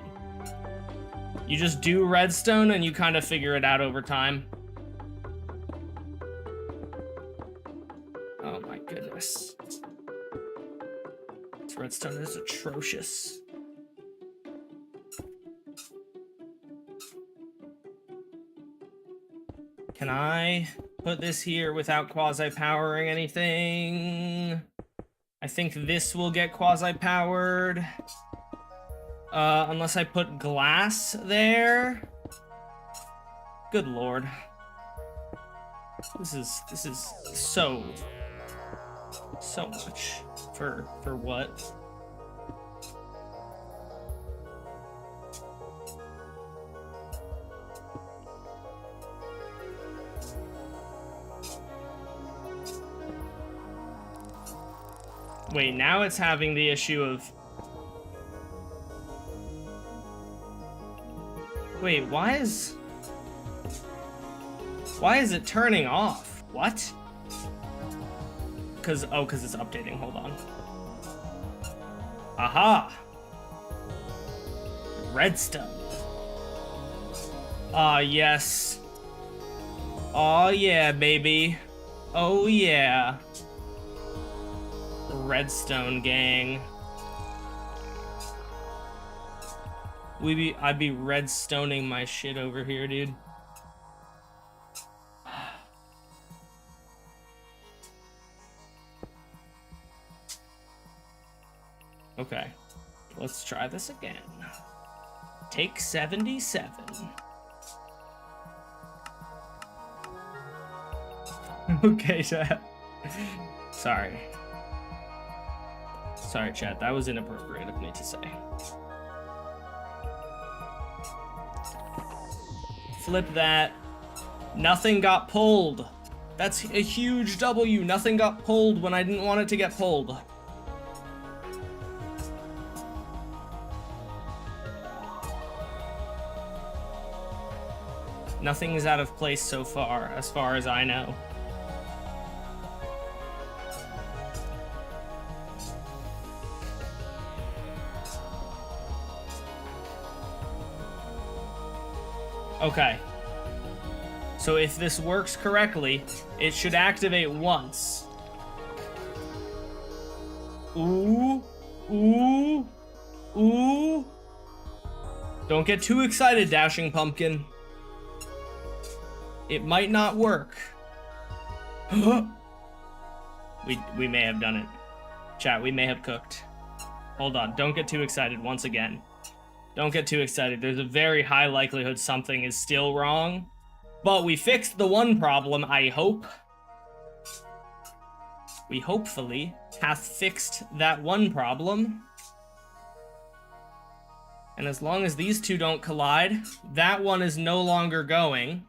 You just do Redstone and you kind of figure it out over time. Oh my goodness. This Redstone is atrocious. Can I put this here without quasi-powering anything? I think this will get quasi-powered. Unless I put glass there. Good lord. This is so much for what? Wait, now it's having the issue of... Wait, why is it turning off? What? Because it's updating. Hold on. Aha! Redstone. Ah, yes. Oh yeah, baby. Oh yeah. Redstone gang. I'd be redstoning my shit over here, dude. Okay, let's try this again. Take 77. Okay, chat. Sorry. Sorry, chat. That was inappropriate of me to say. Flip that. Nothing got pulled. That's a huge W. Nothing got pulled when I didn't want it to get pulled. Nothing is out of place so far as I know. Okay. So if this works correctly, it should activate once. Ooh. Ooh. Ooh. Don't get too excited, Dashing Pumpkin. It might not work. We may have done it. Chat, we may have cooked. Hold on, don't get too excited once again. Don't get too excited. There's a very high likelihood something is still wrong. But we fixed the one problem, I hope. We hopefully hath fixed that one problem. And as long as these two don't collide, that one is no longer going.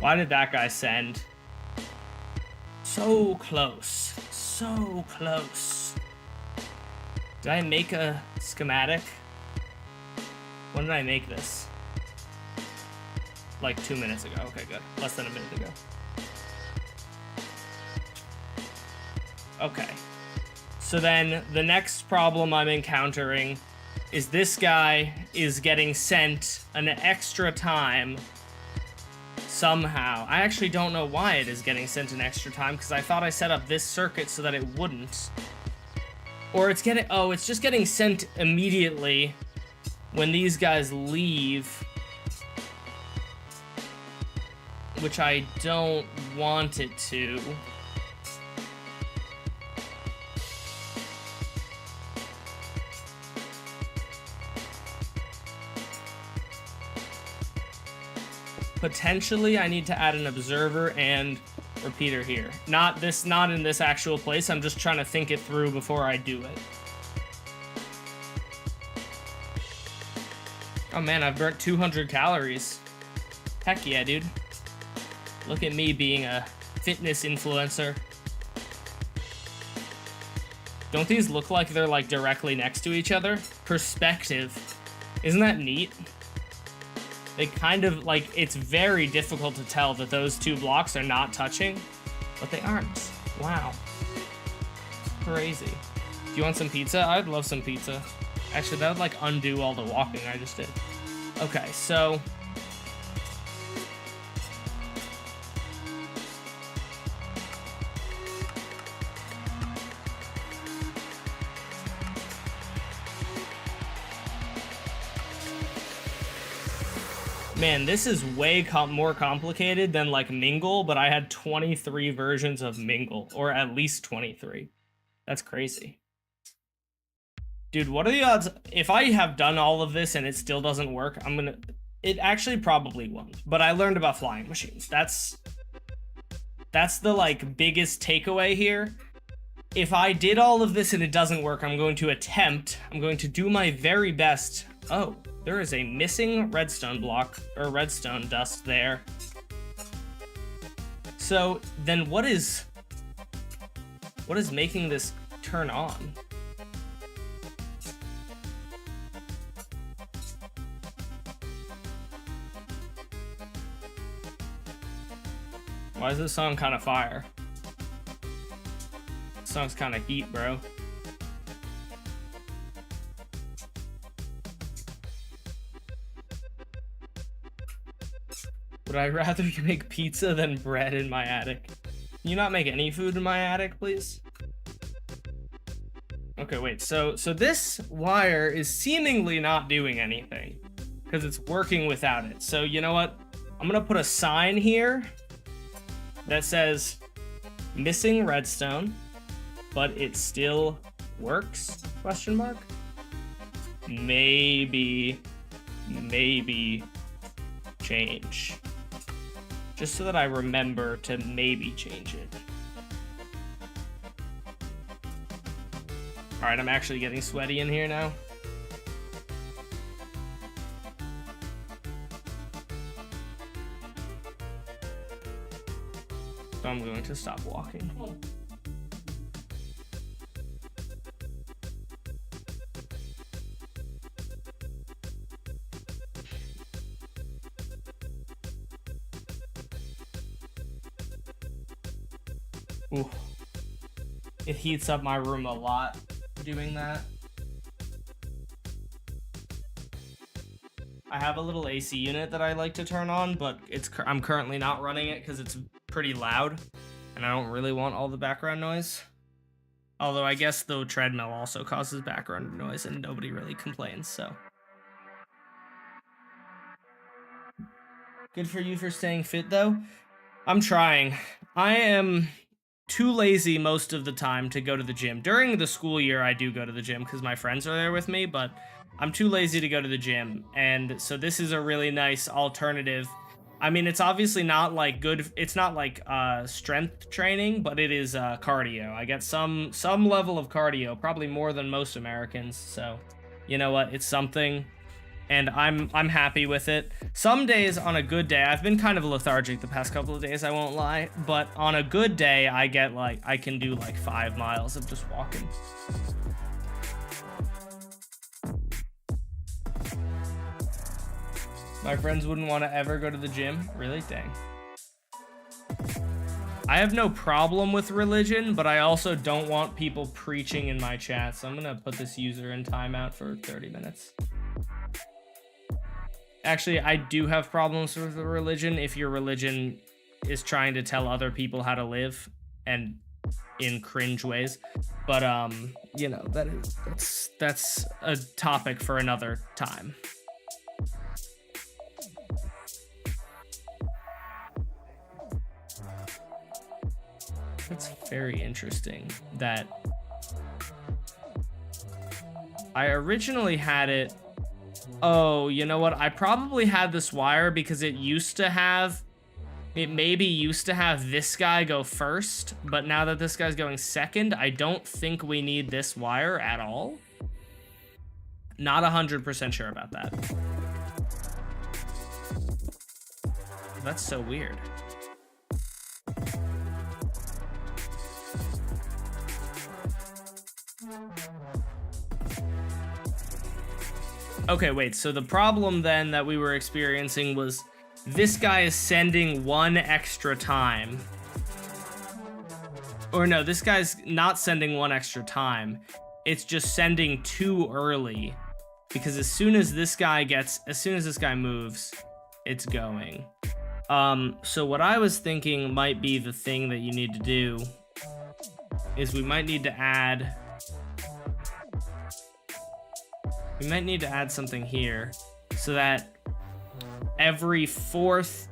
Why did that guy send? So close. So close. Did I make a schematic? When did I make this? Like 2 minutes ago. Okay, good. Less than a minute ago. Okay. So then the next problem I'm encountering is this guy is getting sent an extra time somehow. I actually don't know why it is getting sent an extra time, because I thought I set up this circuit so that it wouldn't. Or it's getting, oh, it's just getting sent immediately when these guys leave, which I don't want it to. Potentially, I need to add an observer and repeater here. Not in this actual place. I'm just trying to think it through before I do it. Oh man, I've burnt 200 calories. Heck yeah, dude. Look at me being a fitness influencer. Don't these look like they're like directly next to each other? Perspective. Isn't that neat? They kind of, like, it's very difficult to tell that those two blocks are not touching, but they aren't. Wow. Crazy. Do you want some pizza? I'd love some pizza. Actually, that would, like, undo all the walking I just did. Okay, so... Man, this is way more complicated than, like, Mingle, but I had 23 versions of Mingle, or at least 23. That's crazy. Dude, what are the odds? If I have done all of this and it still doesn't work, it actually probably won't. But I learned about flying machines. That's the, like, biggest takeaway here. If I did all of this and it doesn't work, I'm going to do my very best. Oh. There is a missing redstone block, or redstone dust there. So, then what is making this turn on? Why is this song kind of fire? This song's kind of heat, bro. Would I rather you make pizza than bread in my attic? Can you not make any food in my attic, please? Okay, wait, so this wire is seemingly not doing anything because it's working without it. So you know what? I'm gonna put a sign here that says missing redstone, but it still works, question mark? Maybe change. Just so that I remember to maybe change it. Alright, I'm actually getting sweaty in here now. So I'm going to stop walking. Ooh. It heats up my room a lot doing that. I have a little AC unit that I like to turn on, but I'm currently not running it because it's pretty loud and I don't really want all the background noise. Although I guess the treadmill also causes background noise and nobody really complains, so. Good for you for staying fit though. I'm trying. I am too lazy most of the time to go to the gym. During the school year, I do go to the gym because my friends are there with me, but I'm too lazy to go to the gym. And so this is a really nice alternative. I mean, it's obviously not like good. It's not like strength training, but it is cardio. I get some level of cardio, probably more than most Americans. So you know what? It's something. and I'm happy with it. Some days on a good day, I've been kind of lethargic the past couple of days, I won't lie, but on a good day, I can do like 5 miles of just walking. My friends wouldn't want to ever go to the gym. Really? Dang. I have no problem with religion, but I also don't want people preaching in my chat, so I'm gonna put this user in timeout for 30 minutes. Actually, I do have problems with religion if your religion is trying to tell other people how to live and in cringe ways. But you know, that's a topic for another time. It's very interesting that I originally had it. Oh, you know what? I probably had this wire because it maybe used to have this guy go first, but now that this guy's going second, I don't think we need this wire at all. Not 100% sure about that. That's so weird. Okay, wait, so the problem then that we were experiencing was this guy is sending 1 extra time. Or no, this guy's not sending 1 extra time. It's just sending too early. Because as soon as this guy moves, it's going. So what I was thinking might be the thing that you need to do is we might need to add something here so that every fourth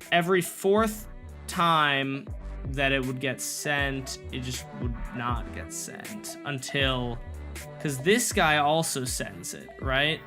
time that it would get sent, it just would not get sent until, because this guy also sends it, right?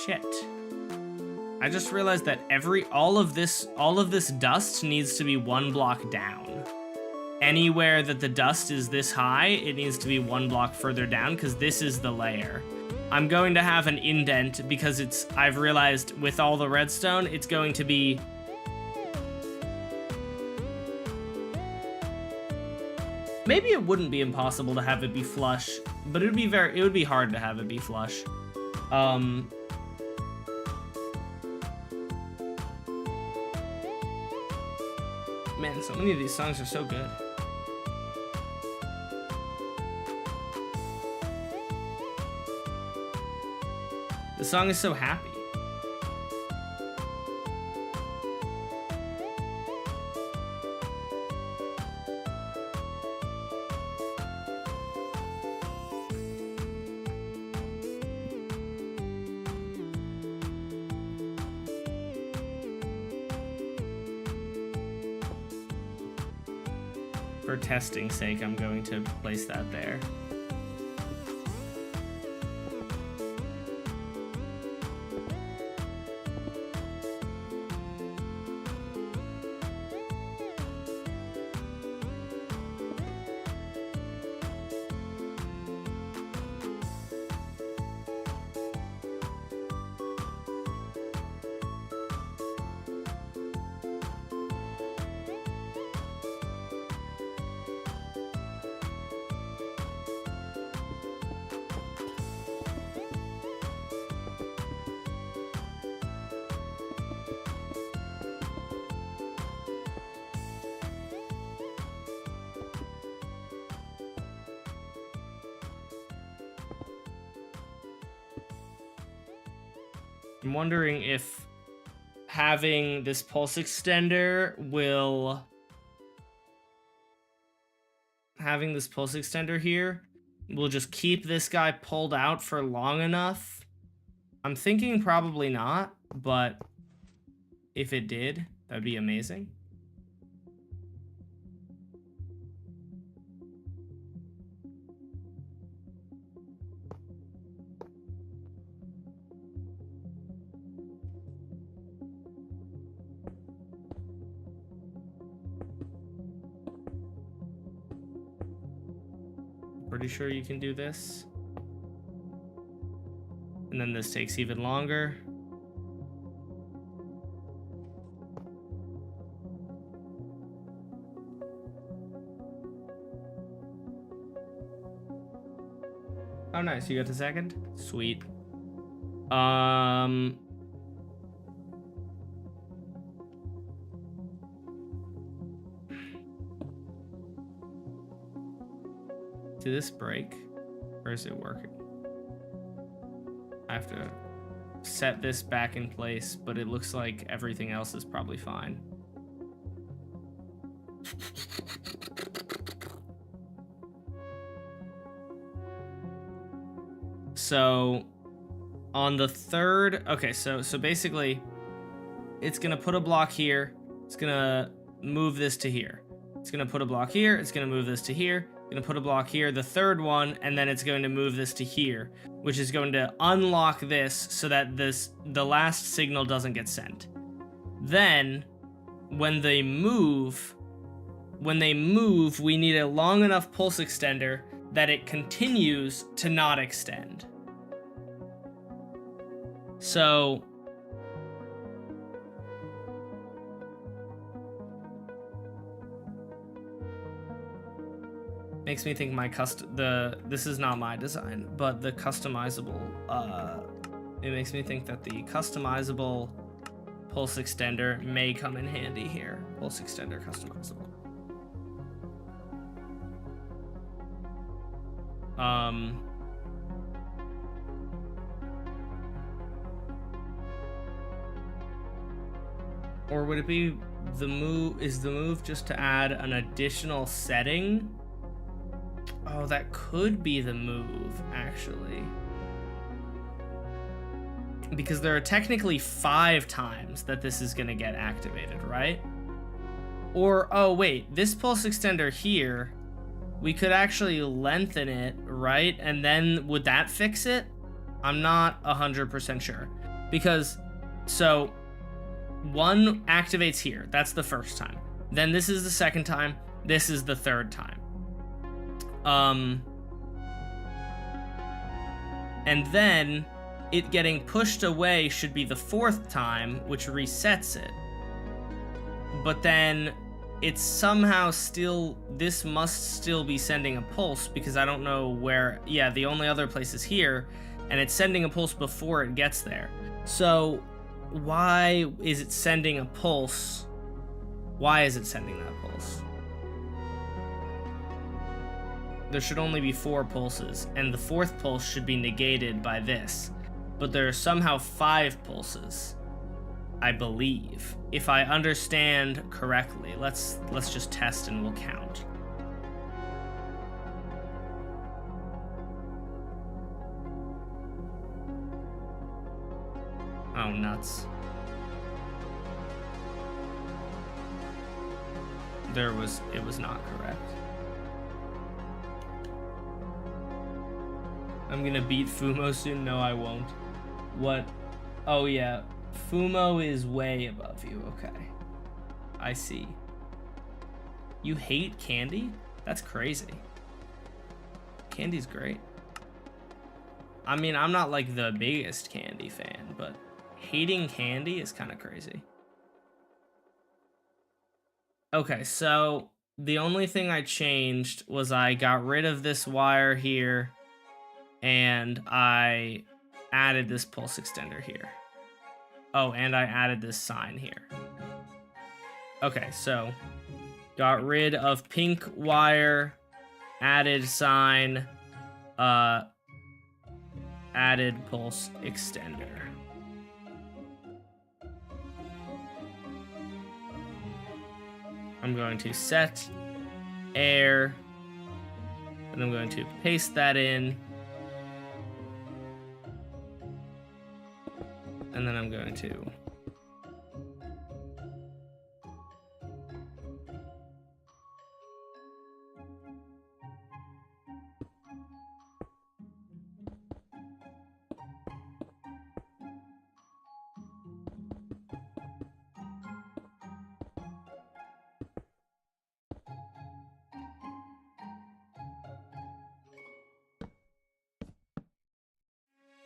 Shit. I just realized that all of this dust needs to be 1 block down. Anywhere that the dust is this high, it needs to be 1 block further down because this is the layer. I'm going to have an indent because I've realized with all the redstone, it's going to be maybe it wouldn't be impossible to have it be flush, but it would be hard to have it be flush. Man, so many of these songs are so good. The song is so happy. For testing's sake, I'm going to place that there. I'm wondering if having this pulse extender will... Having this pulse extender here will just keep this guy pulled out for long enough. I'm thinking probably not, but if it did, that'd be amazing. Pretty sure you can do this. And then this takes even longer. Oh, nice. You got the second? Sweet. Did this break? Or is it working? I have to set this back in place, but it looks like everything else is probably fine. So on the third, okay, so basically it's gonna put a block here, it's gonna move this to here. It's gonna put a block here, it's gonna move this to here, gonna put a block here, the third one, and then it's going to move this to here, which is going to unlock this so that the last signal doesn't get sent. Then when they move, we need a long enough pulse extender that it continues to not extend. So makes me think this is not my design, but the customizable, it makes me think that the customizable pulse extender may come in handy here. Pulse extender customizable. Or would it be the move? Is the move just to add an additional setting? Oh, that could be the move, actually. Because there are technically 5 times that this is gonna get activated, right? Or, oh wait, this pulse extender here, we could actually lengthen it, right? And then would that fix it? I'm not 100% sure. Because, so, 1 activates here, that's the first time. Then this is the second time, this is the third time. And then it getting pushed away should be the 4th time, which resets it. But then it's somehow still, this must still be sending a pulse because I don't know where, yeah, the only other place is here, and it's sending a pulse before it gets there. So why is it sending a pulse? Why is it sending that pulse? There should only be 4 pulses, and the 4th pulse should be negated by this. But there are somehow 5 pulses, I believe. If I understand correctly, let's just test and we'll count. Oh, nuts. It was not correct. I'm gonna beat Fumo soon? No, I won't. What? Oh yeah, Fumo is way above you, okay. I see. You hate candy? That's crazy. Candy's great. I mean, I'm not like the biggest candy fan, but hating candy is kind of crazy. Okay, so the only thing I changed was I got rid of this wire here and I added this pulse extender here. Oh, and I added this sign here. Okay, so got rid of pink wire, added sign, added pulse extender. I'm going to set air, and I'm going to paste that in. And then I'm going to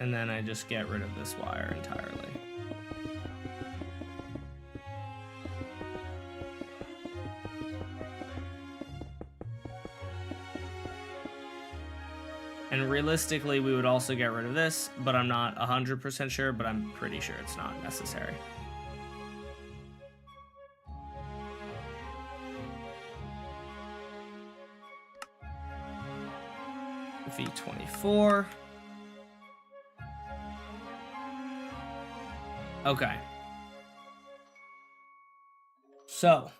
and then I just get rid of this wire entirely. And realistically, we would also get rid of this, but I'm not 100% sure, but I'm pretty sure it's not necessary. V24. Okay. So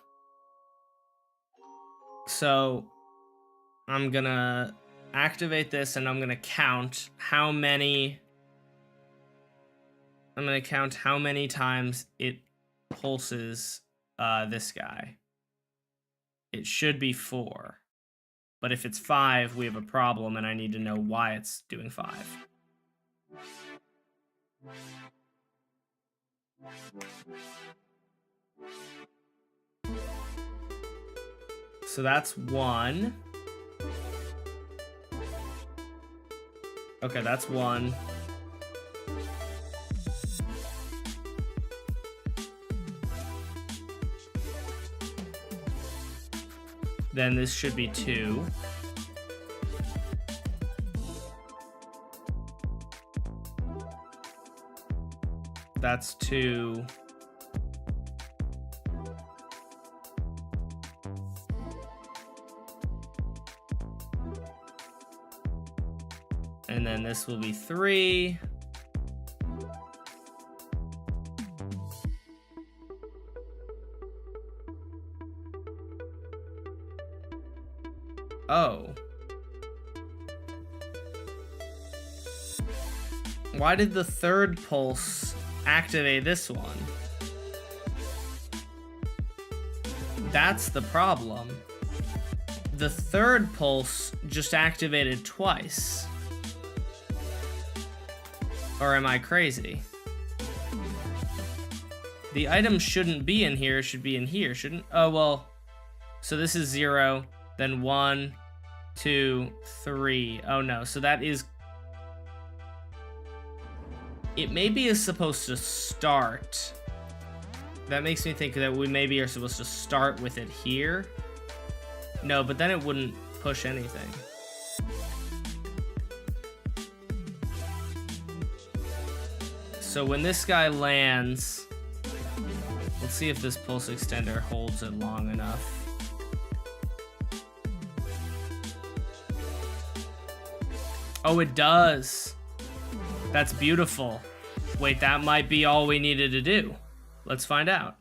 I'm gonna activate this, and I'm gonna count how many. I'm gonna count how many times it pulses this guy. It should be 4, but if it's 5, we have a problem, and I need to know why it's doing 5. So that's 1. Okay, that's 1. Then this should be 2. That's 2. And then this will be 3. Oh. Why did the third pulse activate this one? That's the problem. The third pulse just activated twice. Or am I crazy? The item shouldn't be in here, it should be in here, shouldn't? Oh, well. So this is 0, then 1, 2, 3. Oh no, so that is... It maybe is supposed to start. That makes me think that we maybe are supposed to start with it here. No, but then it wouldn't push anything. So when this guy lands, let's see if this pulse extender holds it long enough. Oh, it does. That's beautiful. Wait, that might be all we needed to do. Let's find out.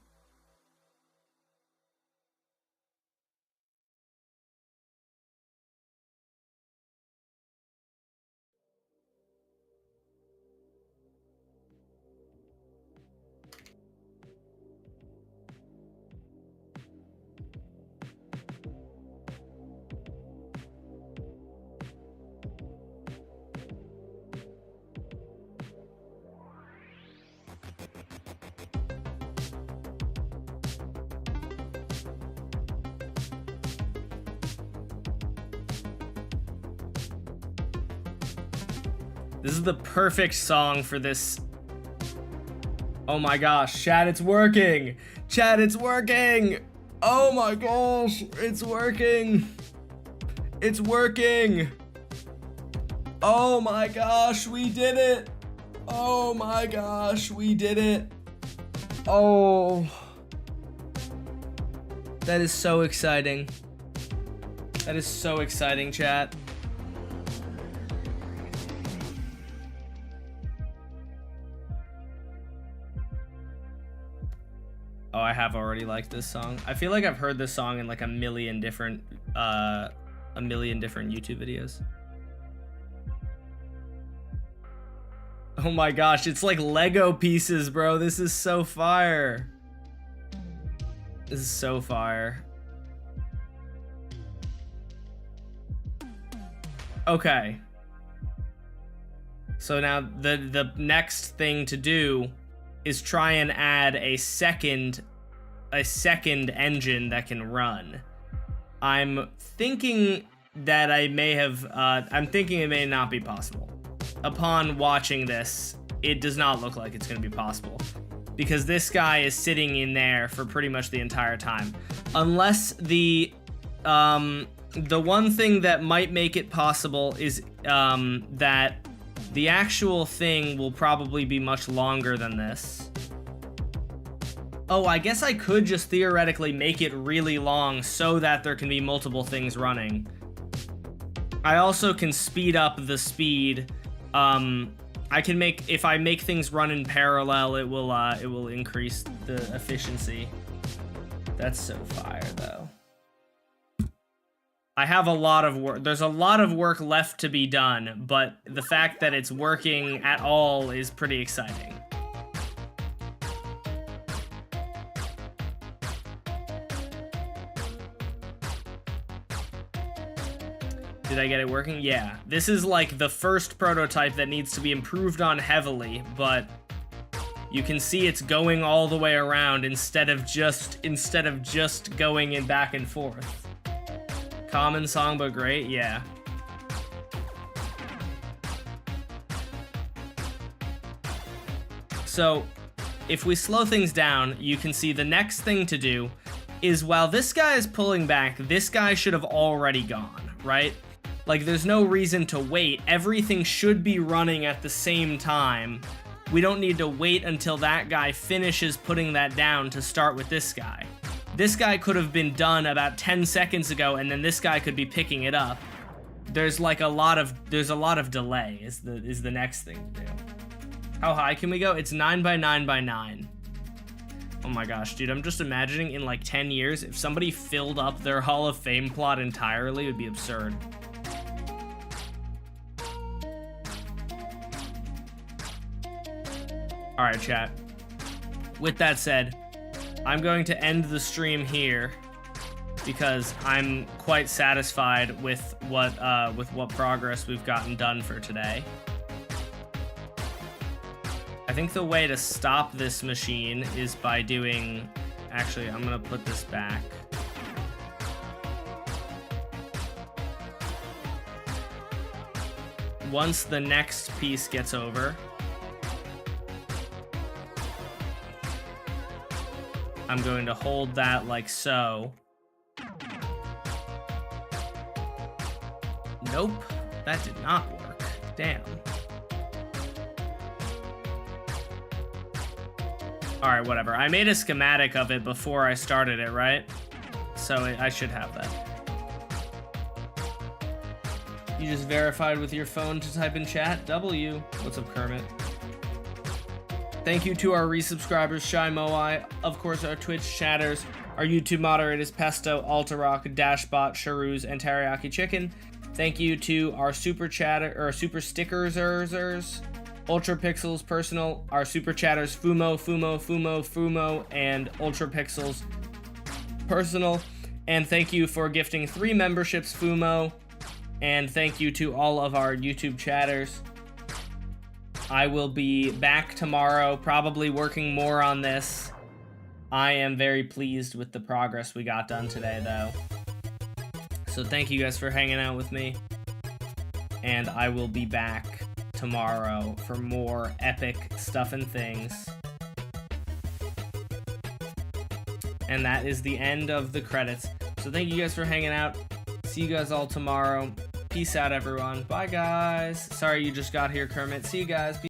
This is the perfect song for this. Oh my gosh, chat, it's working! Chat, it's working! Oh my gosh, it's working! It's working! Oh my gosh, we did it! Oh my gosh, we did it! Oh. That is so exciting. That is so exciting, chat. Oh, I have already liked this song. I feel like I've heard this song in like a million different YouTube videos. Oh my gosh, it's like Lego pieces, bro. This is so fire. This is so fire. Okay. So now the next thing to do is try and add a second engine that can run. I'm thinking that I'm thinking it may not be possible. Upon watching this, it does not look like it's going to be possible, because this guy is sitting in there for pretty much the entire time. Unless the one thing that might make it possible is that the actual thing will probably be much longer than this. Oh, I guess I could just theoretically make it really long so that there can be multiple things running. I also can speed up the speed. I can make, if I make things run in parallel, it will increase the efficiency. That's so fire, though. I have a lot of work. There's a lot of work left to be done, but the fact that it's working at all is pretty exciting. Did I get it working? Yeah. This is like the first prototype that needs to be improved on heavily, but you can see it's going all the way around instead of just going in back and forth. Common song, but great, yeah. So, if we slow things down, you can see the next thing to do is, while this guy is pulling back, this guy should have already gone, right? Like, there's no reason to wait. Everything should be running at the same time. We don't need to wait until that guy finishes putting that down to start with this guy. This guy could have been done about 10 seconds ago, and then this guy could be picking it up. There's like a lot of delay is the next thing to do. How high can we go? It's 9 by 9 by 9. Oh my gosh, dude, I'm just imagining in like 10 years, if somebody filled up their Hall of Fame plot entirely, it would be absurd. All right, chat. With that said, I'm going to end the stream here because I'm quite satisfied with what progress we've gotten done for today. I think the way to stop this machine is by doing... Actually, I'm gonna put this back. Once the next piece gets over, I'm going to hold that like so. Nope, that did not work. Damn. Alright, whatever. I made a schematic of it before I started it, right? So I should have that. You just verified with your phone to type in chat? W. What's up, Kermit? Thank you to our resubscribers, Shy Moai, of course our Twitch chatters, our YouTube moderators, Pesto, Altarock, Dashbot, Sharoos, and Teriyaki Chicken. Thank you to our super chatter, or super stickers, Ultra Pixels Personal, our super chatters, Fumo, and Ultra Pixels Personal. And thank you for gifting 3 memberships, Fumo. And thank you to all of our YouTube chatters. I will be back tomorrow, probably working more on this. I am very pleased with the progress we got done today, though. So thank you guys for hanging out with me. And I will be back tomorrow for more epic stuff and things. And that is the end of the credits. So thank you guys for hanging out. See you guys all tomorrow. Peace out, everyone. Bye, guys. Sorry you just got here, Kermit. See you guys.